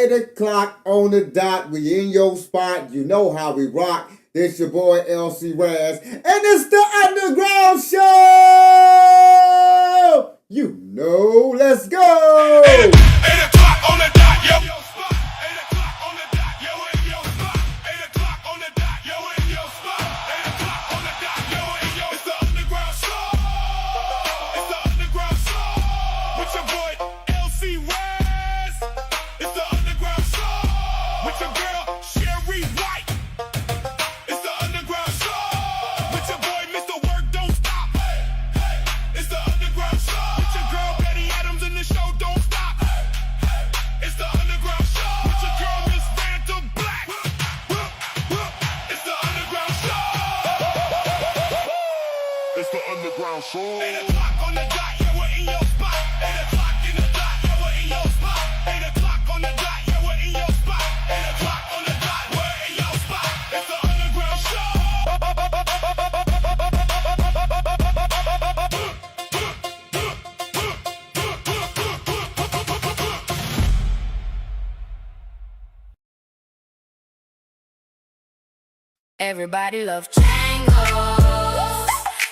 8 o'clock on the dot. We in your spot. You know how we rock. This your boy LC RAZZ. And it's the Underground Show. You know, let's go. 8 o'clock on the dot, yo. 8 o'clock on the dot, yo, in your spot. 8 o'clock on the dot, yo, in your spot. 8 o'clock on the dot, yo, in your. It's the Underground Show. It's the Underground Show. With your boy LC RAZZ. It's the Underground Show. With your girl CHER'RE. It's the Underground Show. With your boy Mr. Work Don't Stop. It's the Underground Show. With your girl Betty Adams in the show Don't Stop. It's the Underground Show. With your girl Miss VANTA Black. It's the Underground Show. It's the Underground Show. 8 o'clock on the dot, yeah, we're in your spot. 8 o'clock in the dot, yeah, we're in your spot. 8 o'clock on the dot, yeah, we're in your spot. 8 o'clock on the dot, we're in your spot. It's the Underground Show. Everybody loves Changos,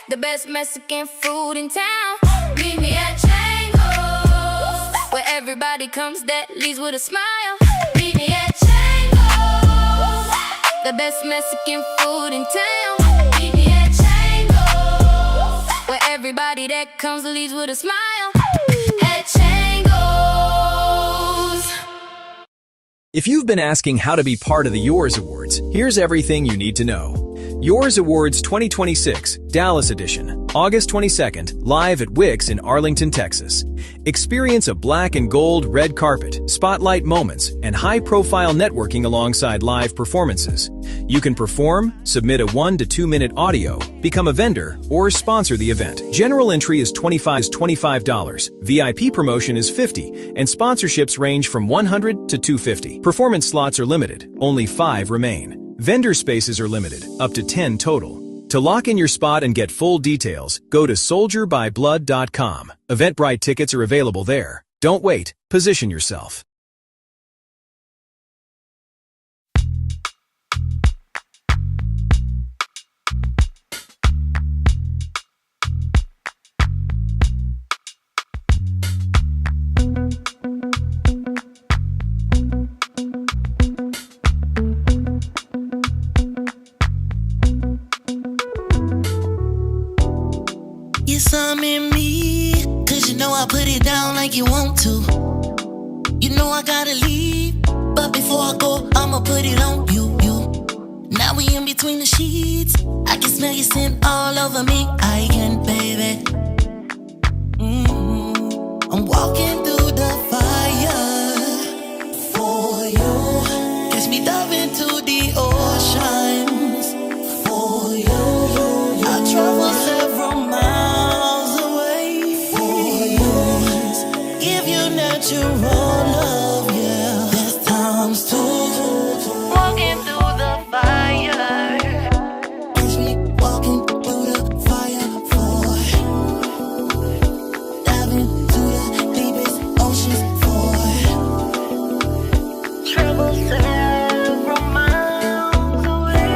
the best Mexican food in town. Meet me at Changos, where everybody comes that leaves with a smile. Meet me at Changos, the best Mexican food in town. Meet me at Changos, where everybody that comes leaves with a smile. At Changos. If you've been asking how to be part of the Yours Awards, here's everything you need to know. Yours Awards 2026, Dallas Edition, August 22nd, live at WEEE in Arlington, Texas. Experience a black and gold red carpet, spotlight moments, and high-profile networking alongside live performances. You can perform, submit a 1 to 2 minute audio, become a vendor, or sponsor the event. General entry is $25, VIP promotion is $50, and sponsorships range from $100 to $250. Performance slots are limited, only 5 remain. Vendor spaces are limited, up to 10 total. To lock in your spot and get full details, go to soldierbyblood.com. Eventbrite tickets are available there. Don't wait, position yourself. You some in me, cause you know I put it down like you want to. You know I gotta leave, but before I go, I'ma put it on you. Now we in between the sheets, I can smell your scent all over me. I can, baby. I'm walking through the fire for you. Catch me diving into the oceans for you. I travel several miles away for you. Give you natural love, yeah. There's times too. Walking through the fire. Catch me walking through the fire for diving to the deepest oceans for travel several miles away.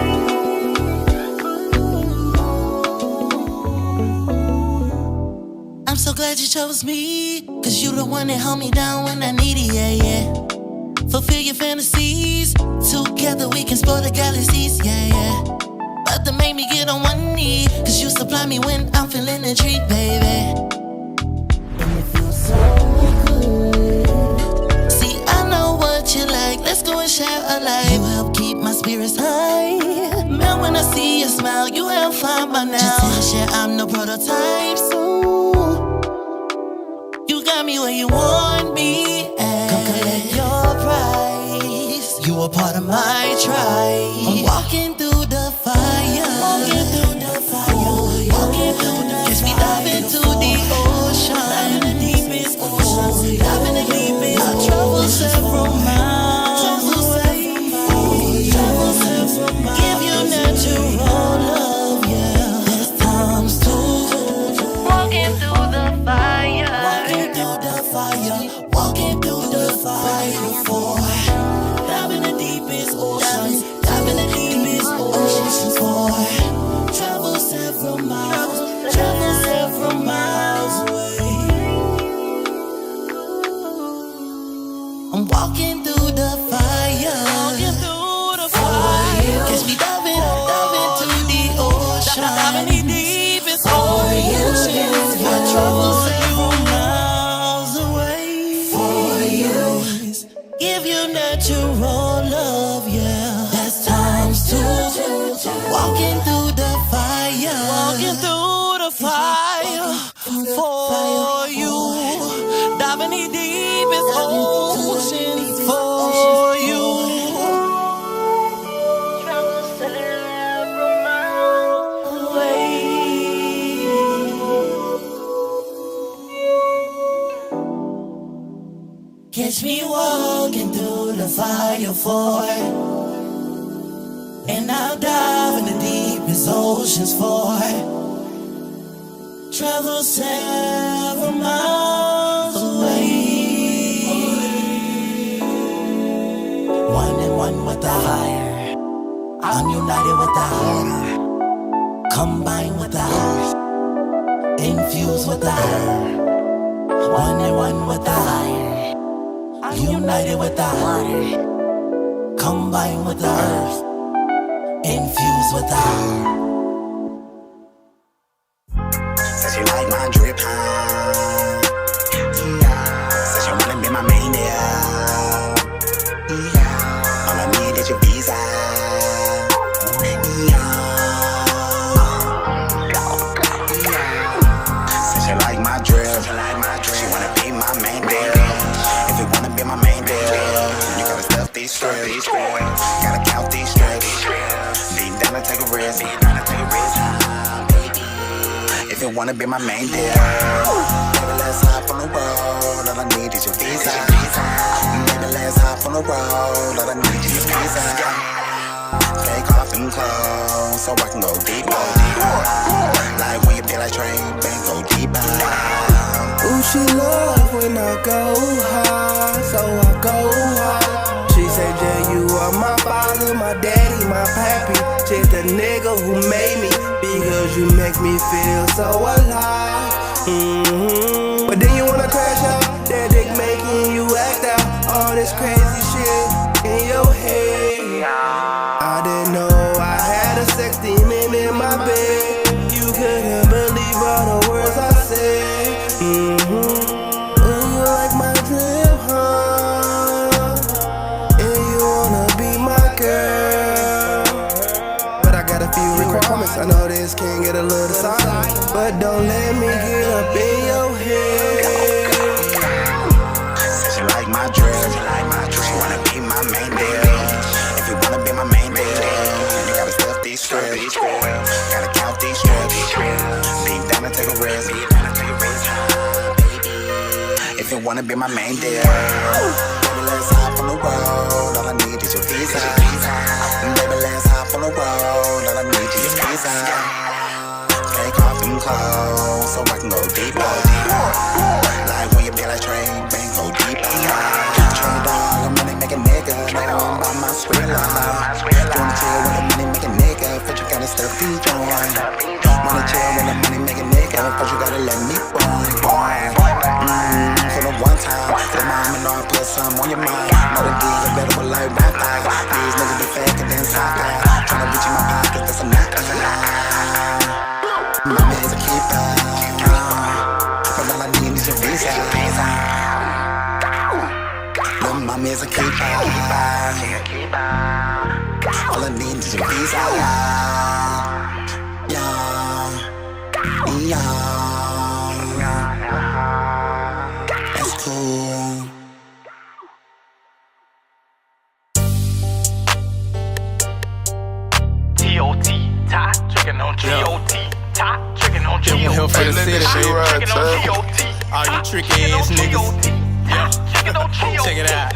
I'm so glad you chose me, cause you the one that held me down when I needed, yeah. Fulfill your fantasies, together we can explore the galaxies, yeah. But to make me get on one knee, cause you supply me when I'm feeling the treat, baby. And it feels so good. See, I know what you like, let's go and share a life. You help keep my spirits high. Man, when I see your smile, you have fun by now. Just tell share I'm no prototype, so you got me where you want me at. Come collect your prize. You a part of my tribe. I'm walking through the fire. Walking through the fire. Walking through the fire. Catch me diving to the ocean. Diving the deepest ocean. Diving the deepest. I travel several miles away. Travel several miles. Give you natural love, yeah. There's times too. Walking through the fire. Walking through the fire. Walking through the fire for walking through the fire. For you. Catch me diving into the ocean. Diving deep in ocean. My troubles several miles away. For you. Give you natural love, yeah. That's times 2. Walking through the fire. Walking through the fire. For you. Diving deep in ocean. For you. Travel several miles away. Catch me walking through the fire for it. And I'll dive in the deepest oceans for it. Travel several miles away. One and one with the fire. I'm united with the heart. Combined with the earth. Infused with the earth. One and one with the fire. I'm united with the heart. Combined with the earth. Infused with the heart. Says you like my drip, huh? Yeah. Says you wanna be my main deal. Yeah. All I need is your visa. Yeah. Says you like my drip. She wanna be my main deal. If you wanna be my main deal, you gotta stuff these strips. Gotta count these strips. Be down to take a risk. If you wanna be my main deal, baby, let's hop on the road. All I need is your visa. Baby, let's hop on the road. All I need is your visa. Take off them clothes so I can go deeper. Like when you feel like train, bang, go deeper. Ooh, she love when I go hard, so I go hard. She say, Jay, you are my father, my daddy, my pappy. Just the nigga who made me, because you make me feel so alive. But then you wanna crash out, that dick making you act out. All this crazy shit in your head. I didn't know I had a sex demon in my bed. You couldn't believe all the words I said. Ooh, you like my drip, huh? And you wanna be my girl. But I got a few requirements. I know this can get a little silent, but don't let me get up in your head. Says you like my drip. She wanna be my main deal. If you wanna be my main deal, you gotta stuff these strips. Gotta count these strips. Be down to take a risk. If you wanna be my main deal, baby, let's hop on the road. All I need is your visa. Baby, let's hop on the road. All I need is your visa. Take off them clothes so I can go deeper. Like when you feel like train, bang, go deeper. Train dog, I'm money make a nigga. No, I'm on my square line. Wanna chill with the money make a nigga, but you gotta stuff these joints. Wanna chill with the money make a nigga, but you gotta let me boy. For the one time, the mom and all put some on your mind. Know the D's are better with like VANTA. These niggas be faker than soccer. Tryna reach in my pocket, that's a knock. Mommy is a keeper, but all I need is your visa. Little mommy is a keeper, all I need is your visa. Yeah, that's cool. T.O.T. Tie, tricking on G.O.T. Tie, tricking on G.O.T. Here for the city, baby. Tricking on G.O.T. All you tricky ass niggas. Yeah, tricking on G.O.T. Check it out.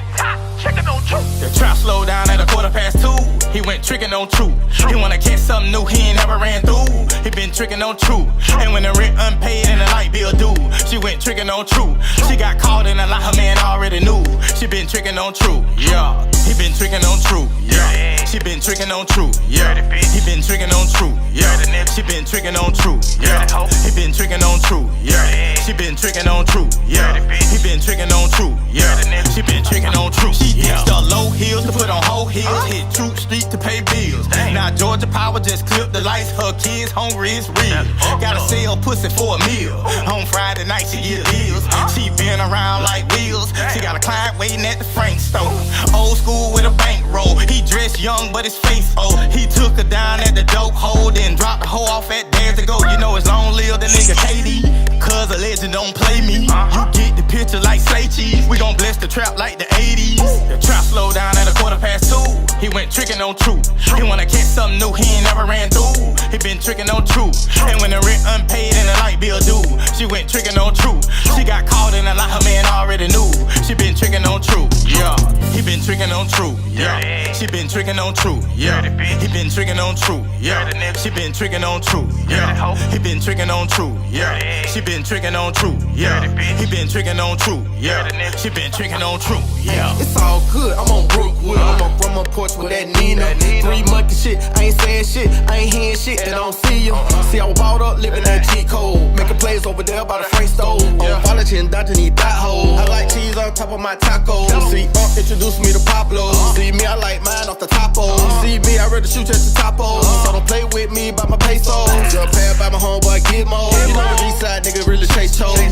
Tricking on True. The trap slowed down at 2:15. He went tricking on True. He wanna catch something new he ain't never ran through. He been tricking on True. And when the rent unpaid and the light bill due, she went tricking on True. She got caught in a lie her man already knew. She been tricking on True. Yeah, he been tricking on True. Yeah, She been tricking on True, yeah. He been tricking on True, yeah. She been tricking on True, yeah. He been tricking on True, yeah. She been tricking on True, yeah. He been tricking on True, yeah. She been tricking on True. She ditched the low heels to put on whole heels. Hit True Street to pay bills. Now Georgia Power just clipped the lights. Her kids hungry, it's real. Gotta sell pussy for a meal. On Friday night she get deals. She been around like wheels. She got a client waiting at the Frank store. Old school with a bankroll. He dressed young but his face old. He took her down at the dope hole, then dropped the hoe off at Dance to Go. You know it's long live the nigga KD. Cause a legend don't play me. You get the picture like say cheese. We gon' bless the trap like the 80s. The trap slowed down at 2:15. He went tricking on True. He wanna catch something new he ain't never ran through. He been tricking on True. And when the rent unpaid and the light bill due, she went tricking on True. She got caught in a lie her man already knew. She been tricking on True, yeah. He been tricking on True, yeah. She been tricking on True, yeah. He been tricking on True, yeah. She been tricking on True, yeah. He been tricking on True, yeah. She been tricking on True, yeah. He been tricking on True, yeah. She been tricking on True, yeah. It's all good, I'm on Brookwood. I'm on from my porch with that Nina. 3 monkey shit, I ain't saying shit, I ain't hearing shit that I don't see you. See, I was bought up, living that cheat code. Making plays over there by the Frank stove. On politics, dodging these dot holes. I like cheese on top of my tacos. See, introduce me to Pablo. See me, I like mine off the topo. See me, I ready to shoot at the topo. So don't play with me by my pesos. Jump pad by my homeboy Gitmo. You know the east side nigga really chase chose. Me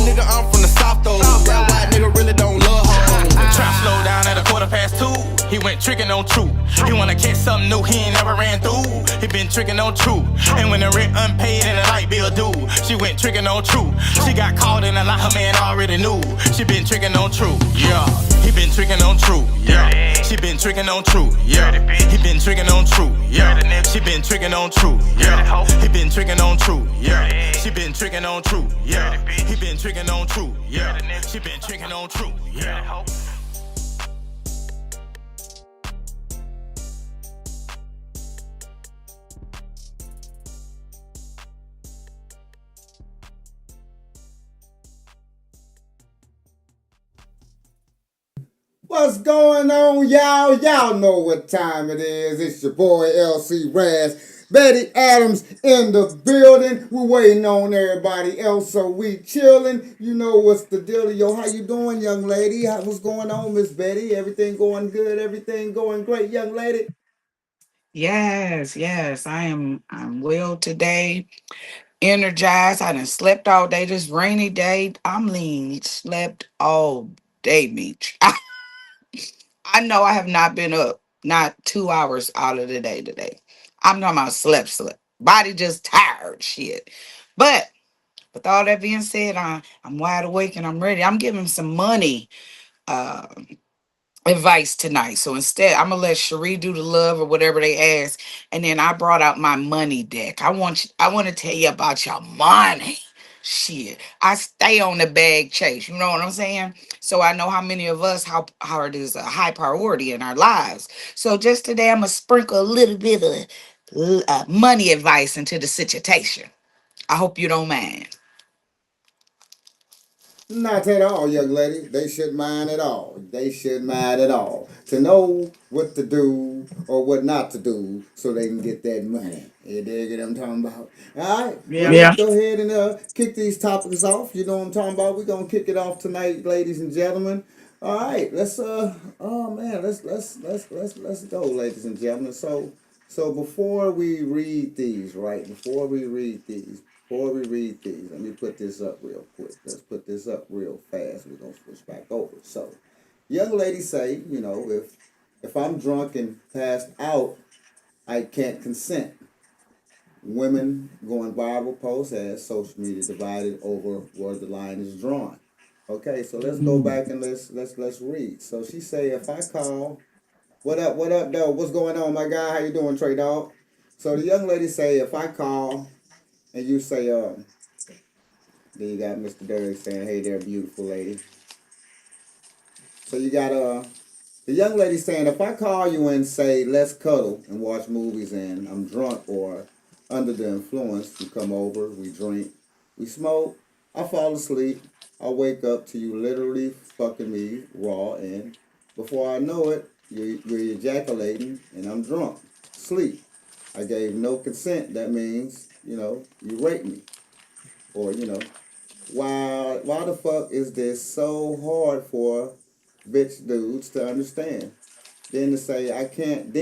nigga, I'm from the south though. That white nigga really don't love hoes. Trap slowed down at 2:15. He went tricking on True. He wanna catch something new he ain't never ran through. He been tricking on True. And when the rent unpaid and the light bill due, she went tricking on True. She got caught in a lie her man already knew. She been tricking on True, yeah. He been tricking on True, yeah. She been tricking on True, yeah. He been tricking on True, yeah. She been tricking on True, yeah. He been tricking on True, yeah. She been tricking on True, yeah. He been tricking on True, yeah. She been tricking on True, yeah. What's going on, y'all? Y'all know what time it is. It's your boy LC RAZZ. Betty Adams in the building. We're waiting on everybody else, so we chilling. You know what's the deal? Yo, how you doing, young lady? What's going on, Miss Betty? Everything going good? Everything going great, young lady? Yes, I'm well today. Energized. I done slept all day. This rainy day. I'm lean. Slept all day, Meech. I know I have not been up not 2 hours out of the day today. I'm talking about slept. Body just tired shit. But with all that being said, I'm wide awake and I'm ready. I'm giving some money. Uh advice tonight. So instead, I'm gonna let Cherie do the love or whatever they ask, and then I brought out my money deck. I want to tell you about your money. Shit, I stay on the bag chase. You know what I'm saying? So I know how many of us how it is a high priority in our lives. So just today, I'm gonna sprinkle a little bit of money advice into the situation. I hope you don't mind. Not at all, young lady. They should mind at all. They should mind at all. To know what to do or what not to do so they can get that money. You dig what I'm talking about? All right. Yeah. Well, let's go ahead and kick these topics off. You know what I'm talking about? We're gonna kick it off tonight, ladies and gentlemen. All right. Let's oh man, let's go, ladies and gentlemen. So before we read these, right? Before we read these, let me put this up real quick. Let's put this up real fast. We're gonna switch back over. So, young ladies say, you know, if I'm drunk and passed out, I can't consent. Women going viral posts as social media divided over where the line is drawn. Okay, so let's go back and let's read. So she say, if I call, what up, though? What's going on, my guy? How you doing, Trey Dog? So the young lady say, if I call and you say, then you got Mr. Dirty saying, hey there, beautiful lady. So you got the young lady saying, if I call you and say, let's cuddle and watch movies and I'm drunk or under the influence, you come over, we drink, we smoke, I fall asleep, I wake up to you literally fucking me raw, and before I know it, You're ejaculating, and I'm drunk. Sleep. I gave no consent. That means, you rape me. Or, why the fuck is this so hard for bitch dudes to understand? Then to say, I can't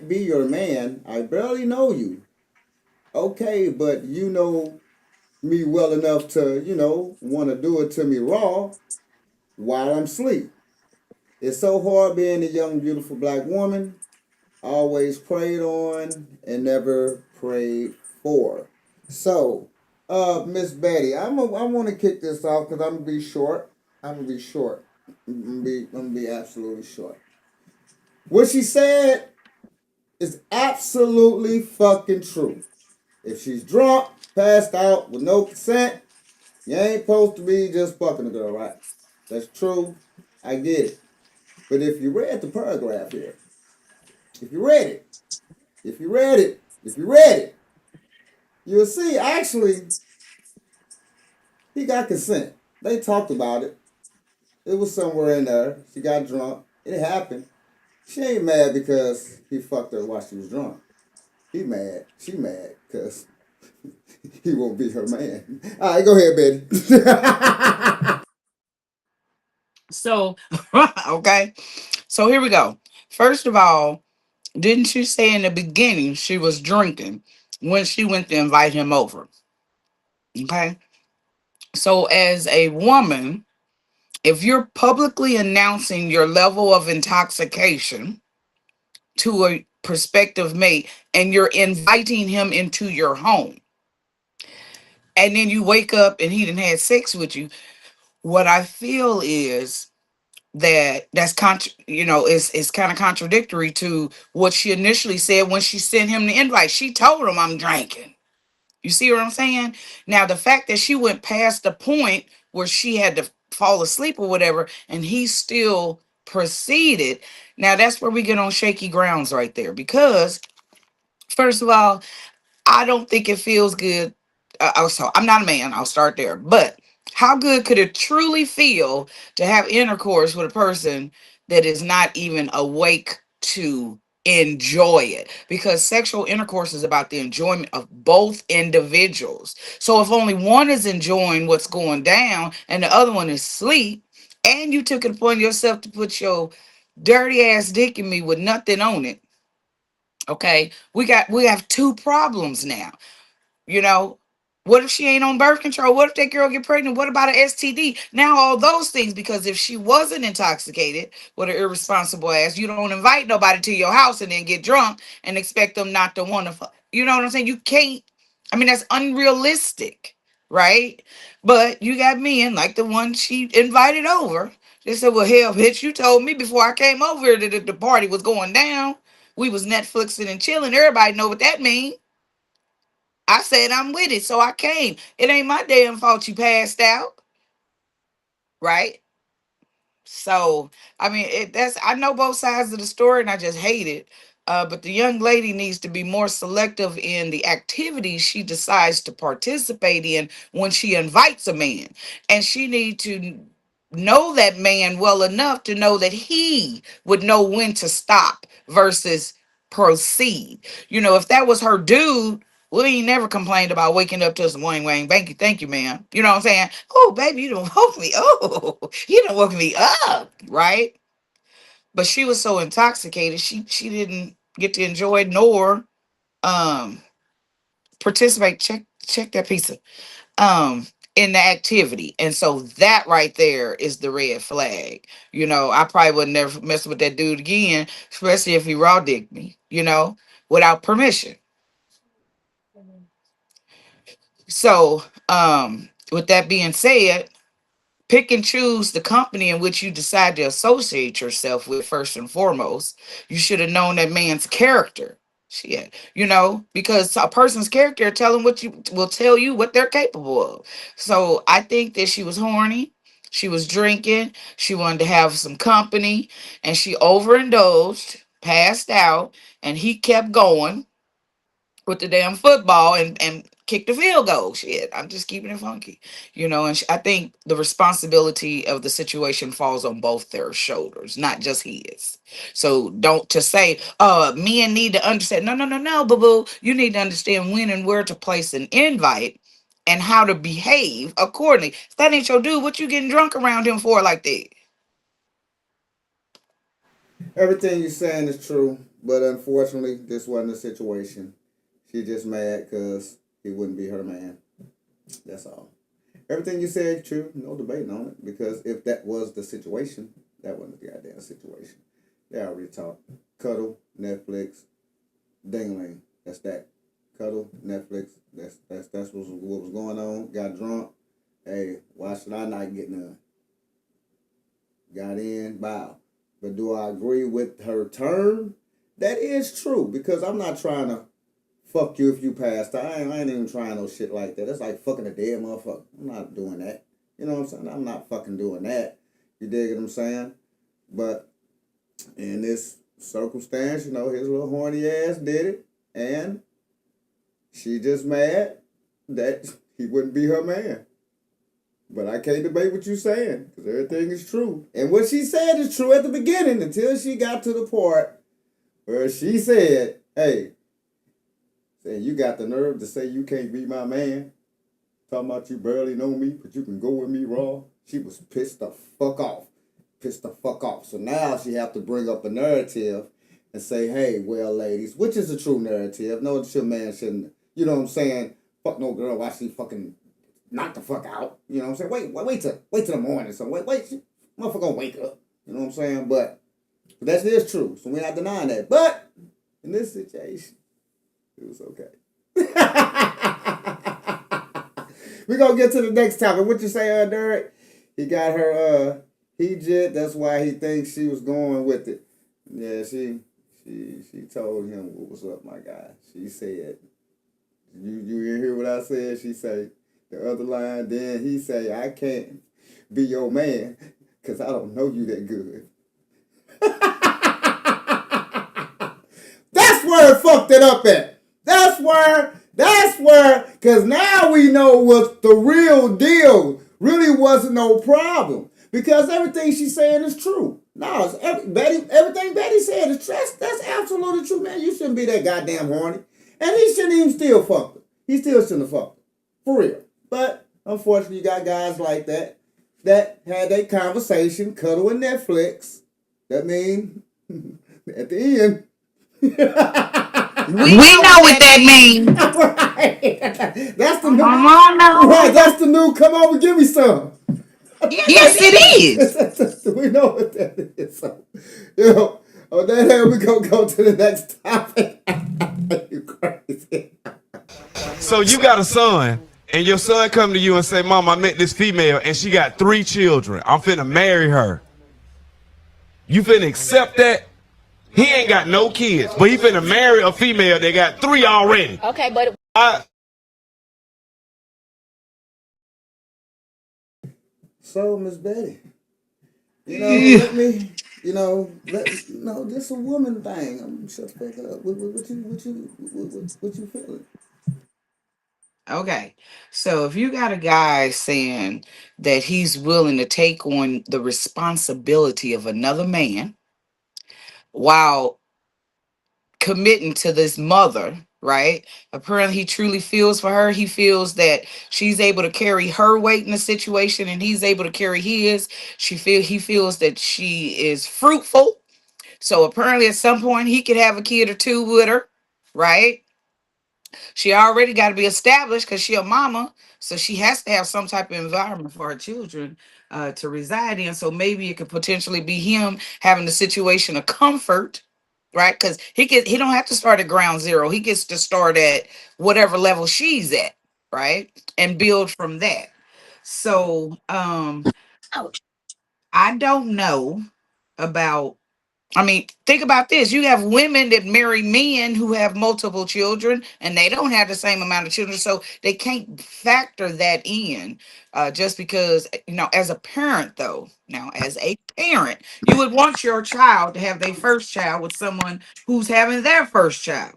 be your man. I barely know you. Okay, but you know me well enough to, want to do it to me raw while I'm asleep. It's so hard being a young, beautiful black woman, always preyed on and never prayed for. So, Miss Betty, I want to kick this off because I'm gonna be short. I'm gonna be short. I'm gonna be absolutely short. What she said is absolutely fucking true. If she's drunk, passed out with no consent, you ain't supposed to be just fucking a girl, right? That's true. I get it. But if you read the paragraph here, if you read it, if you read it, if you read it, you'll see actually he got consent. They talked about it. It was somewhere in there. She got drunk. It happened. She ain't mad because he fucked her while she was drunk. He mad. She mad because he won't be her man. All right, go ahead, Betty. So, okay. So here we go. First of all, didn't you say in the beginning she was drinking when she went to invite him over? Okay. So, as a woman, if you're publicly announcing your level of intoxication to a prospective mate and you're inviting him into your home, and then you wake up and he didn't have sex with you, what I feel is is kind of contradictory to what she initially said when she sent him the invite. She told him I'm drinking. You see what I'm saying? Now the fact that she went past the point where she had to fall asleep or whatever, and he still proceeded. Now that's where we get on shaky grounds right there. Because first of all, I don't think it feels good. Also, I'm not a man. I'll start there. But how good could it truly feel to have intercourse with a person that is not even awake to enjoy it? Because sexual intercourse is about the enjoyment of both individuals. So if only one is enjoying what's going down and the other one is asleep, and you took it upon yourself to put your dirty ass dick in me with nothing on it, okay, we have two problems now. You know, what if she ain't on birth control? What if that girl get pregnant? What about an STD? Now all those things, because if she wasn't intoxicated with her irresponsible ass, you don't invite nobody to your house and then get drunk and expect them not to want to fuck. You know what I'm saying? You can't. I mean, that's unrealistic, right? But you got men like the one she invited over. They said, "Well, hell, bitch, you told me before I came over here that the party was going down. We was Netflixing and chilling. Everybody know what that means. I said I'm with it, so I came. It ain't my damn fault you passed out, right?" So, I mean, that's I know both sides of the story, and I just hate it. But the young lady needs to be more selective in the activities she decides to participate in when she invites a man, and she need to know that man well enough to know that he would know when to stop versus proceed. You know, if that was her dude, we ain't never complained about waking up to some wang wang. Thank you, ma'am. You know what I'm saying? Oh, baby, you don't woke me. Oh, you don't woke me up, right? But she was so intoxicated, she didn't get to enjoy nor um participate. Check that pizza. Um in the activity. And so that right there is the red flag. You know, I probably would never mess with that dude again, especially if he raw digged me, without permission. So, with that being said, pick and choose the company in which you decide to associate yourself with first and foremost. You should have known that man's character. Shit, because a person's character will tell you what they're capable of. So I think that she was horny. She was drinking. She wanted to have some company, and she overindulged, passed out, and he kept going with the damn football, and kick the field goal. Shit, I'm just keeping it funky, And I think the responsibility of the situation falls on both their shoulders, not just his. So don't to say, men need to understand. No, no, no, no, boo boo. You need to understand when and where to place an invite and how to behave accordingly. If that ain't your dude, what you getting drunk around him for like that? Everything you're saying is true, but unfortunately, this wasn't the situation. She just mad because he wouldn't be her man. That's all. Everything you said is true. No debating on it. Because if that was the situation, that wasn't the goddamn situation. They already talked. Cuddle, Netflix, dingling. That's that. Cuddle, Netflix. That's what was going on. Got drunk. Hey, why should I not get none? Got in, bow. But do I agree with her term? That is true because I'm not trying to fuck you if you passed. I ain't even trying no shit like that. That's like fucking a dead motherfucker. I'm not doing that. You know what I'm saying? I'm not fucking doing that. You dig what I'm saying? But in this circumstance, his little horny ass did it. And she just mad that he wouldn't be her man. But I can't debate what you're saying because everything is true. And what she said is true at the beginning until she got to the part where she said, hey, saying you got the nerve to say you can't be my man. Talking about you barely know me, but you can go with me raw. She was pissed the fuck off. Pissed the fuck off. So now she have to bring up a narrative and say, hey, well, ladies, which is the true narrative? No, your man shouldn't, you know what I'm saying? Fuck no girl while she fucking knock the fuck out. You know what I'm saying? Wait till the morning. So wait, motherfucker gonna wake up. You know what I'm saying? But that is true. So we're not denying that. But in this situation, it was okay. We're gonna get to the next topic. What you say, Derek? He got her he jit, that's why he thinks she was going with it. Yeah, she told him what was up, my guy. She said, you hear what I said? She say the other line, then he say, I can't be your man because I don't know you that good. That's where it fucked it up at. That's where, because now we know what the real deal really wasn't no problem. Because everything she's saying is true. No, everything Betty said is true. That's absolutely true, man. You shouldn't be that goddamn horny. And he shouldn't even still fuck her. He still shouldn't have fucked her. For real. But unfortunately, you got guys like that had that conversation, cuddle with Netflix. That means at the end. We know what that means. Right. That's the new. Right, that's the new. Come over, give me some. Yes, it is. We know what that is. So, on that hand, we gonna go to the next topic. You crazy. So you got a son, and your son come to you and say, Mom, I met this female, and she got 3 children. I'm finna marry her. You finna accept that? He ain't got no kids, but he finna marry a female that got 3 already. Okay, but So, Miss Betty, let me, this a woman thing. I'm shut the fuck up. What you feeling? Okay. So if you got a guy saying that he's willing to take on the responsibility of another man while committing to this mother, right? Apparently he truly feels for her. He feels that she's able to carry her weight in the situation and he's able to carry his. He feels that she is fruitful. So apparently at some point he could have a kid or two with her, right? She already got to be established because she a mama, so she has to have some type of environment for her children to reside in. So maybe it could potentially be him having the situation of comfort, right? Because he don't have to start at ground zero. He gets to start at whatever level she's at, right, and build from that. So I don't know about think about this. You have women that marry men who have multiple children and they don't have the same amount of children. So they can't factor that in just because, as a parent, though, now, as a parent, you would want your child to have their first child with someone who's having their first child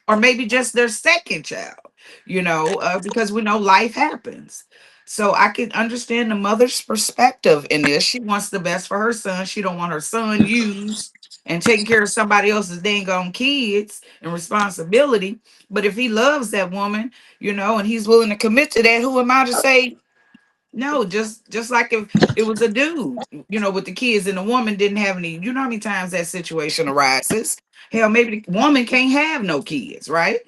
or maybe just their second child. because we know life happens. So I can understand the mother's perspective in this. She wants the best for her son. She don't want her son used and taking care of somebody else's dang on kids and responsibility. But if he loves that woman, and he's willing to commit to that, who am I to say no? Just like if it was a dude, with the kids and the woman didn't have any, how many times that situation arises? Hell, maybe the woman can't have no kids, right?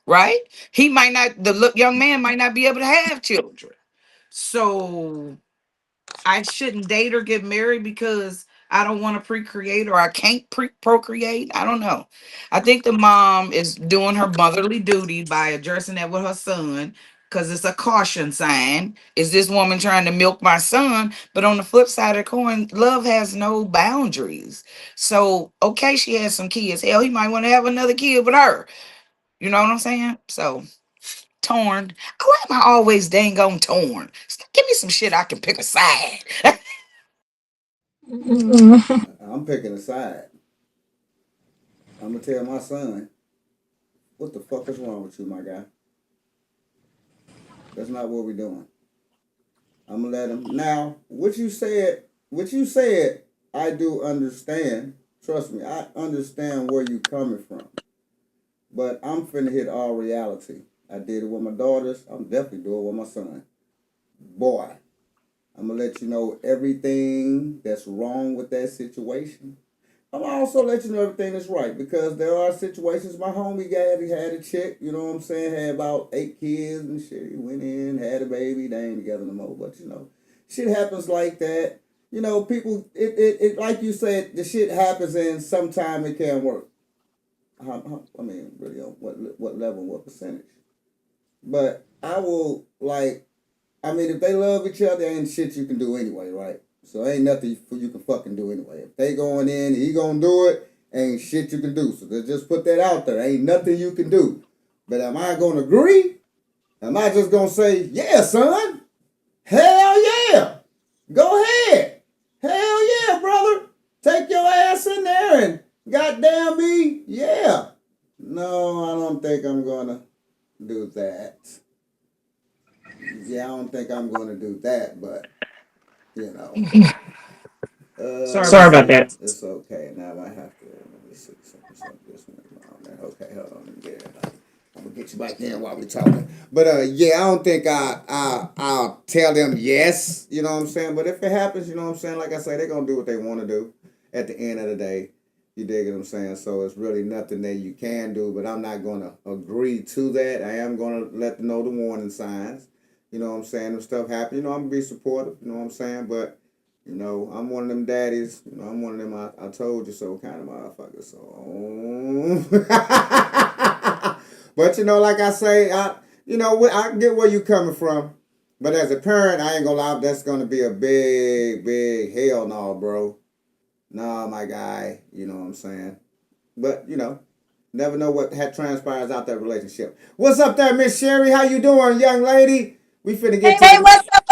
Right? He might not, young man might not be able to have children. So I shouldn't date or get married because I don't want to procreate or I can't procreate. I don't know. I think the mom is doing her motherly duty by addressing that with her son because it's a caution sign. Is this woman trying to milk my son? But on the flip side of the coin, love has no boundaries. So, okay, she has some kids. Hell, he might want to have another kid with her. You know what I'm saying? So torn. Why am I always dang on torn? Give me some shit I can pick a side. I'm picking a side. I'm gonna tell my son, what the fuck is wrong with you, my guy? That's not what we're doing. I'm gonna let him. Now, what you said, I do understand. Trust me, I understand where you coming from. But I'm finna hit all reality. I did it with my daughters. I'm definitely doing it with my son. Boy, I'm gonna let you know everything that's wrong with that situation. I'm gonna also let you know everything that's right, because there are situations. My homie he had a chick, you know what I'm saying, had about 8 kids and shit. He went in, had a baby, they ain't together no more. But shit happens like that. People, it like you said, the shit happens and sometimes it can't work. I mean, really, on what level, what percentage? But I will, if they love each other, ain't shit you can do anyway, right? So ain't nothing you can fucking do anyway. If they going in, he gonna do it, ain't shit you can do. So let's just put that out there. Ain't nothing you can do. But am I gonna agree? Am I just gonna say, yeah, son? Hell yeah! Go ahead! Hell yeah, brother! Take your ass in there and goddamn me, yeah. No, I don't think I'm gonna do that. Yeah, I don't think I'm gonna do that, but Sorry about that. It's okay. Now I have to. Let me see something this one on there. Okay, hold on. Let me get it. I'm gonna get you back in while we talking. But yeah, I don't think I'll tell them yes. You know what I'm saying? But if it happens, you know what I'm saying. Like I say, they're gonna do what they want to do. At the end of the day, you dig what I'm saying? So it's really nothing that you can do. But I'm not gonna agree to that. I am gonna let them know the warning signs. You know what I'm saying? If stuff happen, I'm gonna be supportive. You know what I'm saying? But I'm one of them daddies. I'm one of them I told you so kind of motherfuckers. So, but like I say, I get where you coming from. But as a parent, I ain't gonna lie, that's gonna be a big, big hell no, bro. Nah, my guy. You know what I'm saying? But never know what transpires out that relationship. What's up there, Miss Sherry? How you doing, young lady? We finna get to What's up?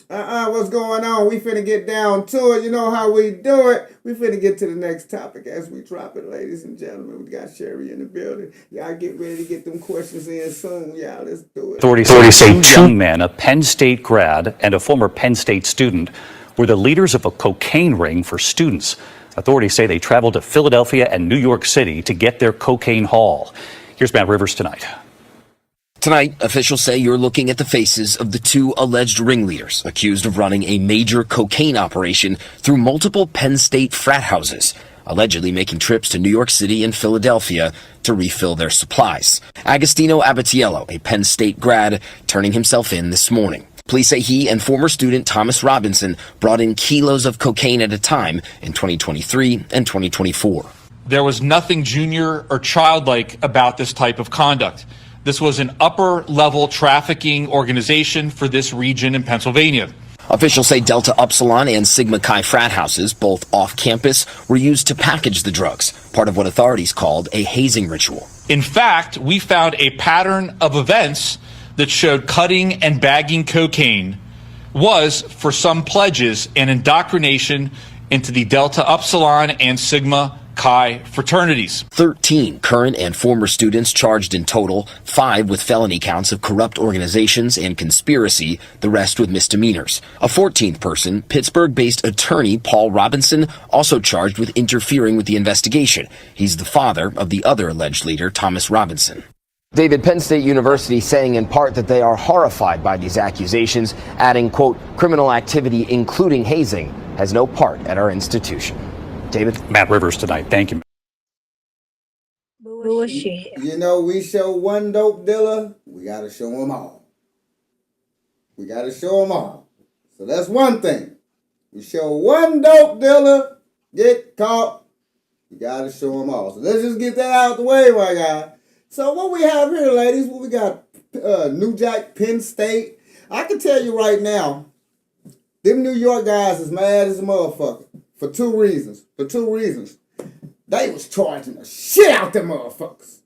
what's going on? We finna get down to it. You know how we do it. We finna get to the next topic as we drop it, ladies and gentlemen. We got Sherry in the building. Y'all get ready to get them questions in soon. Y'all, let's do it. Authorities say 2 men, a Penn State grad and a former Penn State student, were the leaders of a cocaine ring for students. Authorities say they traveled to Philadelphia and New York City to get their cocaine haul. Here's Matt Rivers tonight. Tonight, officials say you're looking at the faces of the 2 alleged ringleaders accused of running a major cocaine operation through multiple Penn State frat houses, allegedly making trips to New York City and Philadelphia to refill their supplies. Agostino Abatiello, a Penn State grad, turning himself in this morning. Police say he and former student Thomas Robinson brought in kilos of cocaine at a time in 2023 and 2024. There was nothing junior or childlike about this type of conduct. This was an upper-level trafficking organization for this region in Pennsylvania. Officials say Delta Upsilon and Sigma Chi frat houses, both off-campus, were used to package the drugs, part of what authorities called a hazing ritual. In fact, we found a pattern of events that showed cutting and bagging cocaine was, for some pledges, an indoctrination into the Delta Upsilon and Sigma Chi fraternities. 13 current and former students charged in total, 5 with felony counts of corrupt organizations and conspiracy, the rest with misdemeanors. A 14th person, Pittsburgh-based attorney Paul Robinson, also charged with interfering with the investigation. He's the father of the other alleged leader, Thomas Robinson. David, Penn State University saying in part that they are horrified by these accusations, adding, quote, criminal activity including hazing has no part at our institution. David? Matt Rivers tonight. Thank you. Bullshit. You know, we show one dope dealer, we gotta show them all. We gotta show them all. So that's one thing. We show one dope dealer, get caught, we gotta show them all. So let's just get that out the way, my guy. So what we have here, ladies, we got New Jack, Penn State. I can tell you right now, them New York guys is mad as a motherfucker for two reasons. They was charging the shit out them motherfuckers.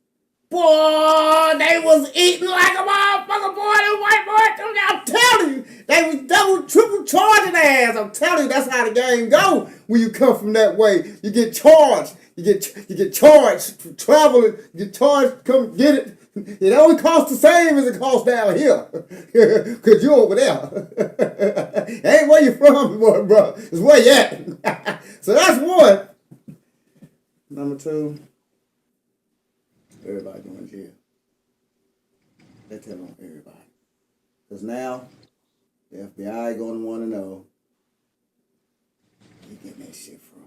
Boy, they was eating like a motherfucker, boy. Them white boys, I'm telling you, they was double, triple charging their ass. I'm telling you, that's how the game go when you come from that way. You get charged. You get charged for traveling. You get charged to come get it. It only costs the same as it costs down here. Because you're over there. Ain't where you from, boy, bro. It's where you at. So that's one. Number two, everybody going to jail. They tell on everybody. Because now, the FBI going to want to know where you getting that shit from.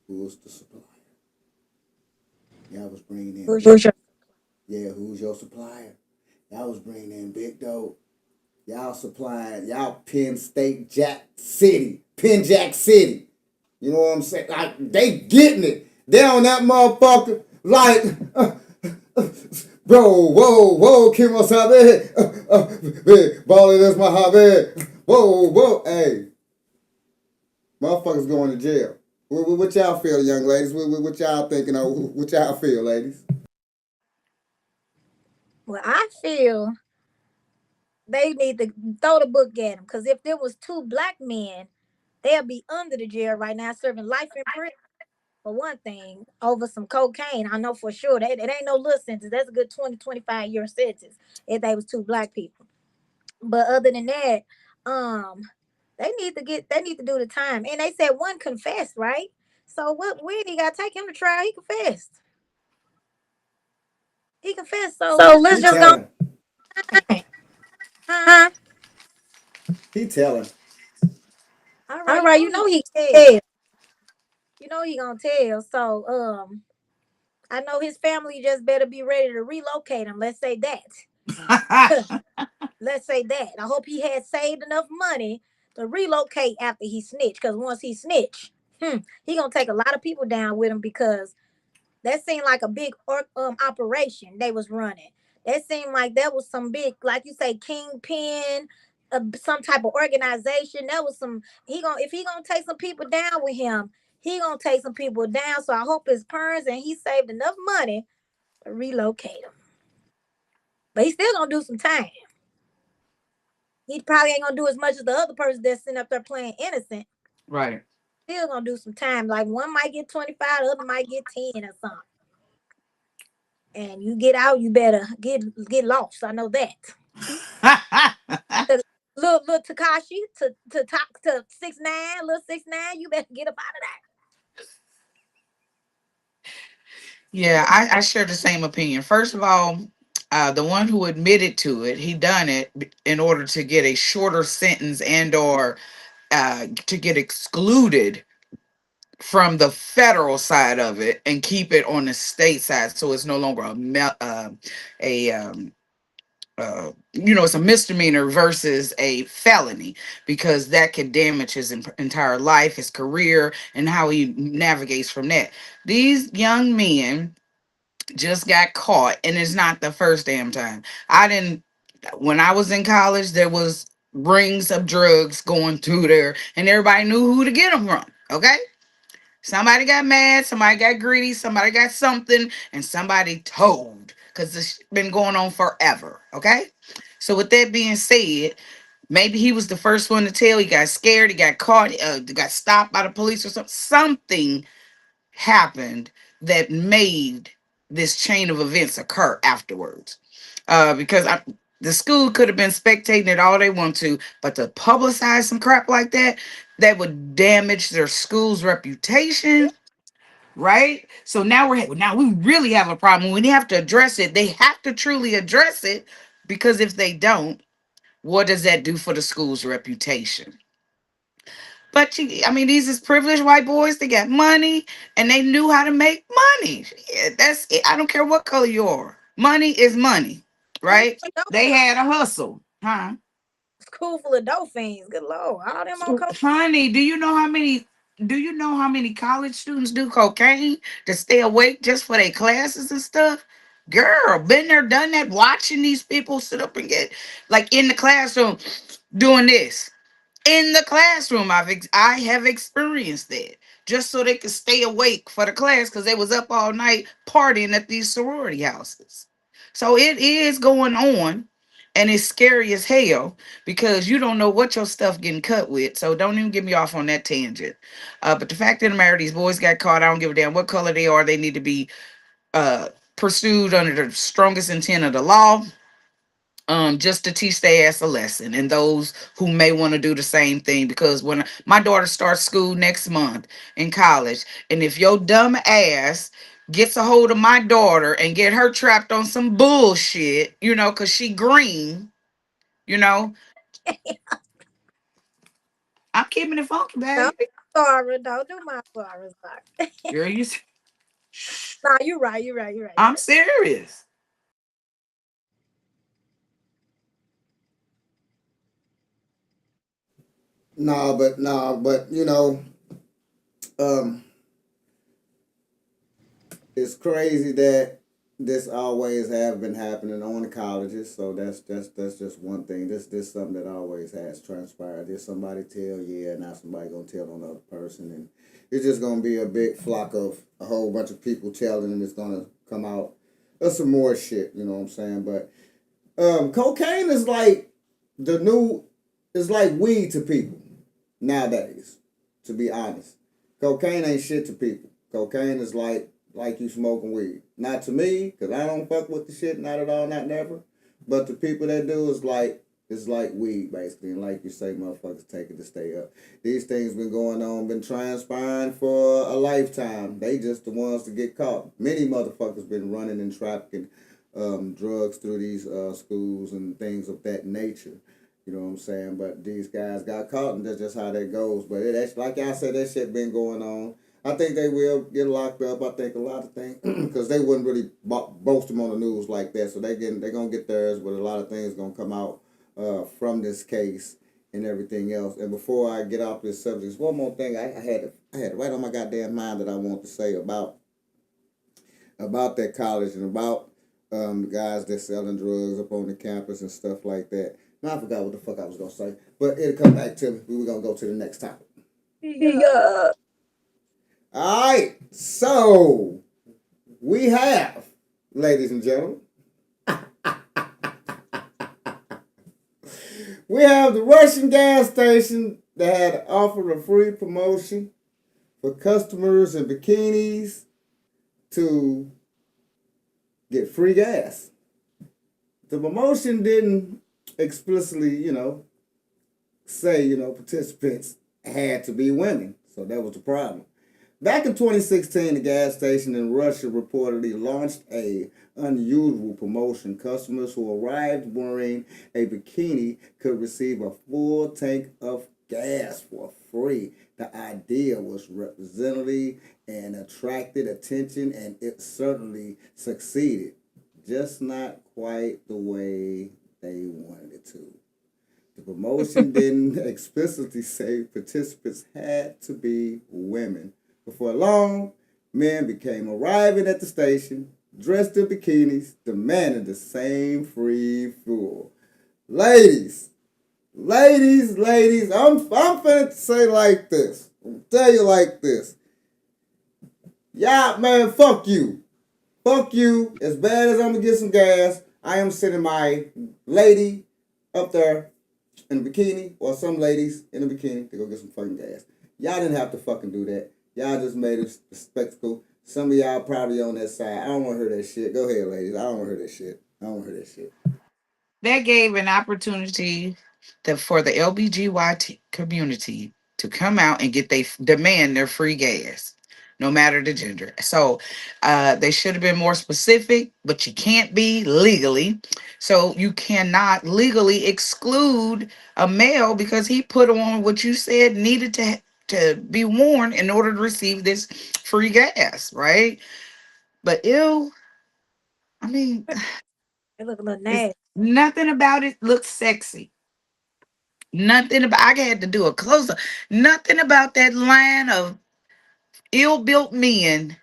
Who's the supplier? Y'all was bringing in... who's your supplier? Y'all was bringing in big dope. Y'all supplying, y'all Penn Jack City. You know what I'm saying? Like, they getting it. They on that motherfucker like, bro, whoa, Kim Wasabi. Balling, that's my hobby. Whoa, hey. Motherfuckers going to jail. What y'all feel, young ladies? What y'all thinking of? What y'all feel, ladies? Well, I feel they need to throw the book at them. Because if there was 2 black men, they'll be under the jail right now serving life in prison. For one thing, over some cocaine. I know for sure. It ain't no little sentence. That's a good 20, 25-year sentence if they was 2 black people. But other than that, they need to do the time. And they said one confessed, right? So what? Where he got to take him to trial? He confessed. So let's just go. Huh? He telling. All right. You know he tell. You know he gonna tell. So I know his family just better be ready to relocate him. Let's say that. Let's say that. I hope he had saved enough money to relocate after he snitched. Because once he snitched, he gonna take a lot of people down with him because that seemed like a big operation they was running. That seemed like that was some big, like you say, kingpin, some type of organization. That was some. If he gonna take some people down with him, he gonna take some people down. So I hope his parents and he saved enough money to relocate him. But he's still gonna do some time. He probably ain't gonna do as much as the other person that's sitting up there playing innocent. Right. Still gonna do some time. Like one might get 25, the other might get 10 or something. And you get out, you better get lost. I know that. Little Takashi to talk to 6ix9ine, little 6ix9ine, you better get up out of that. Yeah, I share the same opinion. First of all, the one who admitted to it, he done it in order to get a shorter sentence and or to get excluded from the federal side of it and keep it on the state side, so it's no longer it's a misdemeanor versus a felony, because that could damage his entire life, his career, and how he navigates from that. These young men just got caught, and it's not the first damn time. When I was in college, there was rings of drugs going through there, and everybody knew who to get them from. Okay. Somebody got mad, somebody got greedy, somebody got something, and somebody told, because it's been going on forever. Okay. So with that being said, maybe he was the first one to tell. He got scared, he got caught, got stopped by the police or something. Something happened that made this chain of events occur afterwards. Because the school could have been spectating it all they want to, but to publicize some crap like that, that would damage their school's reputation, right? So now we really have a problem. We have to address it. They have to truly address it, because if they don't, what does that do for the school's reputation? But I mean, these is privileged white boys. They got money and they knew how to make money. Yeah, that's it. I don't care what color you are. Money is money, School right? full of dope They fiends. had a hustle, huh? School full of dope fiends. Good lord, all them on So, coke. honey, do you know how many? Do you know how many college students do cocaine to stay awake just for their classes and stuff? Girl, been there, done that. Watching these people sit up and get like in the classroom doing this. In the classroom, I have experienced that, just so they could stay awake for the class because they was up all night partying at these sorority houses. So it is going on, and it's scary as hell because you don't know what your stuff getting cut with. So don't even get me off on that tangent. But the fact of the matter, these boys got caught. I don't give a damn what color they are. They need to be uh pursued under the strongest intent of the law, just to teach their ass a lesson, and those who may want to do the same thing. Because when my daughter starts school next month in college, and if your dumb ass gets a hold of my daughter and get her trapped on some bullshit, because she green, you know, I'm keeping it funky, Don't baby. sorry, don't do my sorry. Sorry. Girl, Nah, you right. You right. You right. You I'm right. serious. But um, it's crazy that this always have been happening on the colleges. So that's just one thing. This something that always has transpired. There's somebody tell, yeah, now somebody gonna tell on the other person, and it's just gonna be a big flock of a whole bunch of people telling, and it's gonna come out. There's some more shit, you know what I'm saying? But cocaine is like the new, it's like weed to people nowadays. To be honest, cocaine ain't shit to people. Cocaine is like you smoking weed. Not to me, cause I don't fuck with the shit, not at all, not never. But the people that do is like it's like weed basically, and like you say, motherfuckers take it to stay up. These things been going on, been transpiring for a lifetime. They just the ones to get caught. Many motherfuckers been running and trafficking drugs through these schools and things of that nature. You know what I'm saying? But these guys got caught, and that's just how that goes. But it like I said, that shit been going on. I think they will get locked up. I think a lot of things, because they wouldn't really boast them on the news like that. So they're gonna get theirs, but a lot of things gonna come out from this case and everything else. And before I get off this subject, there's one more thing I had it right on my goddamn mind that I want to say about that college and about the guys that selling drugs up on the campus and stuff like that. Now I forgot what the fuck I was gonna say, but it'll come back to me. We were gonna go to the next topic. Yeah. All right, so we have, ladies and gentlemen, we have the Russian gas station that had offered a free promotion for customers in bikinis to get free gas. The promotion didn't explicitly, say, participants had to be women. So that was the problem. Back in 2016, the gas station in Russia reportedly launched a unusual promotion. Customers who arrived wearing a bikini could receive a full tank of gas for free. The idea was representative and attracted attention, and it certainly succeeded. Just not quite the way they wanted it to. The promotion didn't explicitly say participants had to be women. Before long, men began arriving at the station, dressed in bikinis, demanding the same free fuel. Ladies, I'm finna say like this. I'm gonna tell you like this. Yeah, man, fuck you. Fuck you. As bad as I'm gonna get some gas, I am sending my lady up there in a bikini, or some ladies in a bikini to go get some fucking gas. Y'all didn't have to fucking do that. Y'all just made a spectacle. Some of y'all probably on that side. I don't want to hear that shit. Go ahead, ladies. I don't want to hear that shit. I don't want to hear that shit. That gave an opportunity for the LBGY community to come out and get they demand their free gas, no matter the gender. So they should have been more specific, but you can't be legally. So you cannot legally exclude a male because he put on what you said needed to be worn in order to receive this free gas, right? But ew, I mean, It look a little it's nasty. nothing about it looks sexy. Nothing about I had to do a close up. Nothing about that line of ill-built men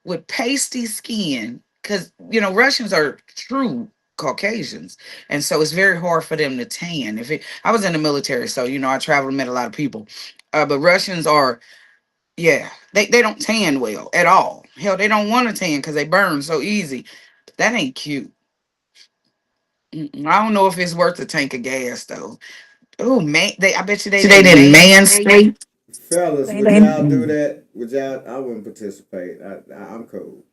with pasty skin. Cause Russians are true Caucasians. And so it's very hard for them to tan. I was in the military, so I traveled and met a lot of people. But Russians are, yeah, they don't tan well at all. Hell, they don't want to tan because they burn so easy. That ain't cute. I don't know if it's worth a tank of gas though. Oh man, I bet you they So they didn't didn't manscape. manscape. Fellas, They would didn't. y'all do that? Would y'all? I wouldn't participate. I'm cool.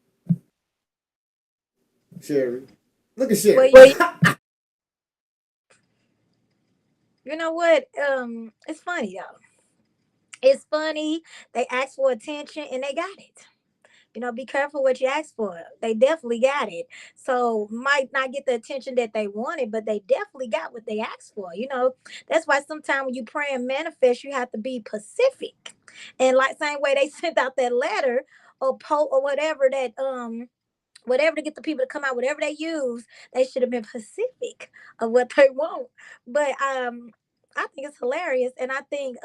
Sherry, look at Well, Sherry. you know what? It's funny though. It's funny. They asked for attention and they got it. Be careful what you ask for. They definitely got it. So might not get the attention that they wanted, but they definitely got what they asked for. That's why sometimes when you pray and manifest, you have to be pacific. And like same way they sent out that letter or or whatever to get the people to come out, whatever they use, they should have been specific of what they want. But I think it's hilarious, and I think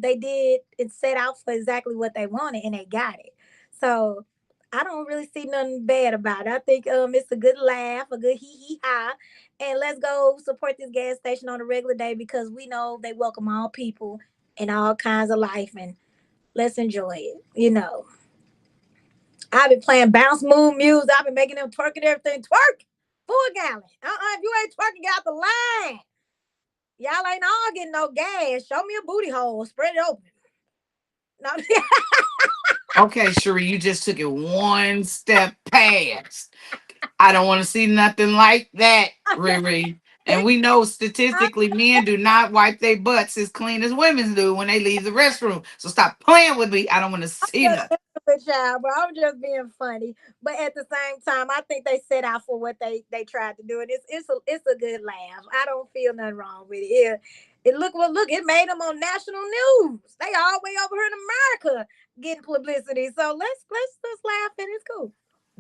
they did it set out for exactly what they wanted, and they got it. So I don't really see nothing bad about it. I think it's a good laugh, a good hee hee ha, and let's go support this gas station on a regular day because we know they welcome all people and all kinds of life, and let's enjoy it. I've been playing bounce move music. I've been making them twerk and everything. Twerk, full gallon. If you ain't twerking, get out the line. Y'all ain't all getting no gas. Show me a booty hole. Spread it open. No. Okay, Cherie, you just took it one step past. I don't want to see nothing like that, Riri. And we know statistically men do not wipe their butts as clean as women do when they leave the restroom. So stop playing with me. I don't want to see Just nothing. with y'all, but I'm just being funny. But at the same time, I think they set out for what they tried to do, and it's a good laugh. I don't feel nothing wrong with it. It look, it made them on national news. They all the way over here in America getting publicity. So let's laugh and it's cool.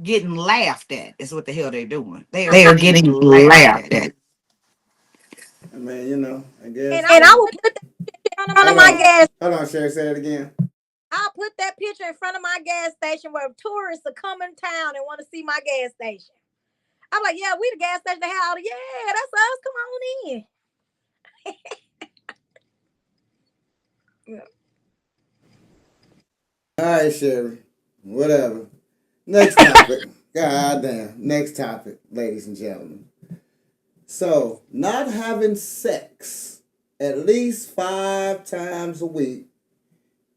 Getting laughed at is what the hell they're doing. They are They are getting getting laughed laughed at. at. I mean, I guess. And I will put that in front of my gas. Hold on, Sherry. Say it again. I'll put that picture in front of my gas station where tourists are coming town and want to see my gas station. I'm like, yeah, we the gas station. They have, yeah, that's us. Come on in. Yeah. All right, Sherry. Whatever. Next topic. God damn. Next topic, ladies and gentlemen. So, not having sex at least 5 times a week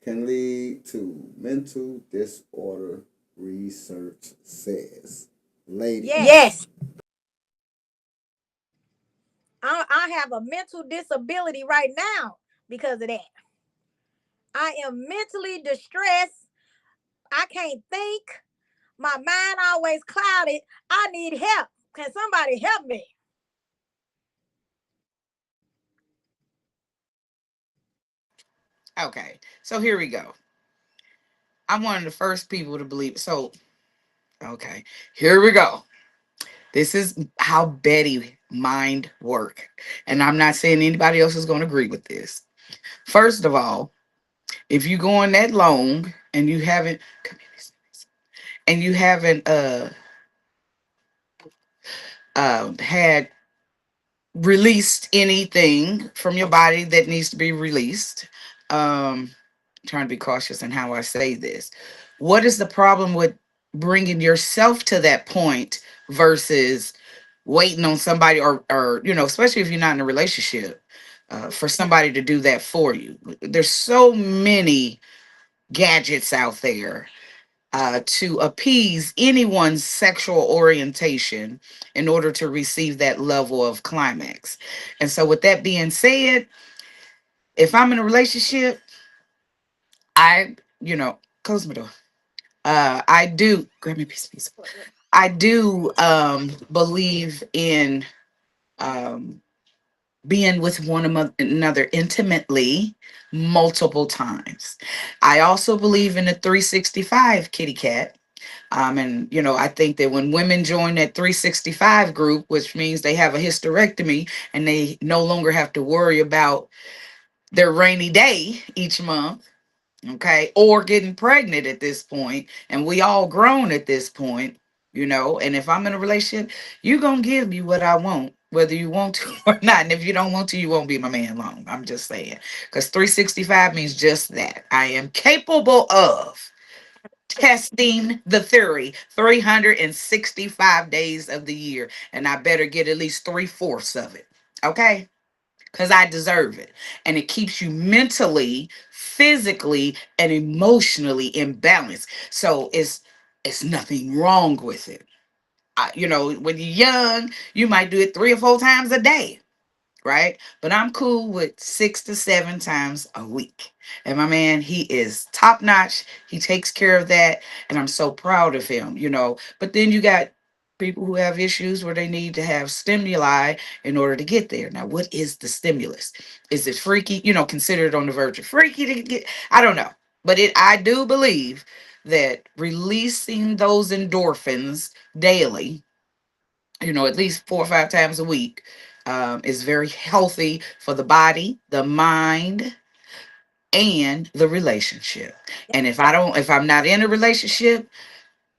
can lead to mental disorder, research says. Ladies. Yes. I have a mental disability right now because of that. I am mentally distressed. I can't think. My mind always clouded. I need help. Can somebody help me? Okay, so here we go. I'm one of the first people to believe. So, okay, here we go. This is how Betty mind work. And I'm not saying anybody else is going to agree with this. First of all, if you going that long and you haven't had released anything from your body that needs to be released, trying to be cautious in how I say this. What is the problem with bringing yourself to that point versus waiting on somebody or especially if you're not in a relationship, for somebody to do that for you? There's so many gadgets out there to appease anyone's sexual orientation in order to receive that level of climax. And so, with that being said, if I'm in a relationship, close my door. I do, grab me a piece of pizza. I do believe in um, being with another intimately multiple times. I also believe in the 365 kitty cat. And I think that when women join that 365 group, which means they have a hysterectomy and they no longer have to worry about their rainy day each month, okay, or getting pregnant at this point, and we all grown at this point, and if I'm in a relationship, you're gonna give me what I want, whether you want to or not. And if you don't want to, you won't be my man long. I'm just saying, because 365 means just that. I am capable of testing the theory 365 days of the year, and I better get at least 3/4 of it. Okay, because I deserve it. And it keeps you mentally, physically, and emotionally in balance. So it's nothing wrong with it. When you're young, you might do it 3 or 4 times a day, right? But I'm cool with 6 to 7 times a week. And my man, he is top notch. He takes care of that. And I'm so proud of him. But then you got people who have issues where they need to have stimuli in order to get there. Now, what is the stimulus? Is it freaky? Considered on the verge of freaky to get? I don't know. But I do believe that releasing those endorphins daily, at least 4 or 5 times a week, is very healthy for the body, the mind, and the relationship. And if I'm not in a relationship,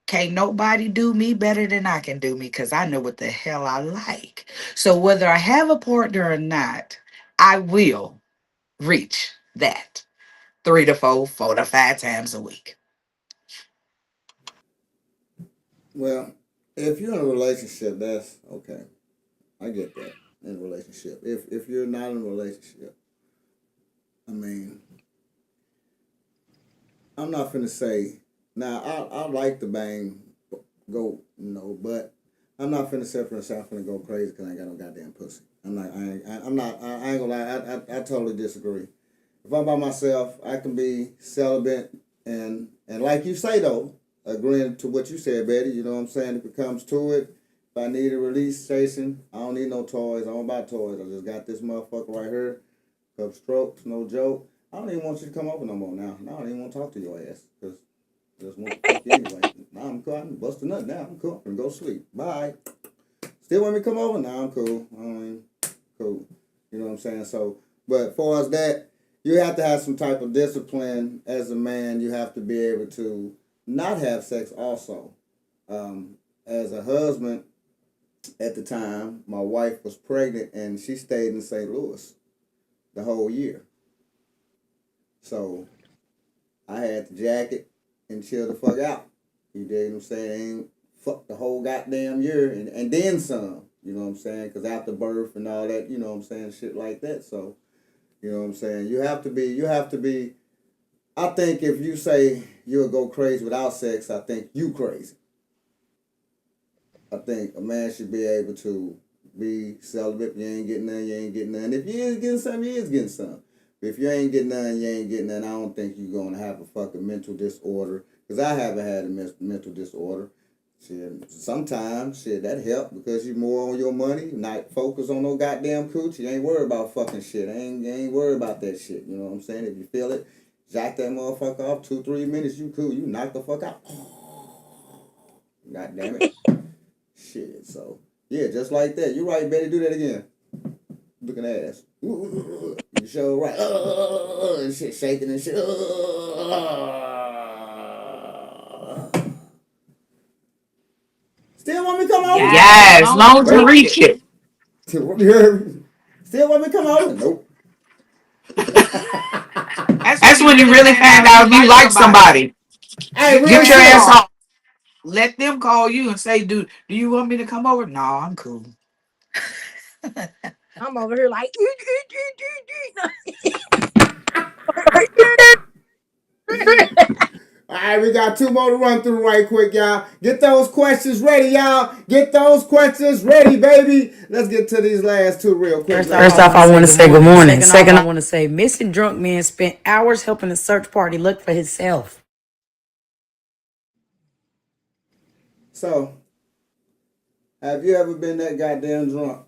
can't nobody do me better than I can do me, because I know what the hell I like. So whether I have a partner or not, I will reach that 3 to 4, 4 to 5 times a week. Well, if you're in a relationship, that's okay. I get that in a relationship. If you're not in a relationship, I mean, I'm not finna say now. I like to bang, go but I'm not finna say for myself. I'm finna go crazy because I ain't got no goddamn pussy. I'm not. I'm not. I ain't gonna lie. I totally disagree. If I'm by myself, I can be celibate and like you say though, agreeing to what you said, Betty. You know what I'm saying? If it comes to it, if I need a release station, I don't need no toys. I don't buy toys. I just got this motherfucker right here. Cup strokes, no joke. I don't even want you to come over no more now. Now I don't even want to talk to your ass because just want to fuck you anyway. Now I'm cool. I'm busting nut now. I'm cool. I'm gonna go sleep. Bye. Still want me to come over? Nah, I'm cool. I don't even cool. You know what I'm saying? So, but as far as that, you have to have some type of discipline as a man. You have to be able to not have sex also. As a husband, at the time, my wife was pregnant and she stayed in St. Louis the whole year. So I had to jacket and chill the fuck out. You dig what I'm saying? Fuck the whole goddamn year and then some. You know what I'm saying? Because after birth and all that, you know what I'm saying? Shit like that. So, you know what I'm saying? You have to be, I think if you say you'll go crazy without sex, I think you crazy. I think a man should be able to be celibate. If you ain't getting none, you ain't getting none. If you is getting some, you is getting some. But if you ain't getting none, you ain't getting none. I don't think you're going to have a fucking mental disorder. Because I haven't had a mental disorder. Shit, sometimes, shit, that help because you more on your money, not focus on no goddamn coochie. You ain't worried about fucking shit. You ain't worried about that shit. You know what I'm saying? If you feel it, jack that motherfucker off 2-3 minutes, you cool. You knock the fuck out. God damn it. Shit, so, yeah, just like that. You right, Betty, do that again. Looking ass. You sure right. And shit, shaking and shit. Still want me to come over? Yes, long to reach it. Still want me to come over? Nope. That's when you really find out if you like somebody. Hey, real Get your shit. ass off. Let them call you and say, do you want me to come over? No, I'm cool. I'm over here like All right, we got 2 more to run through right quick, y'all. Get those questions ready, y'all. Get those questions ready, baby. Let's get to these last 2 real quick. First off, I want to say good morning. Second, I want to say missing drunk man spent hours helping a search party look for himself. So, have you ever been that goddamn drunk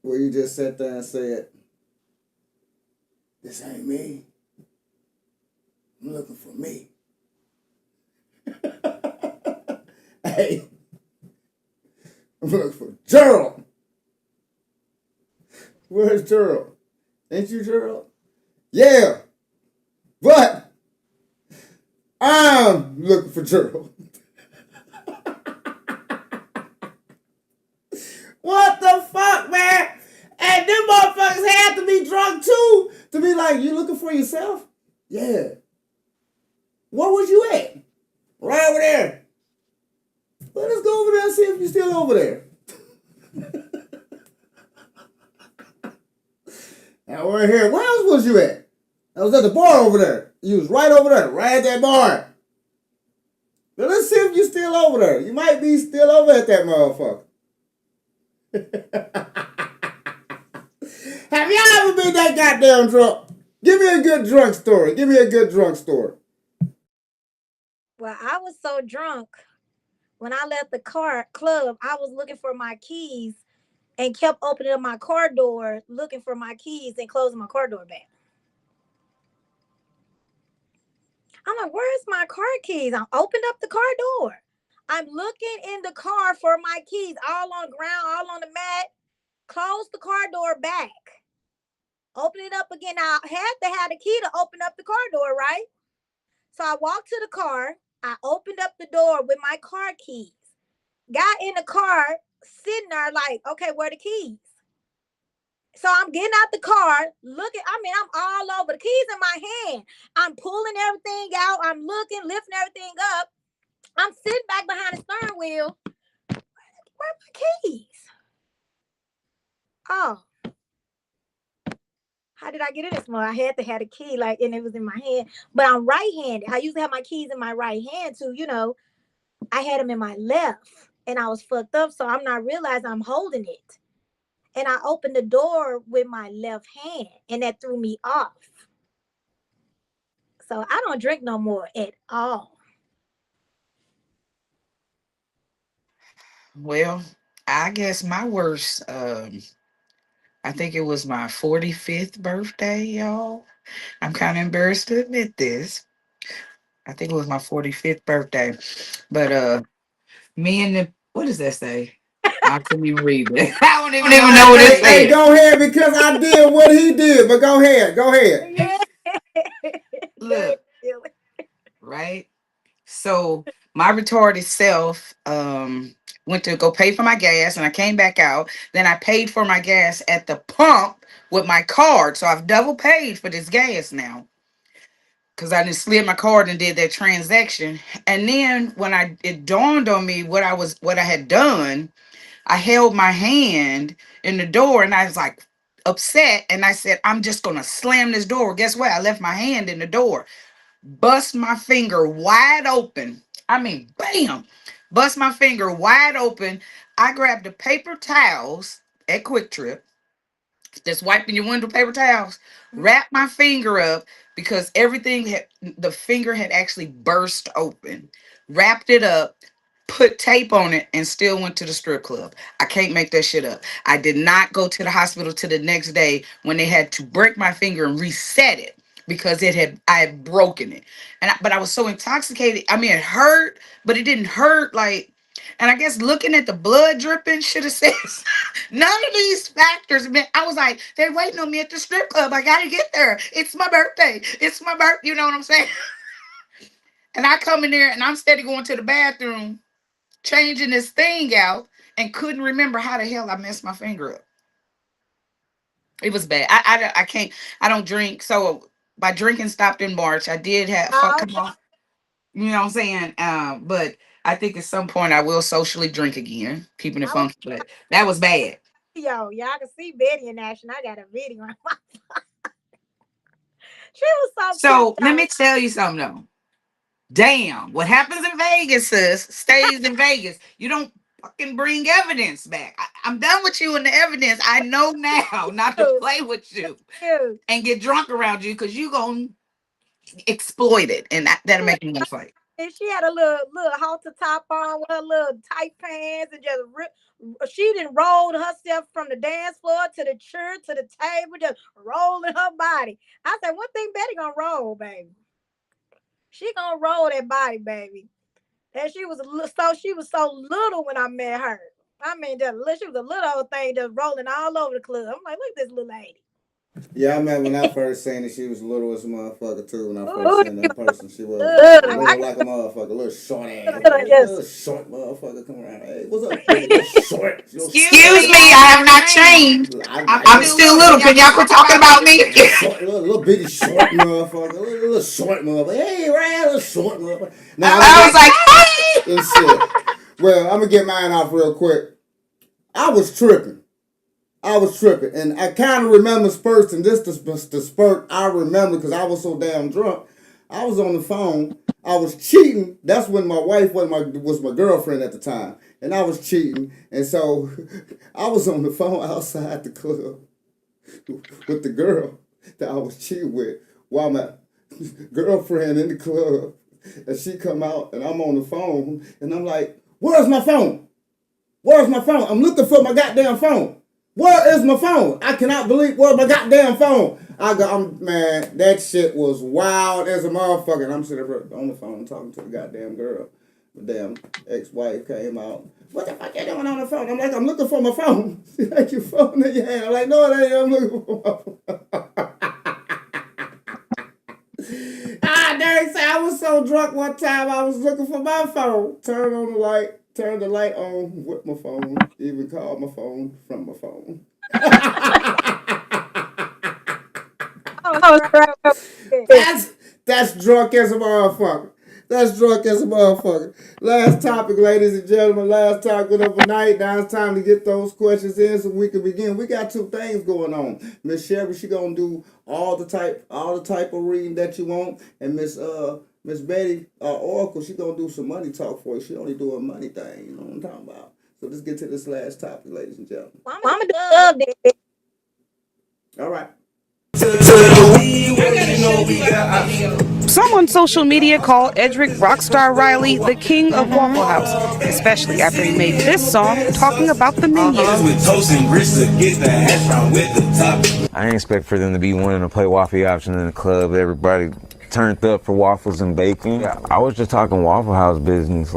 where you just sat there and said, this ain't me. I'm looking for me. Hey, I'm looking for Gerald. Where's Gerald? Ain't you Gerald? Yeah, but I'm looking for Gerald. What the fuck, man? And them motherfuckers had to be drunk too to be like, you looking for yourself? Yeah. Where was you at? Right over there. Let us go over there and see if you're still over there. Now we're here. Where else was you at? I was at the bar over there. You was right over there, right at that bar. Now let's see if you're still over there. You might be still over at that motherfucker. Have y'all ever been that goddamn drunk? Give me a good drunk story. Give me a good drunk story. Well, I was so drunk when I left the club, I was looking for my keys and kept opening up my car door, looking for my keys and closing my car door back. I'm like, where's my car keys? I opened up the car door. I'm looking in the car for my keys, all on the ground, all on the mat. Close the car door back. Open it up again. I had to have the key to open up the car door, right? So I walked to the car. I opened up the door with my car keys. Got in the car, sitting there like, okay, where the keys? So I'm getting out the car, looking. I mean, I'm all over. The keys in my hand. I'm pulling everything out. I'm looking, lifting everything up. I'm sitting back behind the steering wheel. Where are my keys? Oh. How did I get in this mode? I had to have the key, like, and it was in my hand. But I'm right-handed. I usually have my keys in my right hand too, you know. I had them in my left, and I was fucked up, so I'm not realizing I'm holding it. And I opened the door with my left hand, and that threw me off. So I don't drink no more at all. Well, I guess my worst, I think it was my 45th birthday, y'all. I'm kind of embarrassed to admit this. I think it was my 45th birthday. But me and the, what does that say? I couldn't even read it. I don't even know what it Hey, said. go ahead because I did what he did, but go ahead. Go ahead. Look, right? So my retarded self went to go pay for my gas and I came back out. Then I paid for my gas at the pump with my card. So I've double paid for this gas now. Cause I just slid my card and did that transaction. And then when it dawned on me what I had done, I held my hand in the door and I was like upset. And I said, I'm just gonna slam this door. Guess what? I left my hand in the door. Bust my finger wide open. I mean, bam, bust my finger wide open. I grabbed the paper towels at Quick Trip, just wiping your window paper towels, wrapped my finger up because the finger had actually burst open, wrapped it up, put tape on it, and still went to the strip club. I can't make that shit up. I did not go to the hospital till the next day when they had to break my finger and reset it because I had broken it. But I was so intoxicated. I mean, it hurt, but it didn't hurt like. And I guess looking at the blood dripping should have said none of these factors. Man, I was like, they're waiting on me at the strip club. I gotta get there. It's my birthday. It's my birthday. You know what I'm saying? And I come in there and I'm steady going to the bathroom, changing this thing out, and couldn't remember how the hell I messed my finger up. It was bad. I can't. I don't drink. So my drinking stopped in March. I did have come off. You know what I'm saying? But I think at some point I will socially drink again, keeping it funky. But that was bad. Yo, y'all can see Betty in action. I got a video on my phone. She was So so let me tell you something though. Damn, what happens in Vegas, sis, stays in Vegas. You don't fucking bring evidence back. I'm done with you and the evidence. I know now not to cute. play with you Cute. and get drunk around you because you gonna exploit it, and that'll make me want to fight. And she had a little halter top on with her little tight pants and just she didn't roll herself from the dance floor to the chair to the table, just rolling her body. I said, one thing Betty gonna roll, baby. She gonna roll that body, baby. And she was so little when I met her. I mean, she was a little old thing just rolling all over the club. I'm like, look at this little lady. Yeah, I remember when I first seen her, she was little as a motherfucker too. When I Ooh, first seen her in person, she was little. little like a motherfucker, little short ass, Yes. little short motherfucker come around. Hey, what's up? Little short. Excuse me, I have not changed. I'm still little. Can y'all quit talking about me? Short, little bitty short motherfucker, little short motherfucker. Hey, right, little short motherfucker. Now I was like, hey! and shit. Well, I'm gonna get mine off real quick. I was tripping, and I kind of remember spurts, and this the spurt I remember because I was so damn drunk. I was on the phone. I was cheating. That's when my wife was my girlfriend at the time, and I was cheating, and so I was on the phone outside the club with the girl that I was cheating with while my girlfriend in the club, and she come out, and I'm on the phone, and I'm like, "Where's my phone? Where's my phone? I'm looking for my goddamn phone. Where is my phone? I cannot believe where's my goddamn phone." Man, that shit was wild as a motherfucker. And I'm sitting there on the phone talking to the goddamn girl. The damn ex-wife came out. "What the fuck you doing on the phone?" I'm like, "I'm looking for my phone." She like, "Your phone in your hand." I'm like, "No, it ain't. I'm looking for my phone." Dang, say I was so drunk one time I was looking for my phone. Turned the light on with my phone, even called my phone from my phone. That's drunk as a motherfucker. That's drunk as a motherfucker. Last topic, ladies and gentlemen. Last topic of the night. Now it's time to get those questions in so we can begin. We got two things going on. Miss Sherry, she gonna do all the type of reading that you want, and Miss Betty, Oracle, she gonna do some money talk for you. She only do a money thing. You know what I'm talking about. So let's get to this last topic, ladies and gentlemen. Well, I'm gonna love that. All right. Some on social media call Edric Rockstar Riley the king of Waffle House, especially after he made this song talking about the menu. I didn't expect for them to be wanting to play waffle option in the club. Everybody turned up for waffles and bacon. I was just talking Waffle House business.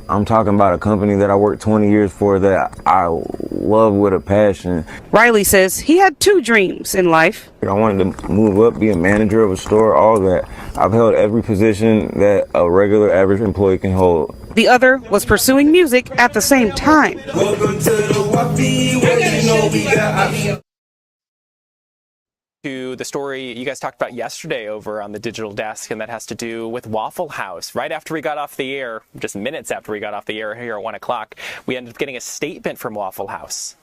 I'm talking about a company that I worked 20 years for that I love with a passion. Riley says he had two dreams in life. I wanted to move up, be a manager of a store, all that. I've held every position that a regular average employee can hold. The other was pursuing music at the same time. Welcome to the Waffle, where you know we got to the story you guys talked about yesterday over on the digital desk, and that has to do with Waffle House. Right after we got off the air, just minutes after we got off the air here at 1 o'clock, we ended up getting a statement from Waffle House.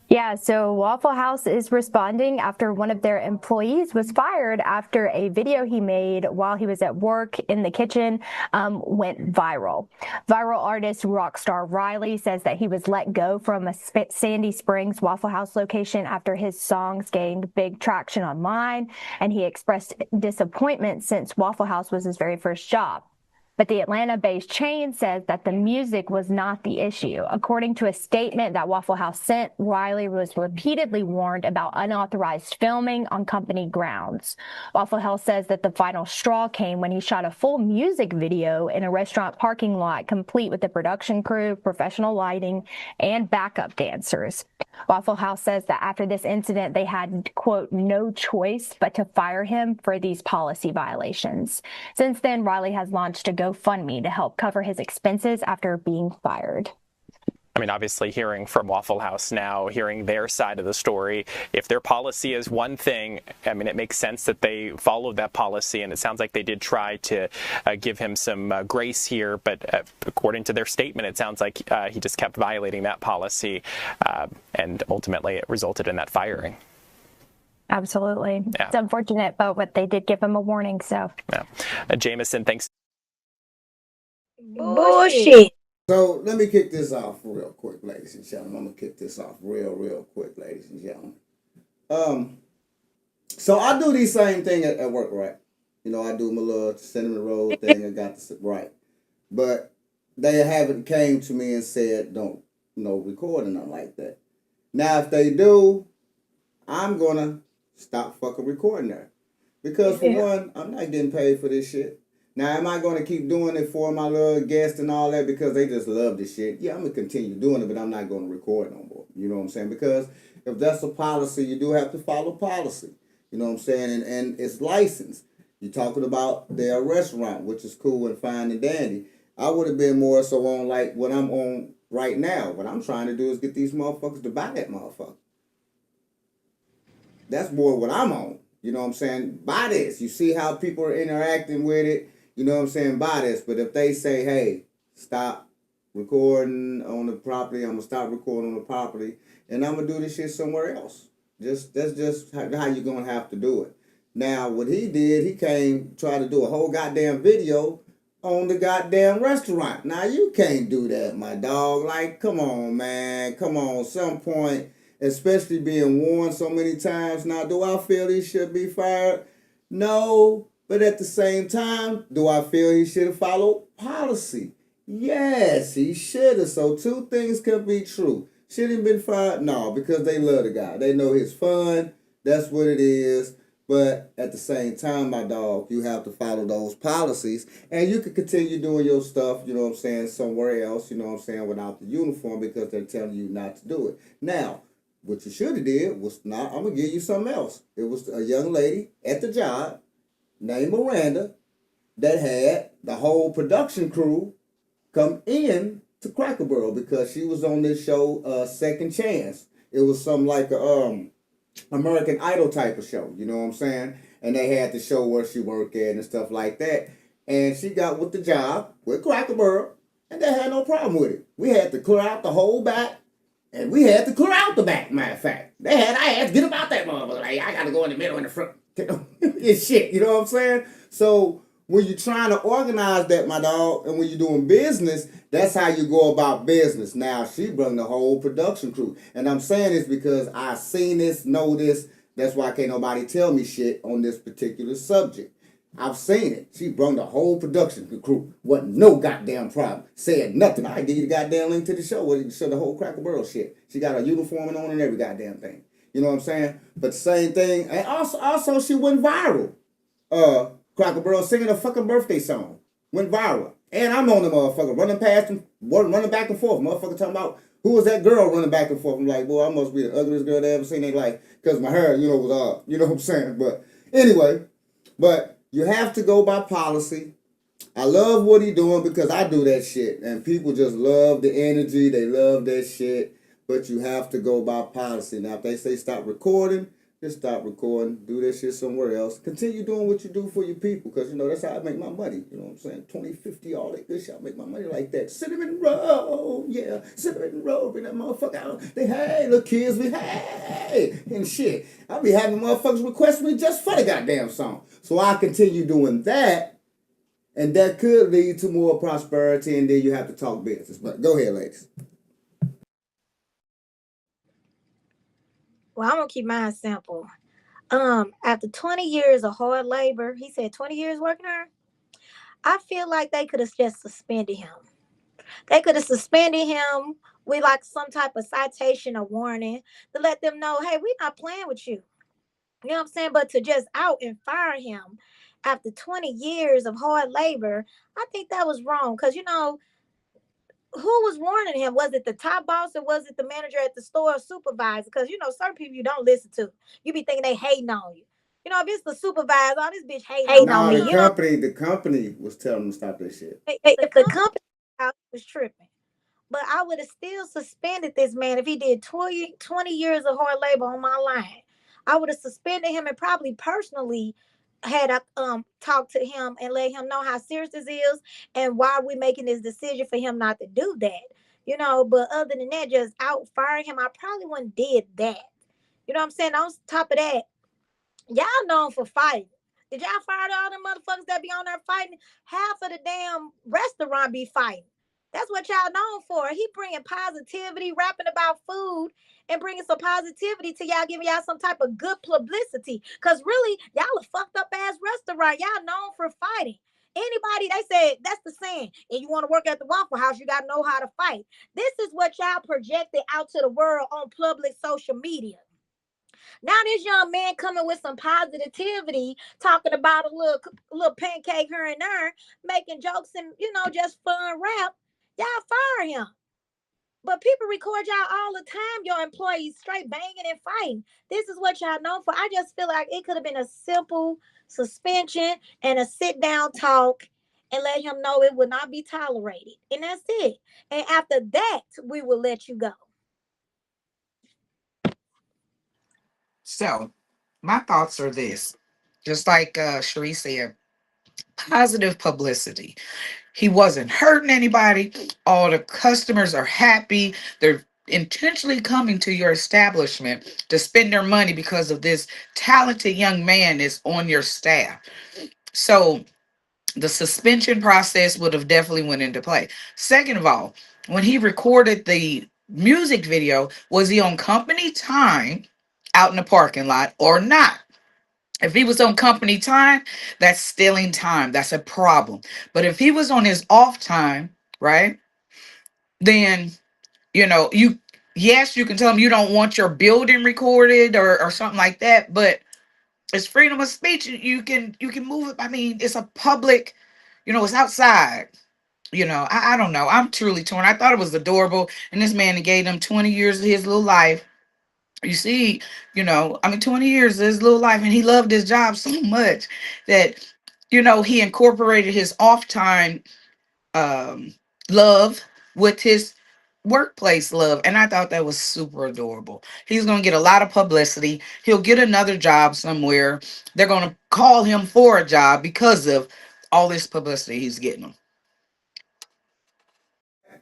Yeah, so Waffle House is responding after one of their employees was fired after a video he made while he was at work in the kitchen went viral. Viral artist Rockstar Riley says that he was let go from a Sandy Springs Waffle House location after his songs gained big traction online, and he expressed disappointment since Waffle House was his very first job. But the Atlanta-based chain says that the music was not the issue. According to a statement that Waffle House sent, Riley was repeatedly warned about unauthorized filming on company grounds. Waffle House says that the final straw came when he shot a full music video in a restaurant parking lot, complete with the production crew, professional lighting, and backup dancers. Waffle House says that after this incident, they had, quote, no choice but to fire him for these policy violations. Since then, Riley has launched a GoFundMe to help cover his expenses after being fired. I mean, obviously hearing from Waffle House now, hearing their side of the story, if their policy is one thing, I mean, it makes sense that they followed that policy, and it sounds like they did try to give him some grace here, but according to their statement, it sounds like he just kept violating that policy, and ultimately it resulted in that firing. Absolutely. It's unfortunate, but what they did give him a warning. So, Jameson, thanks. Bullshit. So let me kick this off real quick, ladies and gentlemen. I'm gonna kick this off real quick, ladies and gentlemen. So I do these same thing at work, right? You know, I do my little cinnamon roll thing. I got this right, but they haven't came to me and said don't record or nothing like that. Now, if they do, I'm gonna stop fucking recording there because for one, I'm not getting paid for this shit. Now, am I going to keep doing it for my little guests and all that because they just love this shit? Yeah, I'm going to continue doing it, but I'm not going to record no more. You know what I'm saying? Because if that's a policy, you do have to follow policy. You know what I'm saying? And it's licensed. You're talking about their restaurant, which is cool and fine and dandy. I would have been more so on like what I'm on right now. What I'm trying to do is get these motherfuckers to buy that motherfucker. That's more what I'm on. You know what I'm saying? Buy this. You see how people are interacting with it. You know what I'm saying? Buy this. But if they say, hey, stop recording on the property, I'm going to stop recording on the property, and I'm going to do this shit somewhere else. That's just how you're going to have to do it. Now, what he did, he came, tried to do a whole goddamn video on the goddamn restaurant. Now, you can't do that, my dog. Like, come on, man. Come on. Some point, especially being warned so many times. Now, do I feel he should be fired? No. But at the same time, do I feel he should have followed policy? Yes, he should have. So two things could be true. Should he have been fired? No, because they love the guy. They know his fun. That's what it is. But at the same time, my dog, you have to follow those policies. And you can continue doing your stuff, you know what I'm saying, somewhere else, you know what I'm saying, without the uniform because they're telling you not to do it. Now, what you should have did was, I'm going to give you something else. It was a young lady at the job named Miranda that had the whole production crew come in to Cracker Barrel because she was on this show, Second Chance. It was something like a American Idol type of show, you know what I'm saying? And they had to show where she worked at and stuff like that. And she got with the job with Cracker Barrel, and they had no problem with it. We had to clear out the whole back, and we had to clear out the back, matter of fact. I had to get about that motherfucker. Like, I got to go in the middle and the front. It's shit, you know what I'm saying? So when you're trying to organize that, my dog, and when you're doing business, that's how you go about business. Now, she brought the whole production crew. And I'm saying this because I seen this, know this. That's why can't nobody tell me shit on this particular subject. I've seen it. She brought the whole production crew. Wasn't no goddamn problem. Said nothing. I give you the goddamn link to the show where you can show the whole Cracker Barrel shit. She got a uniform on and every goddamn thing. You know what I'm saying? But same thing. And also she went viral. Cracker Barrel singing a fucking birthday song. Went viral. And I'm on the motherfucker running past him, running back and forth. Motherfucker talking about who was that girl running back and forth. I'm like, boy, I must be the ugliest girl they ever seen. They like, because my hair, was up. You know what I'm saying? But anyway, you have to go by policy. I love what he doing because I do that shit. And people just love the energy. They love that shit. But you have to go by policy. Now, if they say stop recording, just stop recording. Do that shit somewhere else. Continue doing what you do for your people. Because, that's how I make my money. You know what I'm saying? 20, 50, all that good shit. I make my money like that. Cinnamon roll. Yeah. Cinnamon roll. Bring that motherfucker out. They, hey, little kids, hey. And shit. I be having motherfuckers request me just for the goddamn song. So I continue doing that. And that could lead to more prosperity. And then you have to talk business. But go ahead, ladies. Well, I'm gonna keep mine simple. After 20 years of hard labor, he said 20 years working her. I feel like they could have just suspended him. They could have suspended him with like some type of citation or warning to let them know, hey, we're not playing with you. You know what I'm saying? But to just out and fire him after 20 years of hard labor, I think that was wrong. Because, who was warning him? Was it the top boss or was it the manager at the store or supervisor? Because, certain people you don't listen to. You be thinking they hating on you. If it's the supervisor, oh, this bitch hating on me. The company was telling them to stop that shit. If the company was tripping. But I would have still suspended this man if he did 20 years of hard labor on my line. I would have suspended him and probably personally had talked to him and let him know how serious this is and why we're making this decision for him not to do that. But other than that, just out firing him, I probably wouldn't did that. You know what I'm saying? On top of that, Y'all known for fighting. Did y'all fire all them motherfuckers that be on there fighting? Half of the damn restaurant be fighting. That's what y'all known for. He bringing positivity, rapping about food, and bringing some positivity to y'all, giving y'all some type of good publicity. Cause really, y'all a fucked up ass restaurant. Y'all known for fighting. Anybody, they said that's the saying. And you want to work at the Waffle House, you gotta know how to fight. This is what y'all projected out to the world on public social media. Now this young man coming with some positivity, talking about a little pancake here and there, making jokes and just fun rap. Y'all fire him. But people record y'all all the time. Your employees straight banging and fighting. This is what y'all known for. I just feel like it could have been a simple suspension and a sit down talk and let him know it would not be tolerated. And that's it. And after that, we will let you go. So, my thoughts are this. Just like Cherie said, positive publicity. He wasn't hurting anybody. All the customers are happy. They're intentionally coming to your establishment to spend their money because of this talented young man that's on your staff. So the suspension process would have definitely went into play. Second of all, when he recorded the music video, was he on company time out in the parking lot or not? If he was on company time, that's stealing time. That's a problem. But if he was on his off time, right, then, yes, you can tell him you don't want your building recorded or something like that, but it's freedom of speech. You can move it. I mean, it's a public, it's outside. I don't know. I'm truly torn. I thought it was adorable. And this man that gave him 20 years of his little life. You see, 20 years of his little life, and he loved his job so much that, he incorporated his off time um, love with his workplace love. And I thought that was super adorable. He's going to get a lot of publicity. He'll get another job somewhere. They're going to call him for a job because of all this publicity he's getting.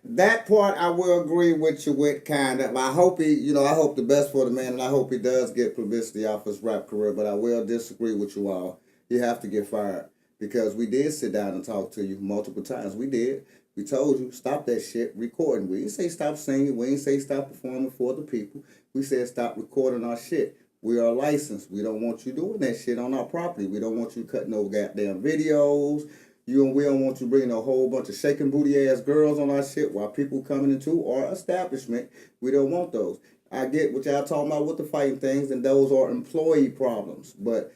That part I will agree with you with, kind of. I hope I hope the best for the man, and I hope he does get publicity off his rap career. But I will disagree with you all. You have to get fired because we did sit down and talk to you multiple times. We did. We told you stop that shit recording. We didn't say stop singing. We didn't say stop performing for the people. We said stop recording our shit. We are licensed. We don't want you doing that shit on our property. We don't want you cutting no goddamn videos. We don't want you bringing a whole bunch of shaking booty ass girls on our shit while people coming into our establishment. We don't want those. I get what y'all talking about with the fighting things, and those are employee problems. But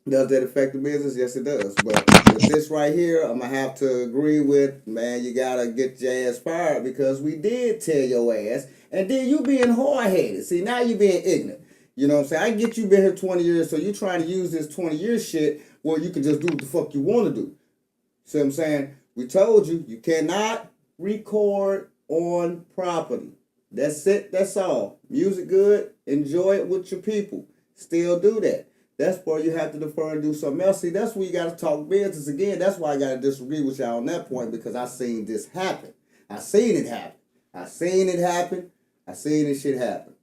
does that affect the business? Yes, it does. But with this right here, I'm going to have to agree with, man, you got to get your ass fired because we did tell your ass. And then you being hard-headed. See, now you being ignorant. You know what I'm saying? I get you been here 20 years, so you trying to use this 20-year shit where you can just do what the fuck you want to do. See what I'm saying? We told you, you cannot record on property. That's it. That's all. Music good. Enjoy it with your people. Still do that. That's where you have to defer and do something else. See, that's where you got to talk business again. That's why I got to disagree with y'all on that point because I seen this happen. I seen it happen. I seen it happen. I seen this shit happen.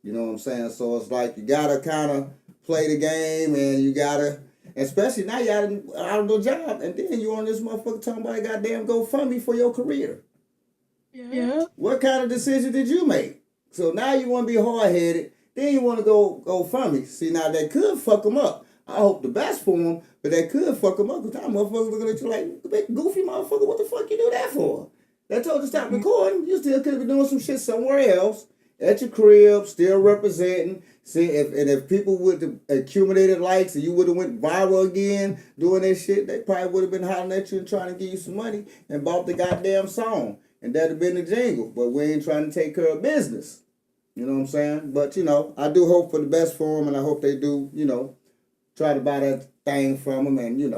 You know what I'm saying? So it's like you got to kind of play the game and you got to, especially now you out of no job and then you on this motherfucker talking about a goddamn GoFundMe for your career. Yeah. What kind of decision did you make? So now you want to be hard-headed. Then you want to go GoFundMe. See, now that could fuck them up. I hope the best for them, but that could fuck them up because that motherfucker looking at you like, big goofy motherfucker, what the fuck you do that for? That told you to stop recording. You still could be doing some shit somewhere else, at your crib, still representing. See, if people would have accumulated likes and you would have went viral again doing that shit, they probably would have been hollering at you and trying to give you some money and bought the goddamn song. And that'd have been the jingle. But we ain't trying to take care of business. You know what I'm saying? But, I do hope for the best for them, and I hope they do, try to buy that thing from them. And,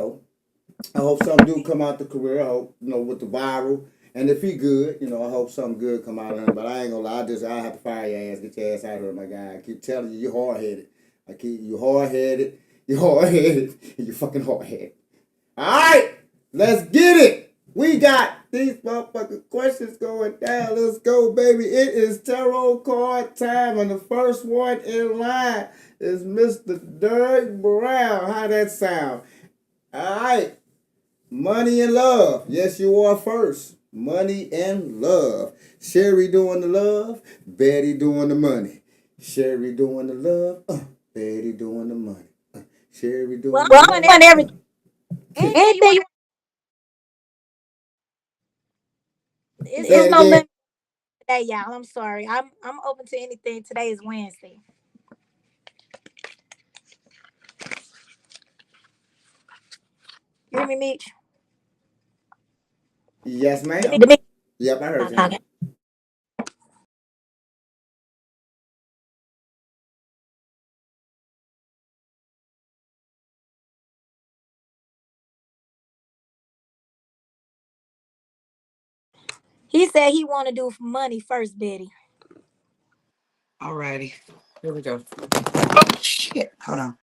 I hope something do come out the career. I hope, with the viral. And if he good, I hope something good come out of him. But I ain't gonna lie, I have to fire your ass, get your ass out of here, my guy. I keep telling you, you're hard-headed. You hard-headed, and you're fucking hard-headed. All right, let's get it. We got these motherfucking questions going down. Let's go, baby. It is tarot card time, and the first one in line is Mr. Derek Brown. How that sound? All right. Money and love. Yes, you are first. Money and love. Sherry doing the love. Betty doing the money. Sherry doing the love. Betty doing the money. Sherry doing Well, the I'm love. doing everything. Kick. Anything you Say it's it no again. limit today, y'all. I'm sorry. I'm open to anything. Today is Wednesday. You hear me, Meech? Yes, ma'am. Demi- Yep, I heard you, honey. Okay. He said he want to do money first, Betty. Alrighty. Here we go. Oh shit. Hold on.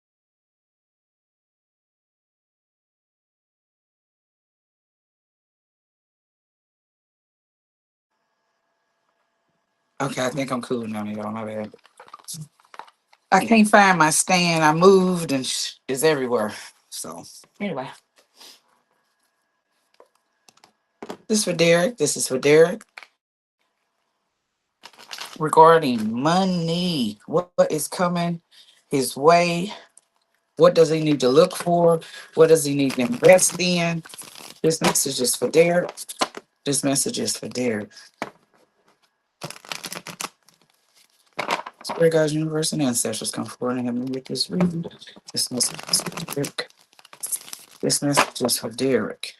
Okay, I think I'm cool now, y'all. My bad. I can't find my stand. I moved and it's everywhere. So anyway, this is for Derek. This is for Derek regarding money. What is coming his way? What does he need to look for? What does he need to invest in? This message is for Derek. This message is for Derek. Spirit guides, universe, and ancestors come forward and help me with this reading. This message is for Derek. This message is for Derek.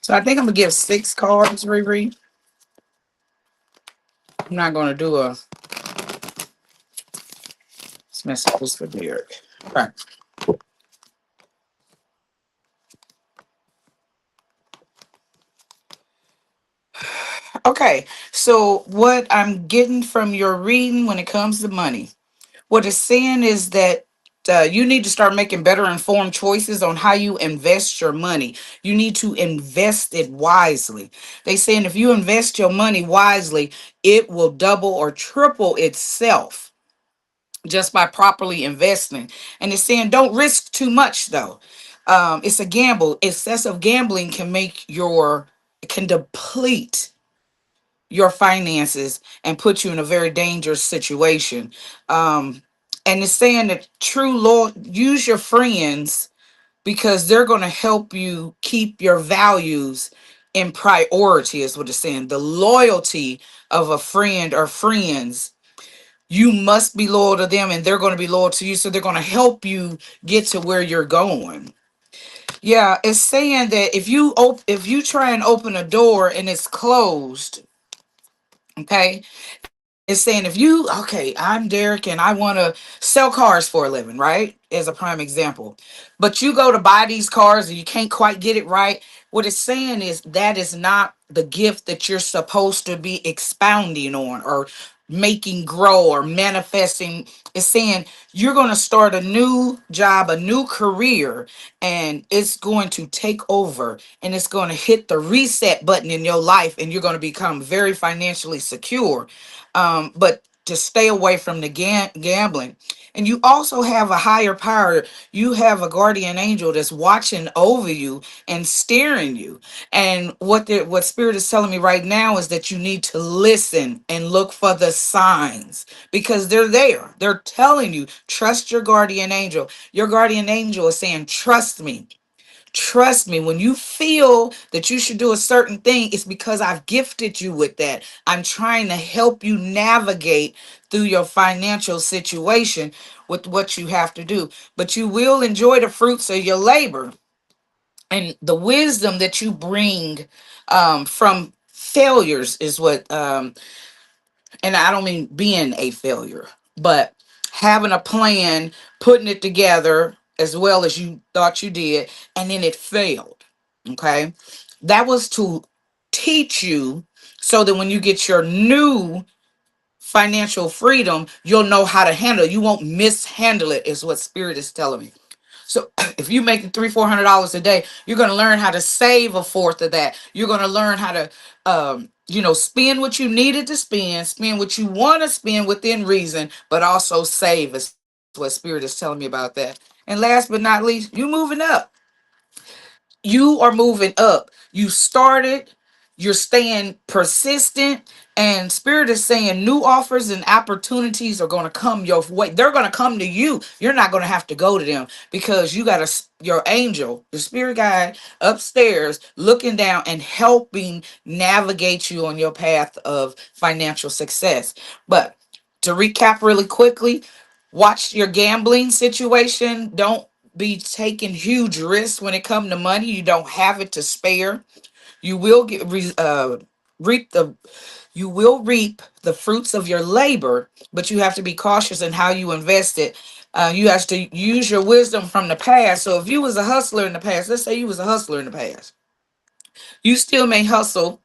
So I think I'm gonna give 6 cards, Riri. I'm not gonna do a this message is for Derek. Right. Okay. So what I'm getting from your reading when it comes to money, what it's saying is that you need to start making better informed choices on how you invest your money. You need to invest it wisely. They saying if you invest your money wisely, it will double or triple itself just by properly investing. And it's saying don't risk too much though. It's a gamble. Excessive gambling can make can deplete your finances and put you in a very dangerous situation. Um, and it's saying that true law, use your friends because they're going to help you keep your values in priority, is what it's saying. The loyalty of a friend or friends, you must be loyal to them and they're going to be loyal to you. So they're going to help you get to where you're going. Yeah, it's saying that if you try and open a door and it's closed, okay, it's saying if you, okay, I'm Derek and I want to sell cars for a living, right? As a prime example. But you go to buy these cars and you can't quite get it right. What it's saying is that is not the gift that you're supposed to be expounding on or making grow or manifesting. It's saying you're going to start a new job, a new career, and it's going to take over and it's going to hit the reset button in your life and you're going to become very financially secure, but to stay away from the gambling. And you also have a higher power. You have a guardian angel that's watching over you and steering you. And what spirit is telling me right now is that you need to listen and look for the signs because they're there. They're telling you, trust your guardian angel. Your guardian angel is saying, trust me. Trust me, when you feel that you should do a certain thing, it's because I've gifted you with that. I'm trying to help you navigate through your financial situation with what you have to do. But you will enjoy the fruits of your labor and the wisdom that you bring from failures is what and I don't mean being a failure, but having a plan, putting it together as well as you thought you did, and then it failed. Okay. That was to teach you so that when you get your new financial freedom, you'll know how to handle it. You won't mishandle it, is what Spirit is telling me. So if you're making $300-400 a day, you're gonna learn how to save a fourth of that. You're gonna learn how to spend what you needed to spend what you want to spend within reason, but also save is what Spirit is telling me about that. And last but not least, you moving up. You are moving up. You started, you're staying persistent, and Spirit is saying new offers and opportunities are going to come your way. They're going to come to you. You're not going to have to go to them because you got your angel, your spirit guide upstairs looking down and helping navigate you on your path of financial success. But to recap really quickly, watch your gambling situation. Don't be taking huge risks when it comes to money. You don't have it to spare. You will reap the you will reap the fruits of your labor, but you have to be cautious in how you invest it. You have to use your wisdom from the past. So if you was a hustler in the past, let's say you was a hustler in the past, you still may hustle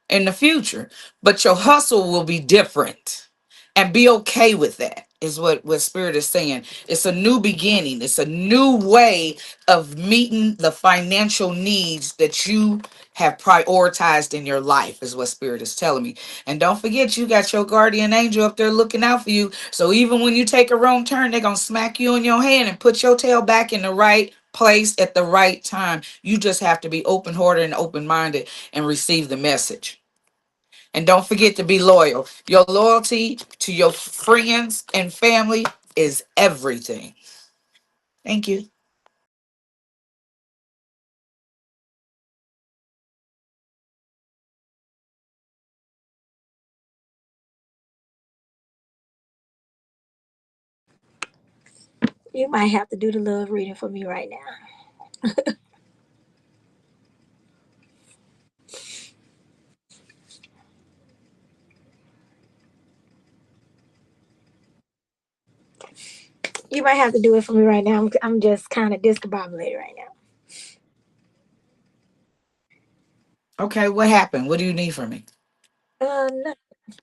in the future, but your hustle will be different, and be okay with that is what Spirit is saying. It's a new beginning. It's a new way of meeting the financial needs that you have prioritized in your life is what Spirit is telling me. And don't forget, you got your guardian angel up there looking out for you. So even when you take a wrong turn, they're going to smack you in your hand and put your tail back in the right place at the right time. You just have to be open-hearted and open-minded and receive the message. And don't forget to be loyal. Your loyalty to your friends and family is everything. Thank you. You might have to do the love reading for me right now. You might have to do it for me right now. I'm just kind of discombobulated right now. Okay, what happened? What do you need from me? No,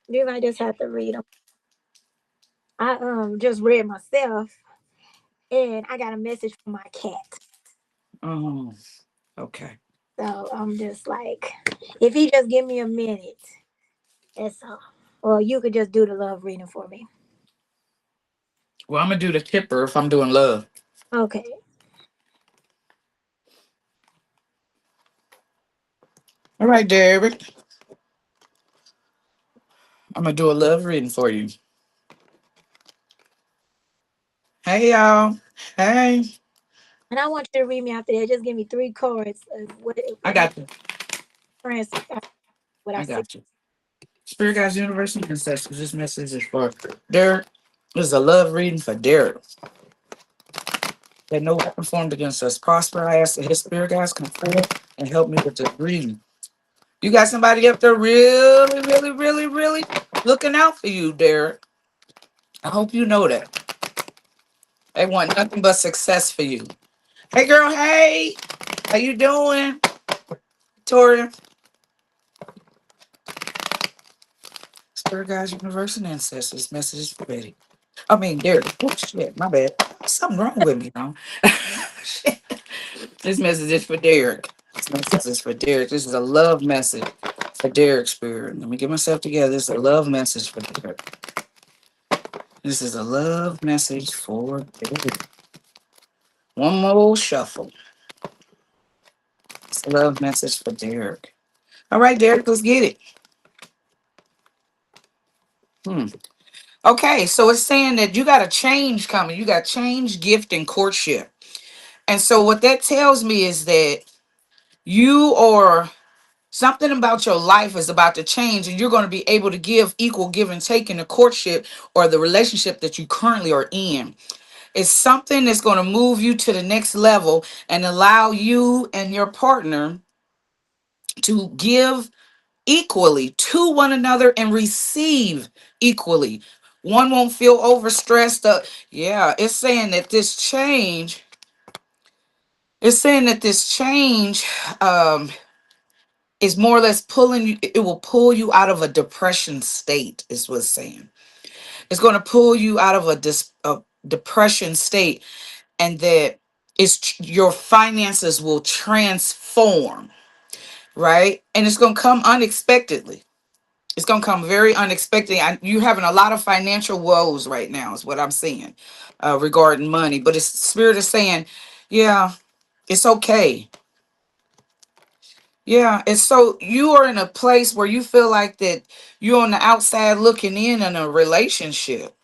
you might just have to read them. I just read myself, and I got a message from my cat. Oh, okay. So I'm just like, if he just give me a minute, that's all. Or you could just do the love reading for me. Well, I'm gonna do the tipper if I'm doing love. Okay. All right, Derek. I'm gonna do a love reading for you. Hey, y'all. Hey. And I want you to read me after that. Just give me 3 cards of I got you. What I I see. got you. Spirit Guys Universe and Ancestors. This message is for Derek. This is a love reading for Derek. That no weapon formed against us prosper. I ask that his spirit guys come forward and help me with the reading. You got somebody up there really, really, really, really looking out for you, Derek. I hope you know that. They want nothing but success for you. Hey, girl. Hey. How you doing? Victoria. Spirit Guys Universe and Ancestors. Messages for Betty. I mean, Derek. Oh, shit. My bad. Something wrong with me, now. Shit. This message is for Derek. This message is for Derek. This is a love message for Derek Spirit. Let me get myself together. This is a love message for Derek. This is a love message for Derek. One more shuffle. It's a love message for Derek. All right, Derek, let's get it. Okay, so it's saying that you got a change coming. You got change, gift, and courtship. And so what that tells me is that you are something about your life is about to change, and you're going to be able to give equal give and take in the courtship or the relationship that you currently are in. It's something that's going to move you to the next level and allow you and your partner to give equally to one another and receive equally. One won't feel overstressed. Yeah, it's saying that this change, um, is more or less pulling you, it will pull you out of a depression state, is what's saying. It's going to pull you out of a depression state, and that your finances will transform, right? And it's going to come unexpectedly. It's going to come very unexpectedly. You're having a lot of financial woes right now is what I'm seeing regarding money. But it's spirit is saying, yeah, it's okay. Yeah, and so you are in a place where you feel like that you're on the outside looking in a relationship,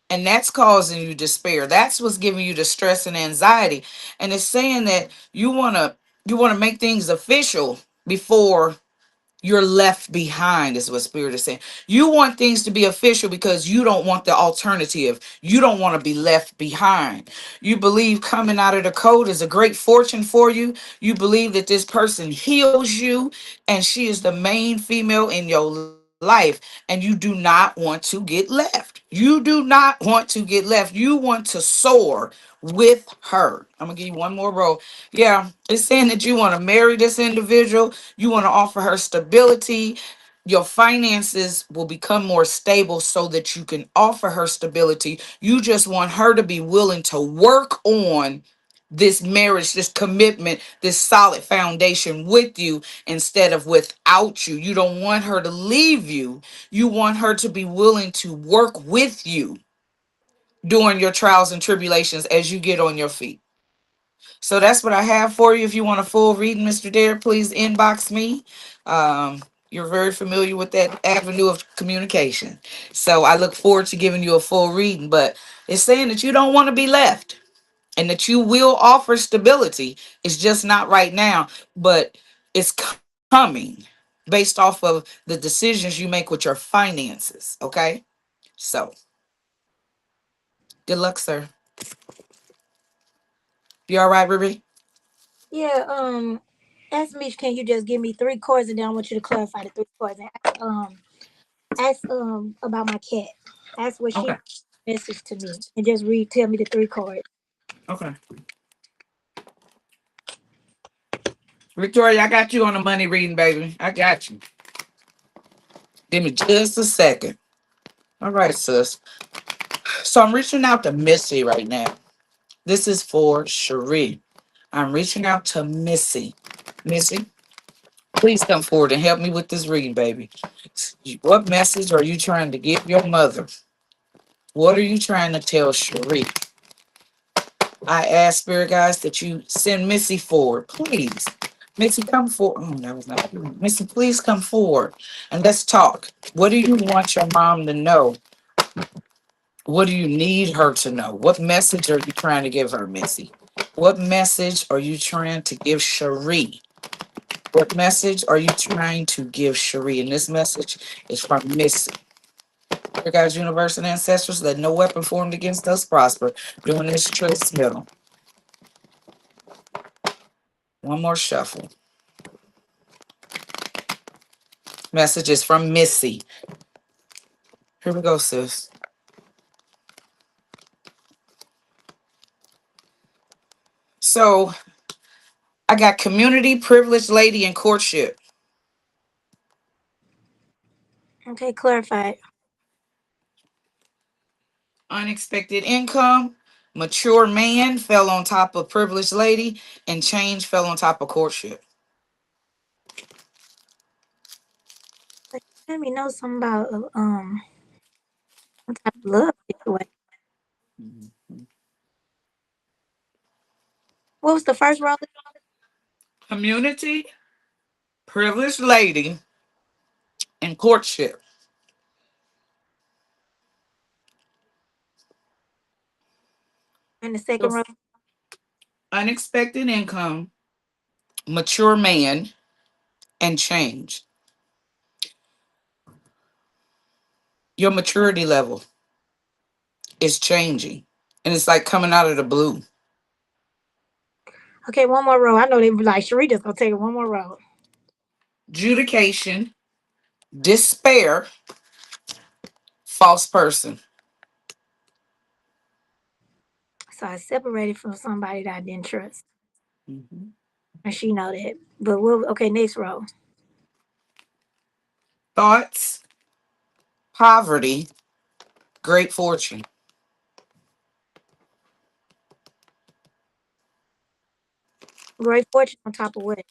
and that's causing you despair. That's what's giving you the stress and anxiety. And it's saying that you want to make things official before you're left behind, is what spirit is saying. You want things to be official because you don't want the alternative. You don't want to be left behind. You believe coming out of the code is a great fortune for you. You believe that this person heals you, and she is the main female in your life, and you do not want to get left. You do not want to get left. You want to soar with her. I'm gonna give you one more row. Yeah, it's saying that you want to marry this individual. You want to offer her stability. Your finances will become more stable so that you can offer her stability. You just want her to be willing to work on this marriage, this commitment, this solid foundation with you instead of without you. You don't want her to leave you. You want her to be willing to work with you during your trials and tribulations as you get on your feet. So that's what I have for you. If you want a full reading, Mr. Dare, please inbox me. You're very familiar with that avenue of communication. So I look forward to giving you a full reading. But it's saying that you don't want to be left and that you will offer stability. It's just not right now, but it's coming based off of the decisions you make with your finances. Okay? So good luck, sir. You all right, Ruby? Yeah, ask Mitch, can you just give me 3 cards, and then I want you to clarify the 3 cards, and ask about my cat. Ask what she Okay. message to me, and just tell me the 3 cards. Okay. Victoria, I got you on the money reading, baby. I got you. Give me just a second. All right, sis. So I'm reaching out to Missy right now. This is for Cherie. I'm reaching out to Missy. Missy, please come forward and help me with this reading, baby. What message are you trying to give your mother? What are you trying to tell Cherie? I ask spirit guys that you send Missy forward, please. Missy, come forward. Oh, that was not you. Missy, please come forward and let's talk. What do you want your mom to know? What do you need her to know? What message are you trying to give her, Missy? What message are you trying to give Cherie? What message are you trying to give Cherie? And this message is from Missy. Dear God's universe and ancestors, let no weapon formed against us prosper during this transmittal. One more shuffle. Message is from Missy. Here we go, sis. So I got community, privileged lady, and courtship. Okay, clarify it. Unexpected income, mature man fell on top of privileged lady, and change fell on top of courtship. Let me know something about what type of love situation. What was the first row? Community, privileged lady, and courtship. And the second row? Unexpected income, mature man, and change. Your maturity level is changing, and it's like coming out of the blue. Okay, one more row. I know they be like, Sharita's gonna take it. One more row. Judication, despair, false person. So I separated from somebody that I didn't trust. Mm-hmm. And she know that. But we'll okay, next row. Thoughts, poverty, Great fortune. Great fortune on top of what?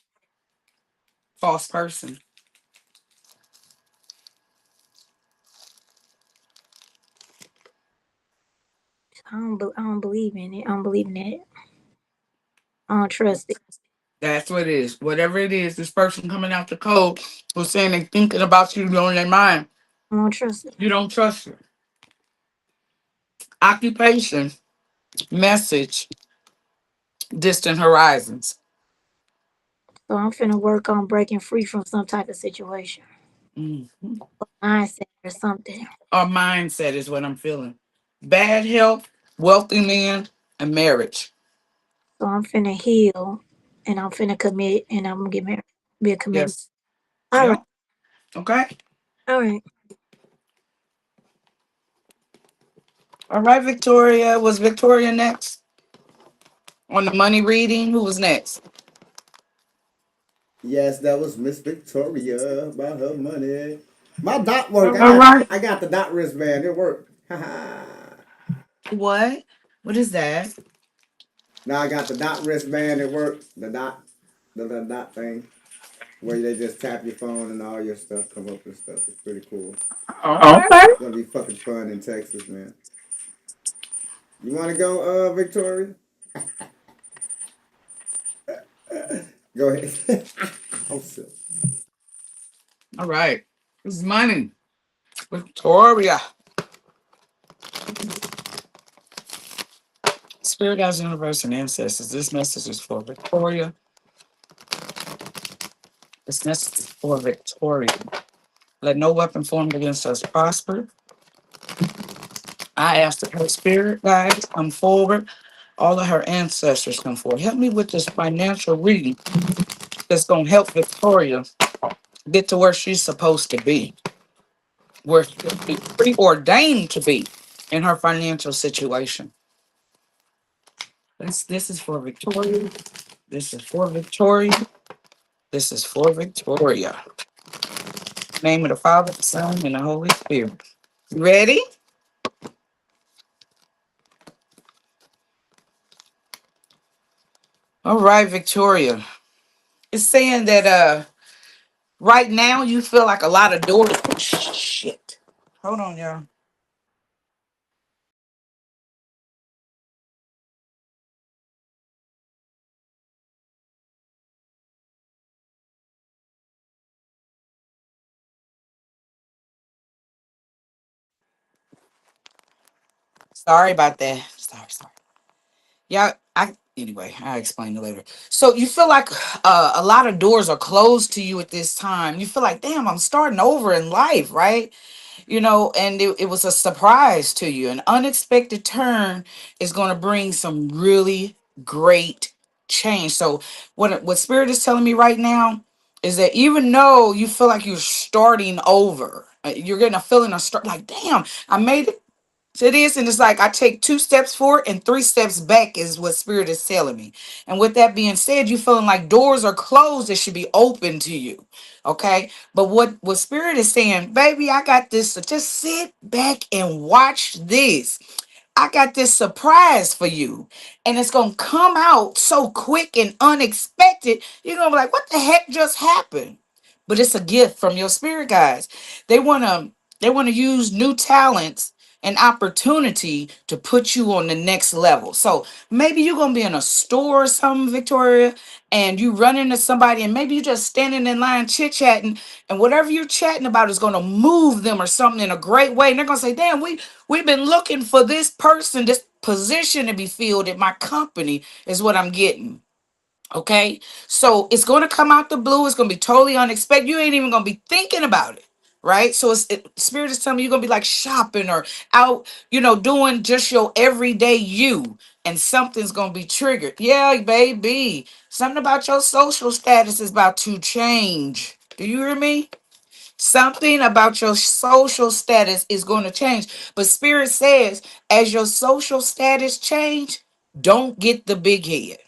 False person. I don't believe in it. I don't believe in it. I don't trust it. That's what it is. Whatever it is, this person coming out the cold who's saying they thinking about you on their mind. I don't trust it. You don't trust it. Occupation, message, distant horizons. So I'm finna work on breaking free from some type of situation. Mhm. Mindset or something. Our mindset is what I'm feeling. Bad health, wealthy man, and marriage. So I'm finna heal and I'm finna commit and I'm gonna get married. Be a commitment. Yes. All right. Yep. Okay. All right. All right, Victoria. Was Victoria next on the money reading? Who was next? Yes, that was Miss Victoria about her money. My dot work. All right. I got the dot wristband. It worked. What? What is that? Now I got the dot wristband. It worked. The dot thing where they just tap your phone and all your stuff come up and stuff. It's pretty cool. Okay. It's gonna be fucking fun in Texas, man. You want to go, Victoria? Go ahead. I'm silly. All right. It's money. Victoria. Spirit guides, universe, and ancestors. This message is for Victoria. This message is for Victoria. Let no weapon formed against us prosper. I ask that her spirit guides come forward. All of her ancestors come forward. Help me with this financial reading that's going to help Victoria get to where she's supposed to be, where she's preordained to be in her financial situation. This is for Victoria. This is for Victoria. This is for Victoria. Name of the Father, the Son, and the Holy Spirit. Ready? All right, Victoria. It's saying that right now you feel like a lot of doors. Shit. Hold on, y'all. Sorry about that. Sorry. Yeah, anyway, I'll explain it later. So you feel like a lot of doors are closed to you at this time. You feel like, damn, I'm starting over in life, right? You know, and it was a surprise to you. An unexpected turn is going to bring some really great change. So what Spirit is telling me right now is that even though you feel like you're starting over, you're getting a feeling of start like, damn, I made it to this, and it's like I take 2 steps forward and 3 steps back is what Spirit is telling me. And with that being said, you feeling like doors are closed that should be open to you. Okay. But what Spirit is saying, baby, I got this. So just sit back and watch this. I got this surprise for you. And it's gonna come out so quick and unexpected. You're gonna be like, what the heck just happened? But it's a gift from your spirit guides. They wanna use new talents and opportunity to put you on the next level. So maybe you're gonna be in a store or something, Victoria, and you run into somebody, and maybe you just standing in line chit-chatting, and whatever you're chatting about is gonna move them or something in a great way. And they're gonna say, damn, we've been looking for this person, this position to be filled at my company, is what I'm getting. Okay, so it's going to come out the blue. It's going to be totally unexpected. You ain't even going to be thinking about it, right? So Spirit is telling me you're going to be like shopping or out, doing just your everyday you, and something's going to be triggered. Yeah, baby, something about your social status is about to change. Do you hear me? Something about your social status is going to change. But Spirit says, as your social status change, don't get the big head.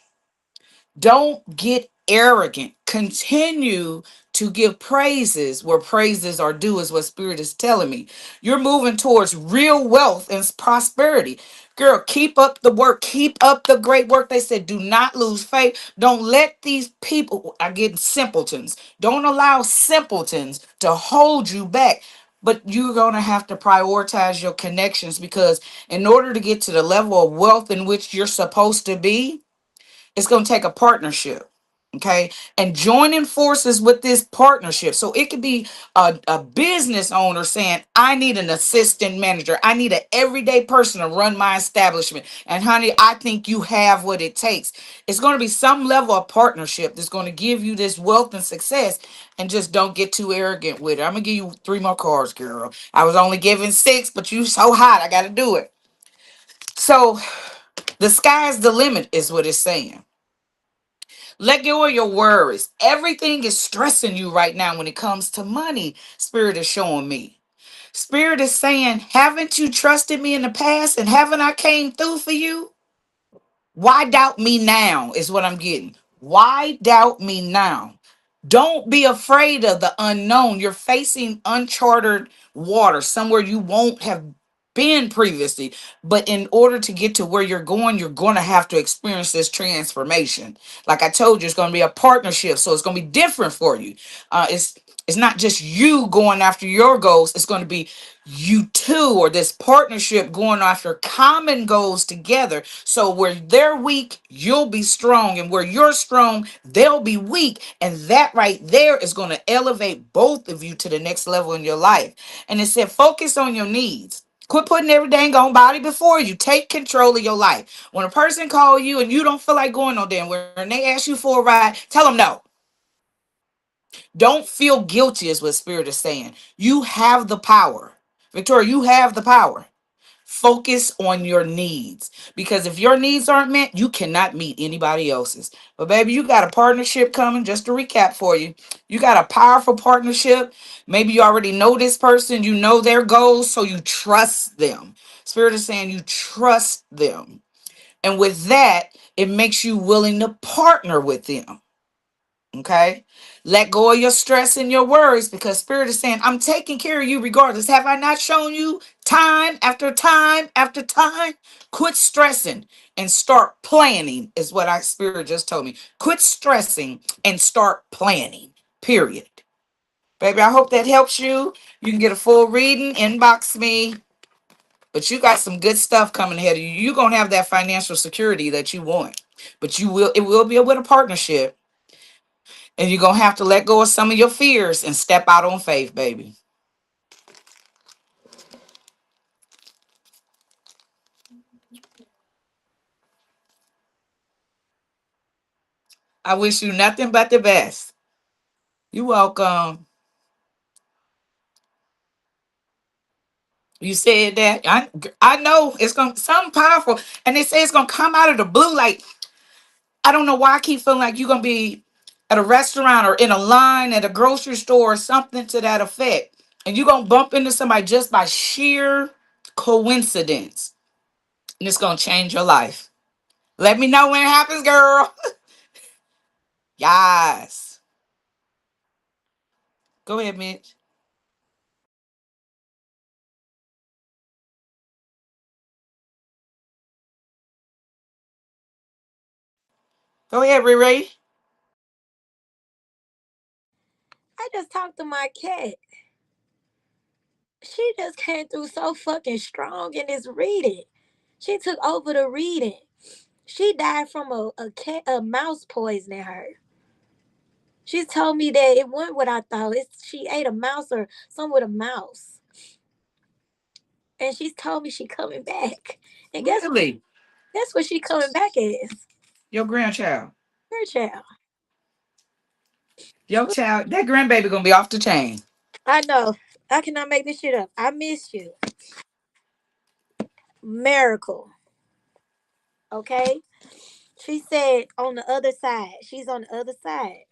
Don't get arrogant. Continue to give praises where praises are due, is what Spirit is telling me. You're moving towards real wealth and prosperity. Girl, keep up the work. Keep up the great work. They said, do not lose faith. Don't let these people, I get simpletons. Don't allow simpletons to hold you back. But you're going to have to prioritize your connections, because in order to get to the level of wealth in which you're supposed to be, it's going to take a partnership. Okay. And joining forces with this partnership. So it could be a business owner saying, I need an assistant manager. I need an everyday person to run my establishment. And honey, I think you have what it takes. It's going to be some level of partnership that's going to give you this wealth and success. And just don't get too arrogant with it. I'm going to give you 3 more cards, girl. I was only giving 6, but you so hot. I got to do it. So the sky's the limit is what it's saying. Let go of your worries. Everything is stressing you right now when it comes to money. Spirit is showing me. Spirit is saying, haven't you trusted me in the past, and haven't I came through for you? Why doubt me now is what I'm getting. Why doubt me now? Don't be afraid of the unknown. You're facing uncharted water, somewhere you won't have been previously. But in order to get to where you're going to have to experience this transformation. Like I told you, it's going to be a partnership. So it's going to be different for you. It's not just you going after your goals. It's going to be you two, or this partnership going after common goals together. So where they're weak, you'll be strong. And where you're strong, they'll be weak. And that right there is going to elevate both of you to the next level in your life. And it said, focus on your needs. Quit putting every dang on body before you. Take control of your life. When a person call you and you don't feel like going no damn where, and they ask you for a ride, tell them no. Don't feel guilty is what Spirit is saying. You have the power. Victoria, you have the power. Focus on your needs, because if your needs aren't met, you cannot meet anybody else's. But baby, you got a partnership coming. Just to recap for you, you got a powerful partnership. Maybe you already know this person, you know their goals, so you trust them. Spirit is saying you trust them, and with that, it makes you willing to partner with them. Okay. Let go of your stress and your worries, because Spirit is saying, I'm taking care of you regardless. Have I not shown you time after time after time? Quit stressing and start planning, is what I Spirit just told me. Quit stressing and start planning. Period. Baby, I hope that helps you. You can get a full reading, inbox me. But you got some good stuff coming ahead of you. You're gonna have that financial security that you want. But it will be with a partnership. And you're going to have to let go of some of your fears and step out on faith, baby. I wish you nothing but the best. You're welcome. You said that. I know it's going to something powerful. And they say it's going to come out of the blue. Like, I don't know why I keep feeling like you're going to be at a restaurant or in a line at a grocery store or something to that effect. And you're going to bump into somebody just by sheer coincidence. And it's going to change your life. Let me know when it happens, girl. Yes. Go ahead, Mitch. Go ahead, Riri. I just talked to my cat. She just came through so fucking strong in this reading. She took over the reading. She died from a mouse poisoning her. She told me that it wasn't what I thought. She ate a mouse or something with a mouse. And she's told me she coming back. And guess what she coming back as? Your grandchild. Her child. Your child, that grandbaby gonna be off the chain. I know. I cannot make this shit up. I miss you. Miracle. Okay? She said on the other side. She's on the other side.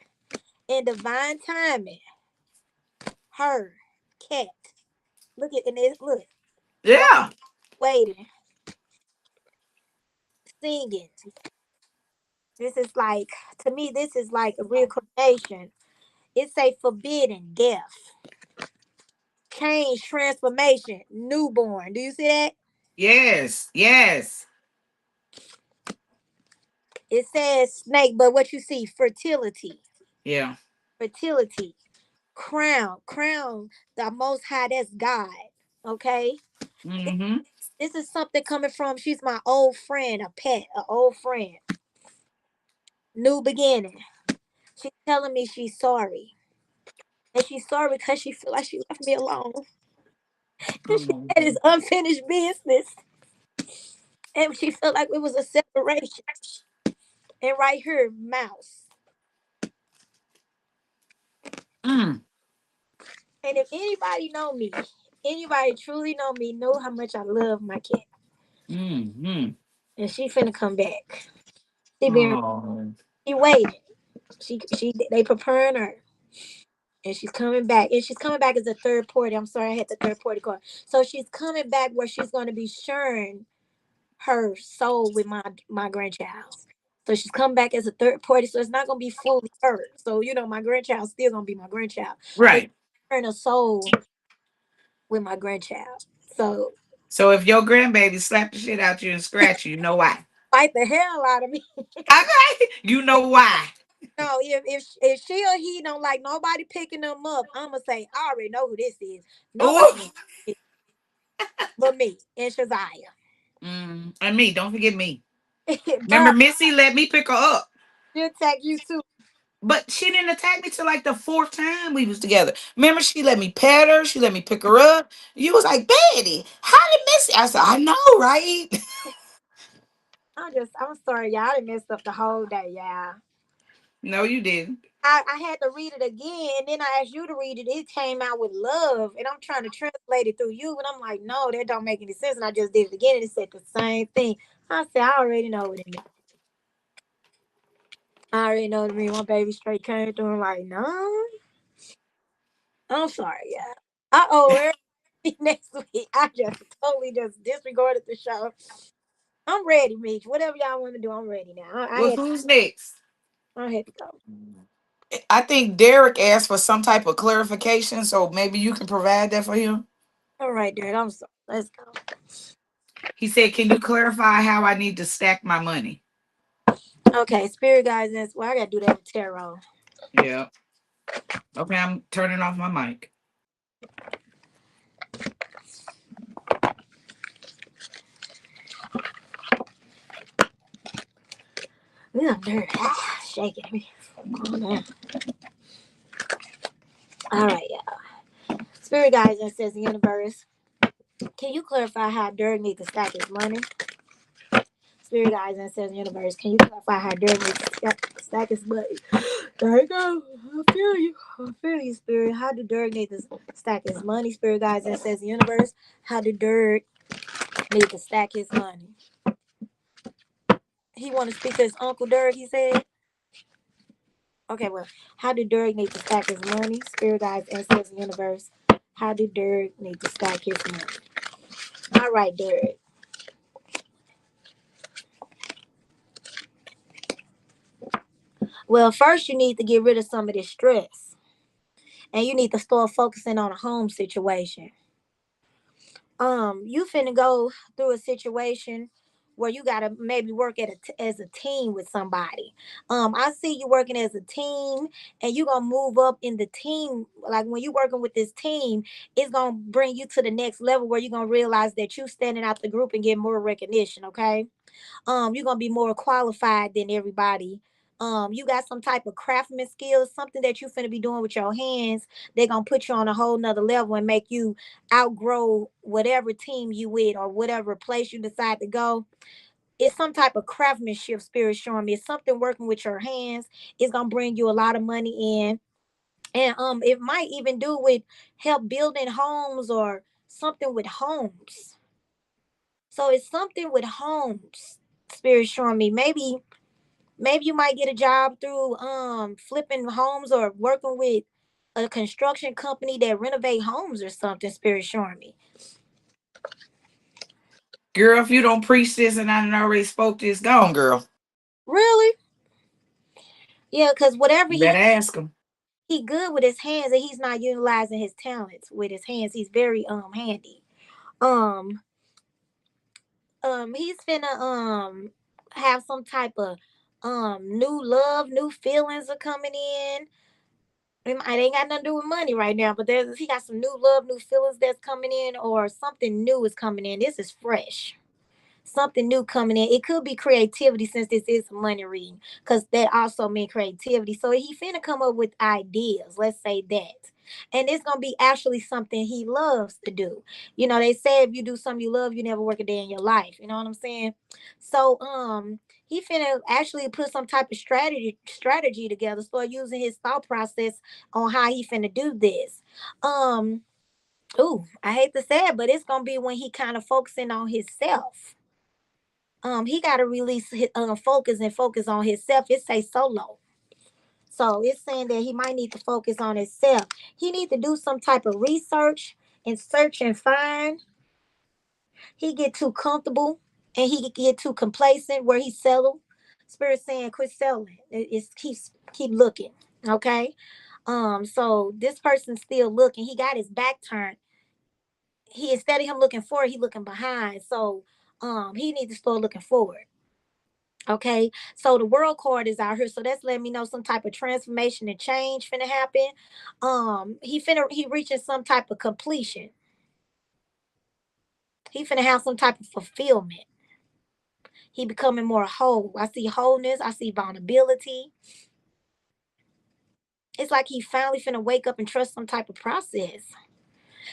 In divine timing. Her cat. Look at and it look. Yeah. Waiting. Singing. This is like, to me, this is like a reincarnation. It say forbidden, death, change, transformation, newborn. Do you see that? Yes, yes. It says snake, but what you see, fertility, Yeah. fertility, crown, the most high, that's God. Okay. This, Mm-hmm. this is something coming from, she's my old friend, a pet, an old friend. New beginning. She's telling me she's sorry. And she's sorry because she feel like she left me alone. And she Oh. said it's unfinished business. And she felt like it was a separation. And right here, mouse. Mm. And if anybody know me, anybody truly know me, know how much I love my cat. Mm-hmm. And she finna come back. She been Oh. she waiting. They preparing her. And she's coming back. And she's coming back as a third party. I'm sorry, I had the third party card. So she's coming back where she's gonna be sharing her soul with my grandchild. So she's come back as a third party. So it's not gonna be fully her. So my grandchild's still gonna be my grandchild. But Right. sharing a soul with my grandchild. So So if your grandbaby slap the shit out you and scratch you, you know why. fight the hell out of me. Okay. You know why. No, if she or he don't like nobody picking them up, I'ma say, I already know who this is. Nobody Oh. but me and Shazaya. And me, don't forget me. Remember Girl, Missy let me pick her up. she'll attack you too. But she didn't attack me till like the fourth time we was together. Remember, she let me pet her. She let me pick her up. You was like, Betty, how did Missy? I said, I know, right? I'm sorry, y'all. I done messed up the whole day, y'all. No, you didn't. I had to read it again, and then I asked you to read it. It came out with love, and I'm trying to translate it through you, and I'm like, no, that don't make any sense. And I just did it again, and it said the same thing. I said, I already know what it means. I already know what it means. My baby straight came through. I'm like, no, I'm sorry, yeah. I owe her next week. I just totally just disregarded the show. I'm ready, Meech. Whatever y'all want to do, I'm ready now. Well, who's next? I had to go. I think Derek asked for some type of clarification, so maybe you can provide that for him. All right, Derek. I'm sorry. Let's go. He said, can you clarify how I need to stack my money? Okay, spirit guys. Well, I gotta do that with tarot. Yeah. Okay, I'm turning off my mic. Yeah, Derek. Shaking me. All right, y'all. Spirit guys, that says the universe. Can you clarify how Derek needs to stack his money? Spirit guys, that says the universe. Can you clarify how Derek needs to stack his money? There you go. I feel you. I feel you, Spirit. How do Derek need to stack his money? Spirit guys, that says the universe. How do Derek need to stack his money? He want to speak to his uncle Derek, he said. Okay, well, how do Derek need to stack his money? Spirit guides, ancestors, the universe. How do Derek need to stack his money? All right, Derek. Well, first you need to get rid of some of this stress. And you need to start focusing on a home situation. You finna go through a situation where you gotta maybe work as a team with somebody. I see you working as a team, and you gonna move up in the team. Like when you working with this team, it's gonna bring you to the next level where you're gonna realize that you standing out the group and get more recognition. Okay, you're gonna be more qualified than everybody. You got some type of craftsman skills, something that you finna be doing with your hands. They're gonna put you on a whole nother level and make you outgrow whatever team you with or whatever place you decide to go. It's some type of craftsmanship spirit showing me. It's something working with your hands. It's gonna bring you a lot of money in. And it might even do with help building homes or something with homes. So it's something with homes. Spirit showing me. Maybe you might get a job through flipping homes or working with a construction company that renovate homes or something. Spirit showing me. Girl, if you don't preach this and I done already spoke this, gone, girl. Really? Yeah, because whatever You he better ask him. He good with his hands and he's not utilizing his talents with his hands. He's very handy. Um he's finna have some type of new love, new feelings are coming in. It ain't got nothing to do with money right now, but he got some new love, new feelings that's coming in, or something new is coming in. This is fresh. Something new coming in. It could be creativity since this is a money reading, because that also means creativity. So he finna come up with ideas. Let's say that. And it's gonna be actually something he loves to do. You know, they say if you do something you love, you never work a day in your life. You know what I'm saying? So he finna actually put some type of strategy together, start using his thought process on how he finna do this. Um, ooh, I hate to say it, but it's gonna be when he kind of focusing on himself. He got to release his focus and focus on himself. It say solo, so it's saying that he might need to focus on himself. He need to do some type of research and search and find. He get too comfortable and he get too complacent where he settle. Spirit saying quit settling. It's keep looking. Okay. So this person's still looking. He got his back turned. He, instead of him looking forward, he looking behind. So he needs to start looking forward. Okay, so the world card is out here, so that's letting me know some type of transformation and change finna happen. He reaching some type of completion. He finna have some type of fulfillment. He becoming more whole. I see wholeness. I see vulnerability. It's like he finally finna wake up and trust some type of process.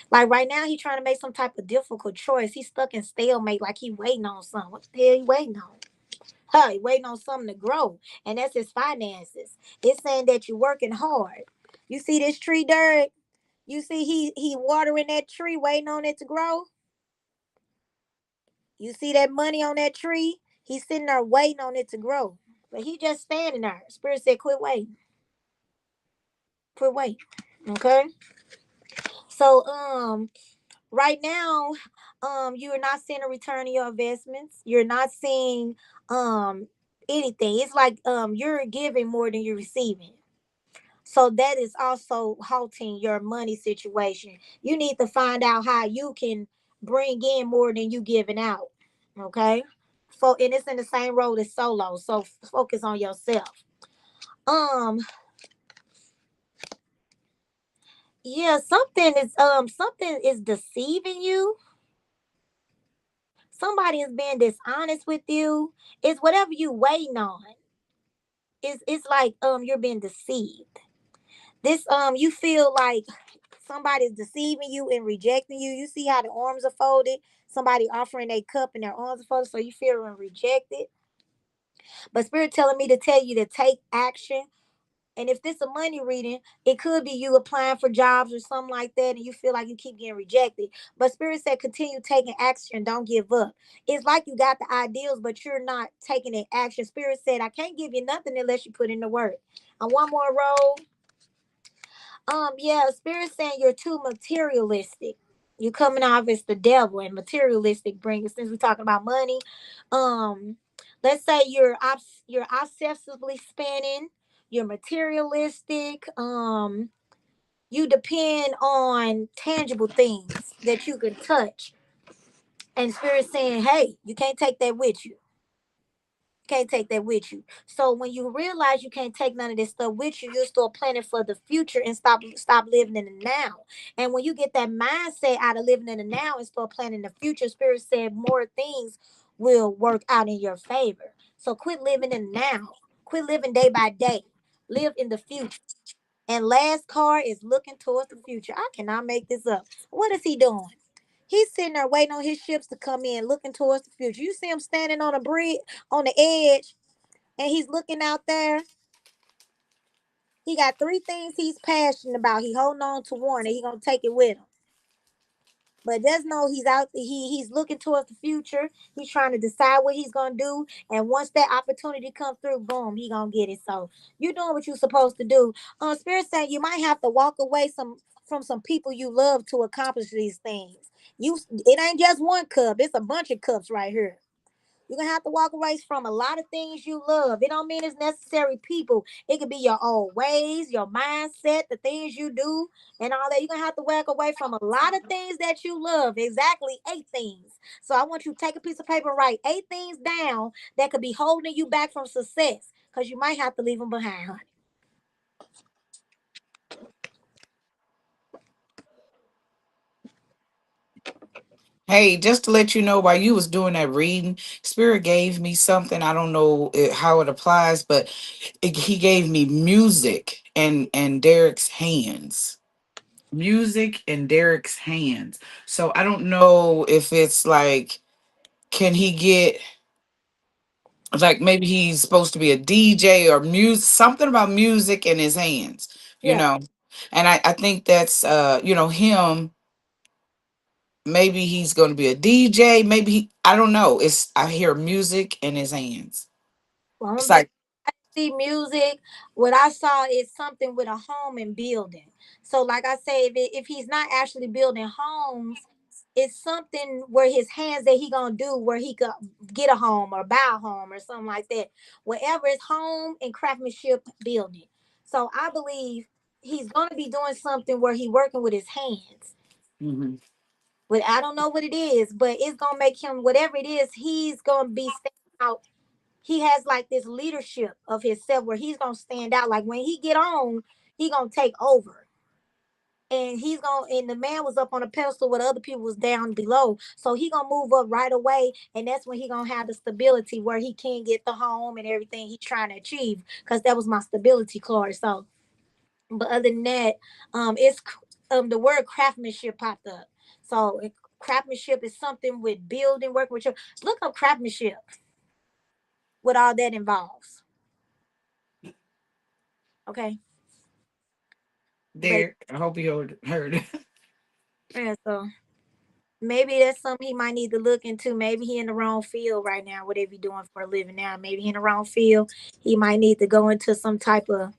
Like right now, he trying to make some type of difficult choice. He's stuck in stalemate, like he waiting on something. What the hell he waiting on? Hey, waiting on something to grow, and that's his finances. It's saying that you're working hard. You see this tree, Derek? You see he watering that tree, waiting on it to grow. You see that money on that tree? He's sitting there waiting on it to grow, but he just standing there. Spirit said, "Quit waiting, quit waiting." Okay. So right now, you're not seeing a return on your investments. You're not seeing anything. It's like you're giving more than you're receiving. So that is also halting your money situation. You need to find out how you can bring in more than you giving out. Okay. And it's in the same role as solo. So focus on yourself. Um, yeah, something is deceiving you. Somebody is being dishonest with you. It's whatever you waiting on. It's like you're being deceived. This you feel like somebody's deceiving you and rejecting you. You see how the arms are folded? Somebody offering a cup and their arms are folded, so you feel rejected. But Spirit telling me to tell you to take action. And if this a money reading, it could be you applying for jobs or something like that, and you feel like you keep getting rejected. But Spirit said continue taking action. Don't give up. It's like you got the ideals, but you're not taking an action. Spirit said, I can't give you nothing unless you put in the work. And one more roll. Yeah, Spirit saying you're too materialistic. You coming off as the devil, and materialistic brings, since we're talking about money. Let's say you're obsessively spending, you're materialistic, you depend on tangible things that you can touch. And Spirit saying, hey, you can't take that with you. Can't take that with you. So when you realize you can't take none of this stuff with you, you'll start planning for the future and stop living in the now. And when you get that mindset out of living in the now and start planning the future, Spirit said more things will work out in your favor. So quit living in the now. Quit living day by day. Live in the future. And last card is looking towards the future. I cannot make this up. What is he doing? He's sitting there waiting on his ships to come in, looking towards the future. You see him standing on a bridge, on the edge, and he's looking out there. He got three things he's passionate about. He holding on to one, and he gonna take it with him. But just know he's out. He's looking towards the future. He's trying to decide what he's gonna do. And once that opportunity comes through, boom, he gonna get it. So you're doing what you're supposed to do. Spirit saying you might have to walk away from some people you love to accomplish these things. It ain't just one cup. It's a bunch of cups right here. You're gonna have to walk away from a lot of things you love. It don't mean it's necessary people. It could be your old ways, your mindset, the things you do, and all that. You're gonna have to walk away from a lot of things that you love. Exactly 8 things. So I want you to take a piece of paper, write 8 things down that could be holding you back from success. Because you might have to leave them behind, honey. Hey, just to let you know, while you was doing that reading, Spirit gave me something. I don't know how it applies, but he gave me music and Derek's hands. Music and Derek's hands. So I don't know if it's like, can he get like maybe he's supposed to be a DJ or music, something about music in his hands, you Yeah. know. And I think that's him. Maybe he's going to be a DJ. Maybe I don't know. I hear music in his hands. Well, It's like I see music. What I saw is something with a home and building. So, like I say, if he's not actually building homes, it's something where his hands that he gonna do where he could get a home or buy a home or something like that. Whatever is home and craftsmanship building. So I believe he's gonna be doing something where he working with his hands. mhm. But I don't know what it is, but it's gonna make him whatever it is. He's gonna be standing out. He has like this leadership of himself where he's gonna stand out. Like when he get on, he gonna take over. And the man was up on a pedestal where the other people was down below. So he gonna move up right away. And that's when he gonna have the stability where he can get the home and everything he's trying to achieve. Cause that was my stability card. So but other than that, it's the word craftsmanship popped up. So craftsmanship is something with building, work with your look up craftsmanship, what all that involves. Okay. But Derek. I hope you heard it. yeah, so maybe that's something he might need to look into. Maybe he in the wrong field right now, whatever he doing for a living now. Maybe he in the wrong field. He might need to go into some type of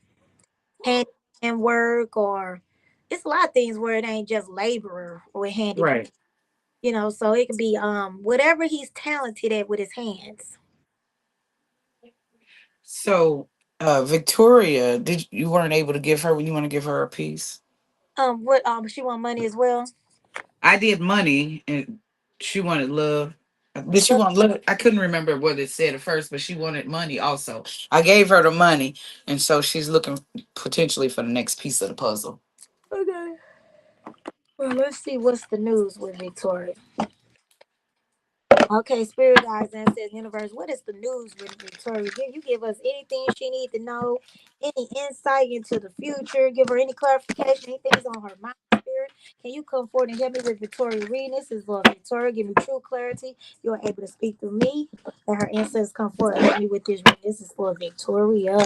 hand work or it's a lot of things where it ain't just laborer or handy. Right. So it could be whatever he's talented at with his hands. So Victoria, did you weren't able to give her when you want to give her a piece? What she want money as well. I did money and she wanted love. Did she Look, want love? I couldn't remember what it said at first, but she wanted money also. I gave her the money, and so she's looking potentially for the next piece of the puzzle. okay. Well, let's see what's the news with Victoria. Okay, spirit guides and says universe, what is the news with Victoria? Give us anything she need to know, any insight into the future, give her any clarification, anything's on her mind, spirit. Can you come forward and help me with Victoria reading? This is for Victoria. Give me true clarity. You are able to speak through me. Let her ancestors come forward and help me with this reading. This is for Victoria.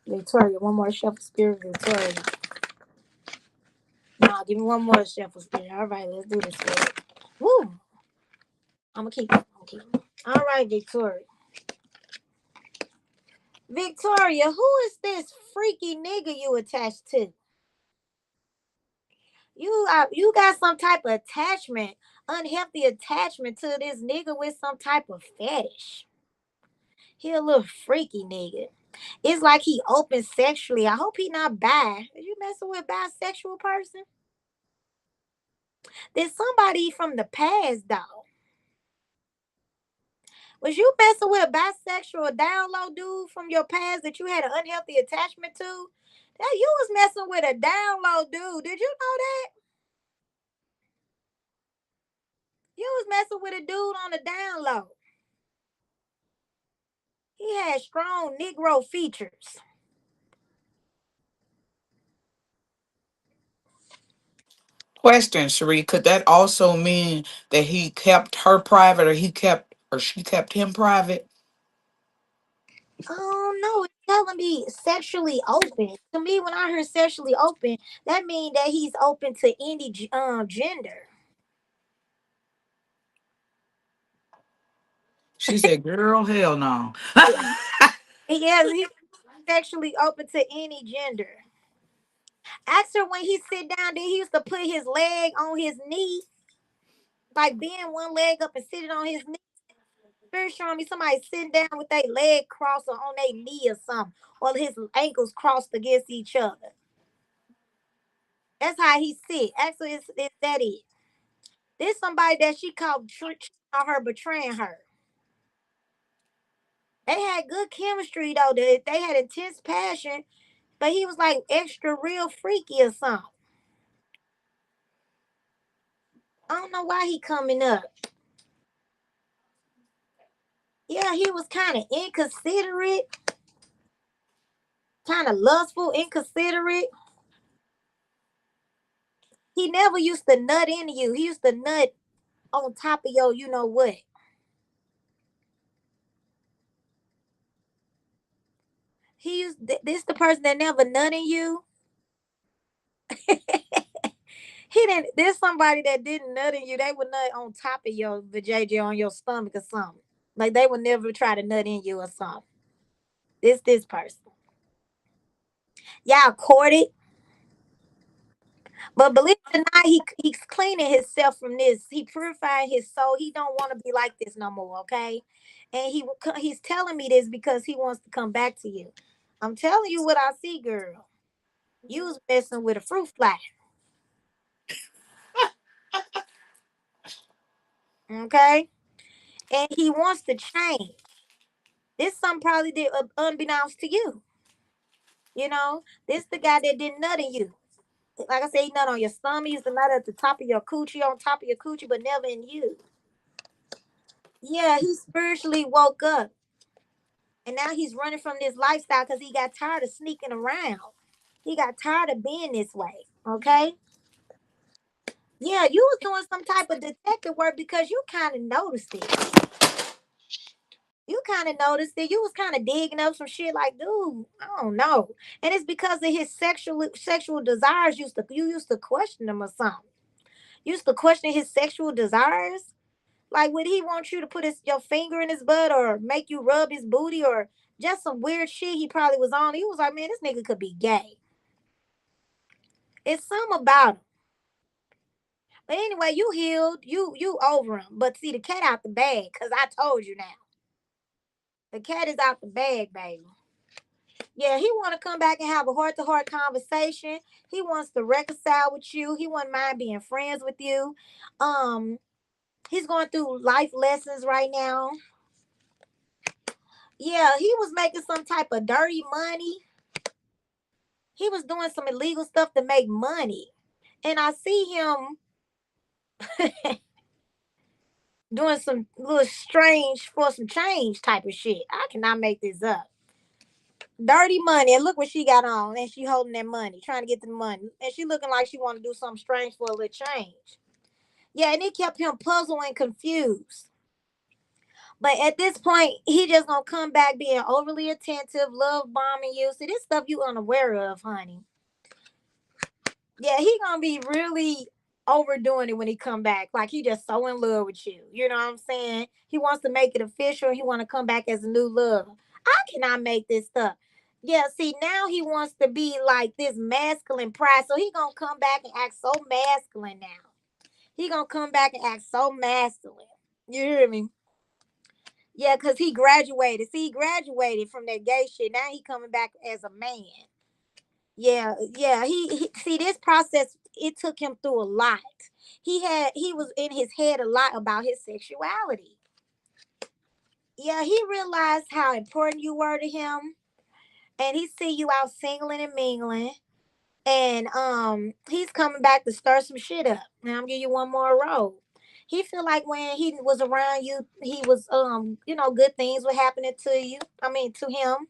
Victoria, one more shuffle spirit, Victoria. Nah, give me one more shuffle spirit. All right, let's do this spirit. Woo! I'm gonna keep it. All right, Victoria. Victoria, who is this freaky nigga you attached to? You got some type of attachment, unhealthy attachment to this nigga with some type of fetish. He a little freaky nigga. It's like he open sexually. I hope he not bi. Are you messing with a bisexual person? There's somebody from the past though. Was you messing with a bisexual down low dude from your past that you had an unhealthy attachment to? That you was messing with a down low dude. Did you know that? You was messing with a dude on the down low. He had strong Negro features. Question, Cherie, could that also mean that he kept her private, or she kept him private? Oh no, it's telling me sexually open. To me, when I heard sexually open, that means that he's open to any gender. She said, "Girl, hell no." Yes, he's sexually open to any gender. Ask her when he sit down, did he used to put his leg on his knee, like bend one leg up and sit it on his knee? spirit showing me somebody sitting down with their leg crossed or on their knee or something, or his ankles crossed against each other. That's how he sit. Actually, it's that it. This somebody that she called her betraying her. They had good chemistry though. They had intense passion, but he was like extra real freaky or something. I don't know why he coming up. Yeah, he was kind of inconsiderate, kind of lustful, inconsiderate. He never used to nut into you. He used to nut on top of your, you know what. He used this the person that never nut in you. He didn't. There's somebody that didn't nut in you. They would nut on top of your vajayjay on your stomach or something. Like they would never try to nut in you or something. This person. Y'all courted. But believe it or not, he's cleaning himself from this. He purifying his soul. He don't want to be like this no more, okay? And he's telling me this because he wants to come back to you. I'm telling you what I see, girl. You was messing with a fruit fly. Okay? And he wants to change. This something probably did unbeknownst to you. You know, this the guy that did nut in you. Like I said, he nut on your stomach. He used to nut at the top of your coochie, on top of your coochie, but never in you. Yeah, he spiritually woke up. And now he's running from this lifestyle because he got tired of sneaking around. He got tired of being this way. Okay? Yeah, you was doing some type of detective work because you kind of noticed it. You kind of noticed it. You was kind of digging up some shit like, dude, I don't know. And it's because of his sexual desires. You used to question him or something. You used to question his sexual desires. Like, would he want you to put your finger in his butt or make you rub his booty or just some weird shit he probably was on? He was like, man, this nigga could be gay. It's something about him. But anyway, you healed. You over him. But see, the cat out the bag, because I told you now. The cat is out the bag, baby. Yeah, he want to come back and have a heart-to-heart conversation. He wants to reconcile with you. He wouldn't mind being friends with you. He's going through life lessons right now. Yeah, he was making some type of dirty money. He was doing some illegal stuff to make money. And I see him doing some little strange for some change type of shit. I cannot make this up. Dirty money. And look what she got on. And she holding that money, trying to get the money. And she looking like she want to do something strange for a little change. Yeah, and it kept him puzzled and confused. But at this point, he just gonna come back being overly attentive, love bombing you. See, this stuff you unaware of, honey. Yeah, he gonna be really overdoing it when he come back. Like he just so in love with you. You know what I'm saying? He wants to make it official. He want to come back as a new love. I cannot make this stuff. Yeah, see, now he wants to be like this masculine pride. So he gonna come back and act so masculine now. He gonna come back and act so masculine. You hear me? Yeah, because he graduated. See, he graduated from that gay shit. Now he coming back as a man. Yeah, yeah. He see this process, it took him through a lot. He was in his head a lot about his sexuality. Yeah, he realized how important you were to him. And he see you out singling and mingling. And he's coming back to stir some shit up. Now I'm giving you one more roll. He feel like when he was around you, he was good things were happening to you. I mean to him.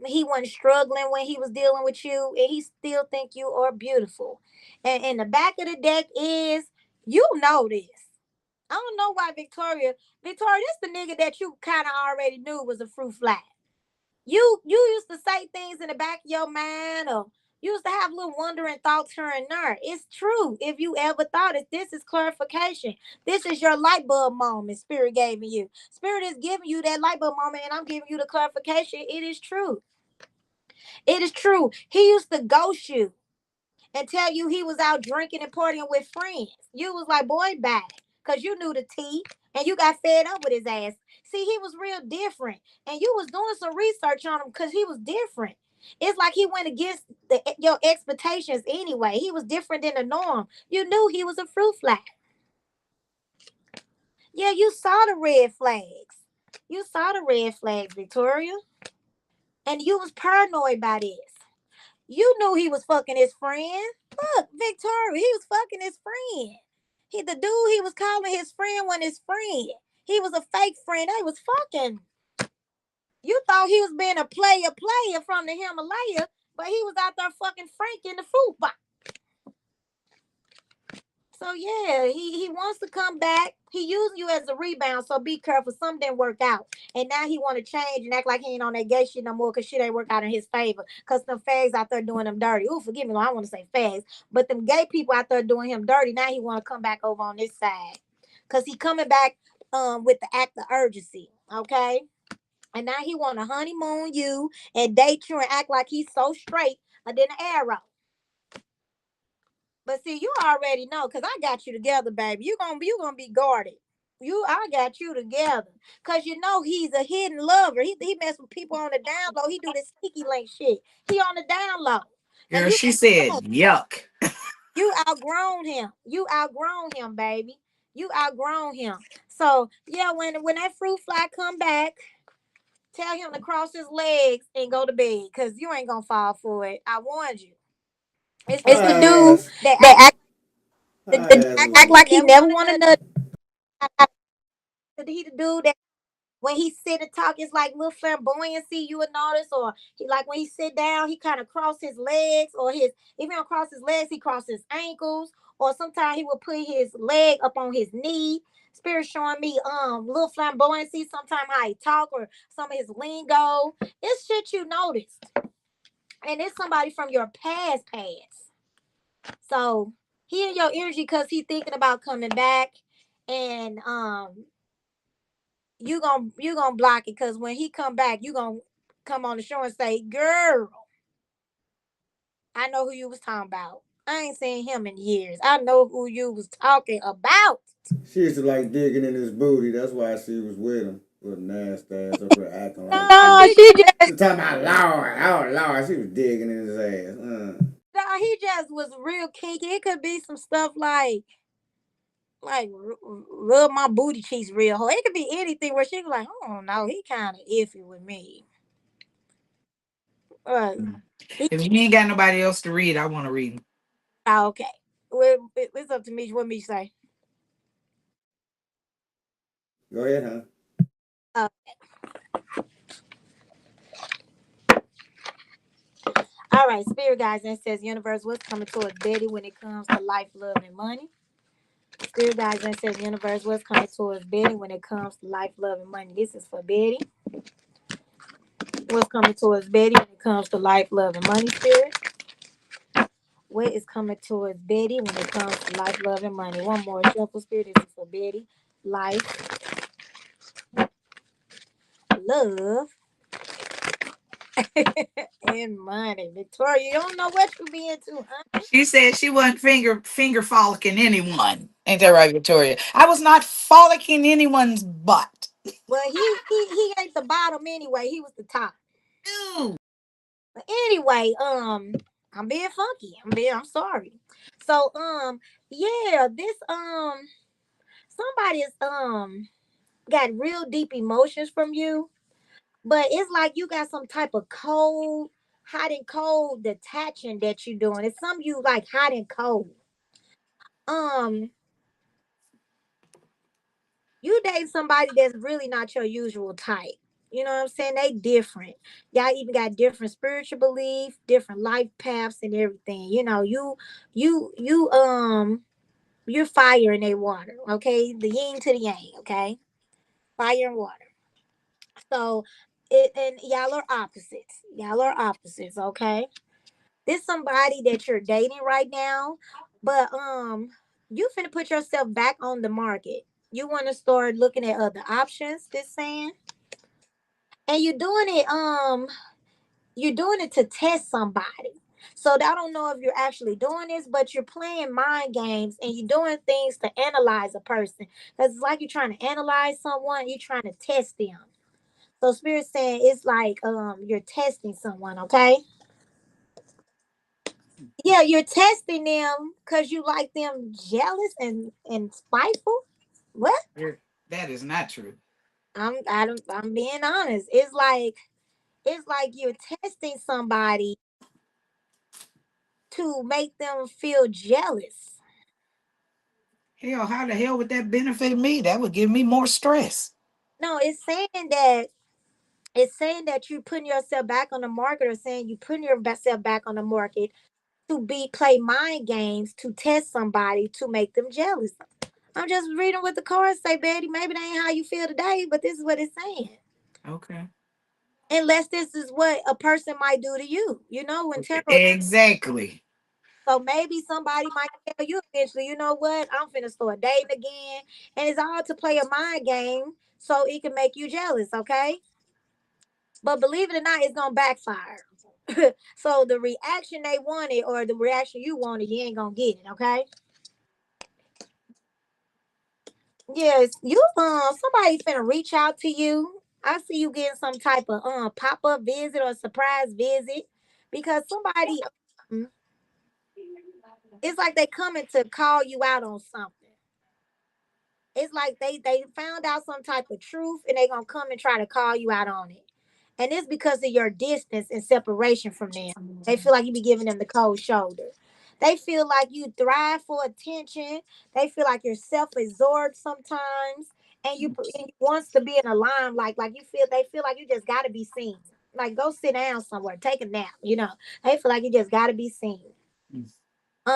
He wasn't struggling when he was dealing with you, and he still think you are beautiful. And in the back of the deck is, you know this. I don't know why Victoria, this the nigga that you kind of already knew was a fruit fly. You used to say things in the back of your mind, or you used to have little wondering thoughts here and there. It's true. If you ever thought it, this is clarification. This is your light bulb moment Spirit gave you. Spirit is giving you that light bulb moment, and I'm giving you the clarification. It is true. It is true. He used to ghost you and tell you he was out drinking and partying with friends. You was like, boy, bye. Because you knew the tea. and you got fed up with his ass. See, he was real different, and you was doing some research on him because he was different. It's like he went against your expectations anyway. He was different than the norm. You knew he was a fruit fly. Yeah, you saw the red flags. You saw the red flags, Victoria. And you was paranoid by this. You knew he was fucking his friend. Look, Victoria, he was fucking his friend. The dude he was calling his friend wasn't his friend. He was a fake friend. They was fucking. You thought he was being a player from the Himalaya, but he was out there fucking Frank in the fruit box. So yeah, he wants to come back. He using you as a rebound, so be careful. Something didn't work out. And now he want to change and act like he ain't on that gay shit no more because shit ain't work out in his favor. Because them fags out there doing him dirty. Ooh, forgive me, I don't want to say fags. But them gay people out there doing him dirty, now he want to come back over on this side. Because he coming back with the act of urgency, okay? And now he want to honeymoon you and date you and act like he's so straight than an arrow. But see, you already know, cause I got you together, baby. You gonna be guarded. I got you together, cause you know he's a hidden lover. He mess with people on the down low. He do this sneaky link shit. He on the down low. Girl, she said, yuck. You outgrown him. You outgrown him, baby. You outgrown him. So yeah, when that fruit fly come back, tell him to cross his legs and go to bed, cause you ain't gonna fall for it. I warned you. It's the dude that act like he never wanted nothing. He the dude that when he sit and talk, it's like little flamboyancy. You would notice, or he like when he sit down, he kind of cross his legs, or if he don't cross his legs, he cross his ankles, or sometimes he would put his leg up on his knee. Spirit showing me little flamboyancy. Sometimes how he talk or some of his lingo. It's shit you noticed, and it's somebody from your past. So he in your energy because he thinking about coming back, and you gonna block it because when he come back, you gonna come on the show and say, "Girl, I know who you was talking about. I ain't seen him in years. I know who you was talking about." She used to like digging in his booty. That's why she was with him. Little nasty ass up there acting like No, she she talking about Lord, oh Lord. She was digging in his ass. no, he just was real kinky. It could be some stuff like rub my booty cheeks real hard. It could be anything where she was like, "Oh no, he kind of iffy with me." If you ain't got nobody else to read, I want to read. Okay. Well, it's up to me. What me say? Go ahead, huh? All right, Spirit Guys, and says universe, what's coming towards Betty when it comes to life, love, and money? Spirit Guys, and says universe, what's coming towards Betty when it comes to life, love, and money? This is for Betty. What's coming towards Betty when it comes to life, love, and money, Spirit? What is coming towards Betty when it comes to life, love, and money? One more shuffle, Spirit. This is for Betty. Life, love, and money. Victoria, you don't know what you be into, huh? She said she wasn't finger frolicking anyone. Ain't that right, Victoria? I was not frolicking anyone's butt. Well, he ain't the bottom anyway. He was the top. Ooh. But anyway, I'm being funky. I'm sorry. So, yeah, this somebody is got real deep emotions from you, but it's like you got some type of cold, hot and cold detaching that you doing. It's some you like hot and cold. Um, you date somebody that's really not your usual type. You know what I'm saying? They different. Y'all even got different spiritual belief, different life paths, and everything. You know, you're fire and they water. Okay, the yin to the yang. Okay, fire and water. So, and y'all are opposites. Y'all are opposites. Okay, this somebody that you're dating right now, but you finna put yourself back on the market. You want to start looking at other options. This saying, and you're doing it to test somebody. So I don't know if you're actually doing this, but you're playing mind games and you're doing things to analyze a person. Because it's like you're trying to analyze someone, you're trying to test them. So Spirit saying it's like you're testing someone, okay? Yeah, you're testing them because you like them jealous and spiteful. What? That is not true. I'm being honest. It's like you're testing somebody to make them feel jealous. Hell, how the hell would that benefit me? That would give me more stress. No, it's saying that you're putting yourself back on the market, or saying you putting yourself back on the market to be play mind games to test somebody to make them jealous. I'm just reading what the cards say, Betty. Maybe that ain't how you feel today, but this is what it's saying. Okay. Unless this is what a person might do to you, when tarot. Exactly. So maybe somebody might tell you eventually, you know what, I'm finna start dating again. And it's all to play a mind game so it can make you jealous, okay? But believe it or not, it's gonna backfire. So the reaction they wanted or the reaction you wanted, you ain't gonna get it, okay? Yes, you somebody finna reach out to you. I see you getting some type of pop-up visit or surprise visit because somebody it's like they coming to call you out on something. It's like they found out some type of truth and they gonna come and try to call you out on it. And it's because of your distance and separation from them. They feel like you be giving them the cold shoulder. They feel like you thrive for attention. They feel like you're self-absorbed sometimes, and you wants to be in a limelight. Like they feel like you just got to be seen. Like go sit down somewhere, take a nap. They feel like you just got to be seen.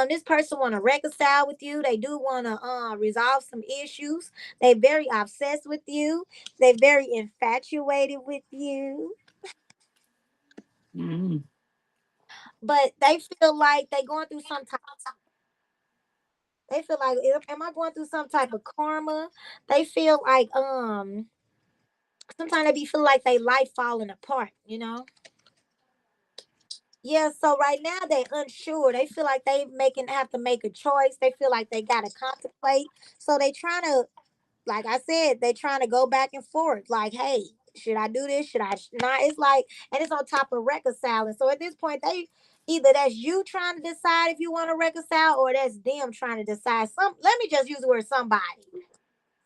This person want to reconcile with you. They do want to resolve some issues. They very obsessed with you. They very infatuated with you. But they feel like they going through some type. They feel like, am I going through some type of karma? They feel like sometimes they be feel like they life falling apart. Yeah, so right now they unsure. They feel like they have to make a choice. They feel like they gotta contemplate. So they trying to, like I said, they trying to go back and forth. Like, hey, should I do this? Should I not? It's like, and it's on top of reconciling. So at this point, they either that's you trying to decide if you want to reconcile, or that's them trying to decide. Let me just use the word somebody.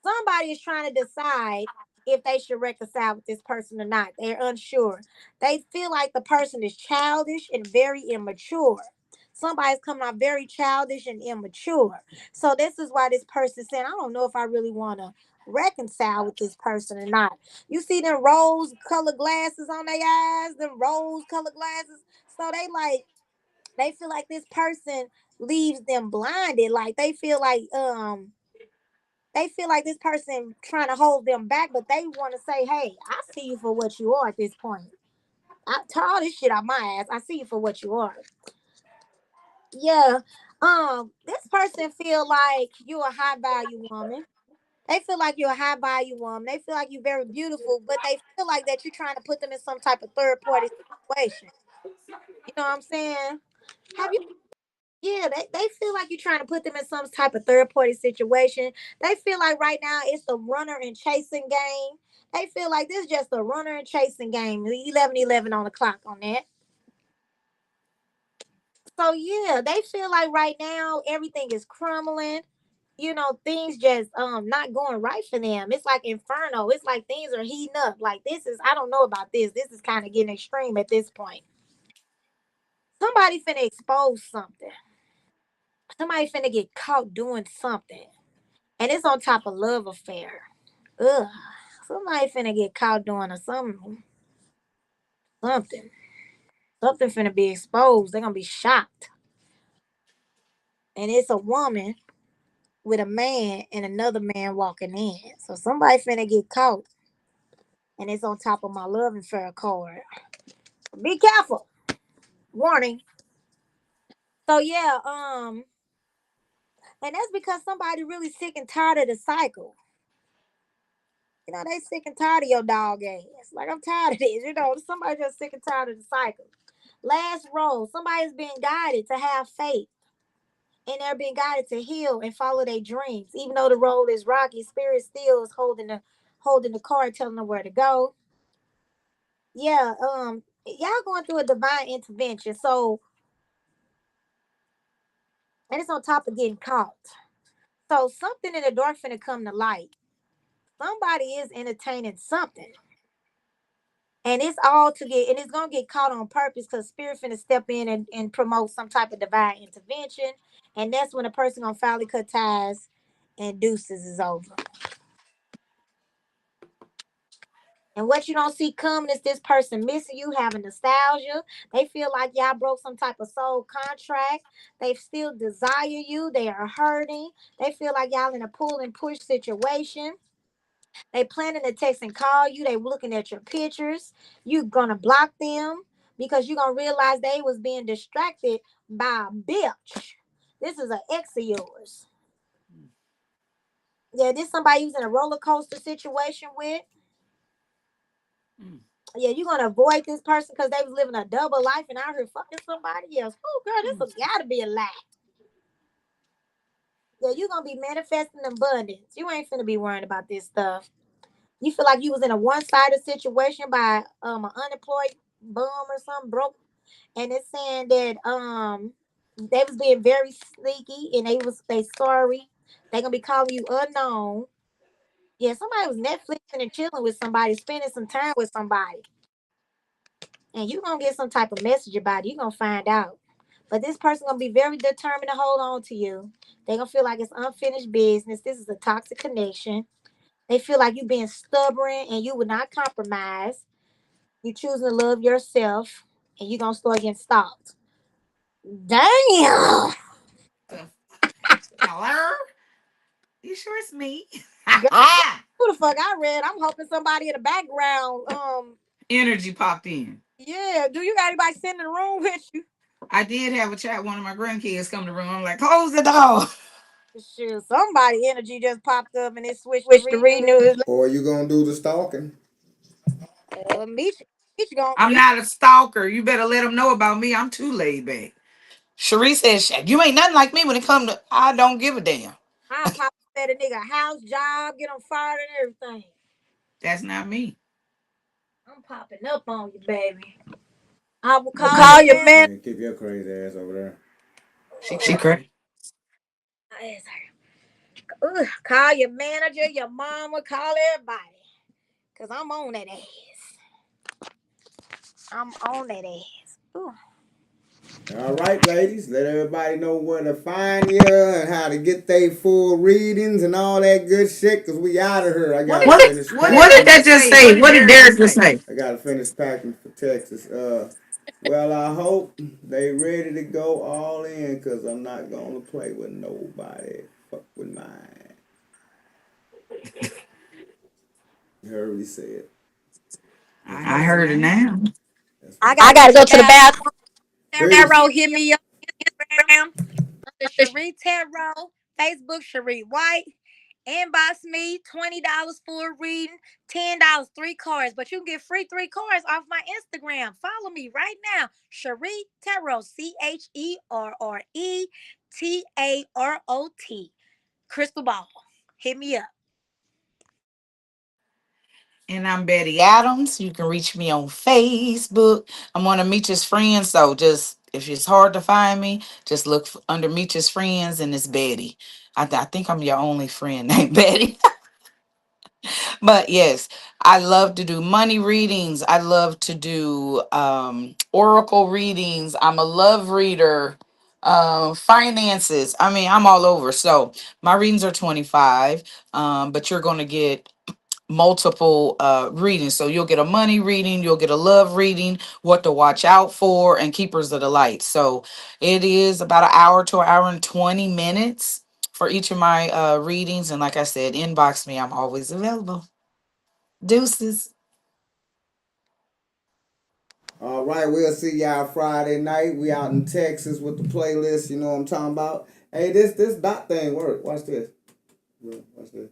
Somebody is trying to decide if they should reconcile with this person or not. They're unsure. They feel like the person is childish and very immature. Somebody's coming out very childish and immature. So this is why this person said, I don't know if I really want to reconcile with this person or not. You see them rose colored glasses on their eyes, them rose colored glasses. So they feel like this person leaves them blinded. Like they feel like this person trying to hold them back, but they want to say, hey, I see you for what you are at this point. I tell all this shit out my ass. I see you for what you are. Yeah. This person feel like you're a high value woman. They feel like you're a high value woman. They feel like you're very beautiful, but they feel like that you're trying to put them in some type of third party situation. You know what I'm saying? Have you Yeah, they feel like you're trying to put them in some type of third party situation. They feel like right now it's a runner and chasing game. They feel like this is just a runner and chasing game. 11:11 on the clock on that. So yeah, they feel like right now everything is crumbling. Things just not going right for them. It's like inferno. It's like things are heating up. Like this is I don't know about this. This is kind of getting extreme at this point. Somebody finna expose something. Somebody finna get caught doing something. And it's on top of love affair. Ugh. Somebody finna get caught doing a something. Something. Something finna be exposed. They're gonna be shocked. And it's a woman with a man and another man walking in. So somebody finna get caught. And it's on top of my love affair card. Be careful. Warning. So yeah, and that's because somebody really sick and tired of the cycle. They sick and tired of your dog ass. Like I'm tired of this. Somebody just sick and tired of the cycle. Last roll. Somebody's being guided to have faith. And they're being guided to heal and follow their dreams. Even though the road is rocky, spirit still is holding the card, telling them where to go. Yeah, y'all going through a divine intervention. So, and it's on top of getting caught. So something in the dark finna come to light. Somebody is entertaining something. And it's all to get, and it's gonna get caught on purpose because spirit finna step in and promote some type of divine intervention. And that's when a person gonna finally cut ties and deuces is over. And what you don't see coming is this person missing you, having nostalgia. They feel like y'all broke some type of soul contract. They still desire you. They are hurting. They feel like y'all in a pull and push situation. They planning to text and call you. They looking at your pictures. You gonna block them because you gonna realize they was being distracted by a bitch. This is an ex of yours. Yeah, this somebody who's in a roller coaster situation with. Yeah, you're gonna avoid this person because they was living a double life and out here fucking somebody else. Oh, girl, this has gotta be a lie. Yeah, you're gonna be manifesting abundance. You ain't finna be worrying about this stuff. You feel like you was in a one-sided situation by an unemployed bum or something broke, and it's saying that they was being very sneaky and they sorry. They gonna be calling you unknown. Yeah, somebody was Netflixing and chilling with somebody, spending some time with somebody. And you're gonna get some type of message about it. You're gonna find out. But this person gonna be very determined to hold on to you. They're gonna feel like it's unfinished business. This is a toxic connection. They feel like you being stubborn and you would not compromise. You choosing to love yourself and you're gonna start getting stalked. Damn. Hello? You sure it's me? Girl, who the fuck I read? I'm hoping somebody in the background. Energy popped in. Yeah. Do you got anybody sitting in the room with you? I did have a chat. One of my grandkids come to the room. I'm like, close the door. Shoot, somebody energy just popped up and it switched to reading news. Or you gonna do the stalking? Meech gonna. I'm not a stalker. You better let them know about me. I'm too laid back. Cherie says, you ain't nothing like me when it come to, I don't give a damn. I'll pop at a nigga house job, get them fired and everything. That's not me. I'm popping up on you, baby. I will call your man. Man, keep your crazy ass over there. She crazy. Call your manager, your mama, call everybody. Cause I'm on that ass. I'm on that ass. Ooh. All right, ladies, let everybody know where to find you and how to get their full readings and all that good shit. Cause we out of here. I gotta finish. What did that just say? What did Derek just say? I gotta finish packing for Texas. Well, I hope they ready to go all in. Cause I'm not gonna play with nobody. Fuck with mine. You heard what he said. I heard it now. I gotta go to the bathroom. Tarot, hit me up on Instagram under Cherie Tarot, Facebook Cherie White. Inbox me, $20 for a reading, $10, 3 cards. But you can get free 3 cards off my Instagram. Follow me right now. Cherie Tarot, CHERRETAROT. Crystal Ball. Hit me up. And I'm Betty Adams. You can reach me on Facebook. I'm one of Meech's friends, so just if it's hard to find me, just look under Meech's friends, and it's Betty. I think I'm your only friend named Betty. But yes, I love to do money readings. I love to do oracle readings. I'm a love reader. Finances. I mean, I'm all over. So my readings are 25, but you're going to get multiple readings. So you'll get a money reading, you'll get a love reading, what to watch out for, and keepers of the light. So it is about an hour to an hour and 20 minutes for each of my readings. And like I said, inbox me. I'm always available. Deuces. All right, we'll see y'all Friday night. We out in Texas with the playlist. You know what I'm talking about. Hey, this dot thing work. Watch this. Watch this.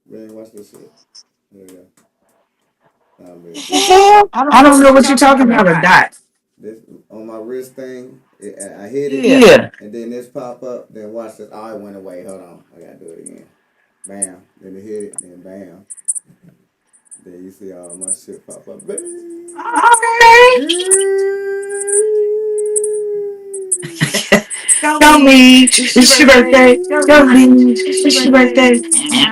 Man, watch this shit. There we go. I don't know what you're talking about, a dot. this on my wrist thing. I hit it. Yeah. And then this pop up. Then watch this. Oh, it went away. Hold on. I gotta do it again. Bam. Then it hit it. Then bam. Then you see all my shit pop up. Bam. Go Leach. It's your birthday. Go Leach. It's your birthday.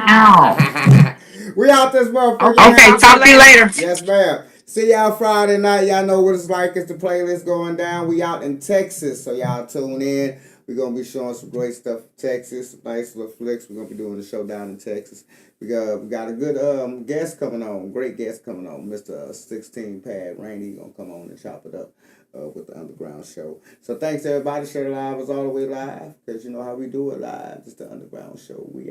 Ow. We out this motherfucker. Okay, talk to you later. Yes, ma'am. See y'all Friday night. Y'all know what it's like. It's the playlist going down. We out in Texas, so y'all tune in. We're going to be showing some great stuff in Texas. Nice little flicks. We're going to be doing the show down in Texas. We got a good guest coming on. Great guest coming on. Mr. 16 Pad Rainey going to come on and chop it up with the Underground Show. So thanks, everybody. Share Live is all the way live because you know how we do it live. It's the Underground Show. We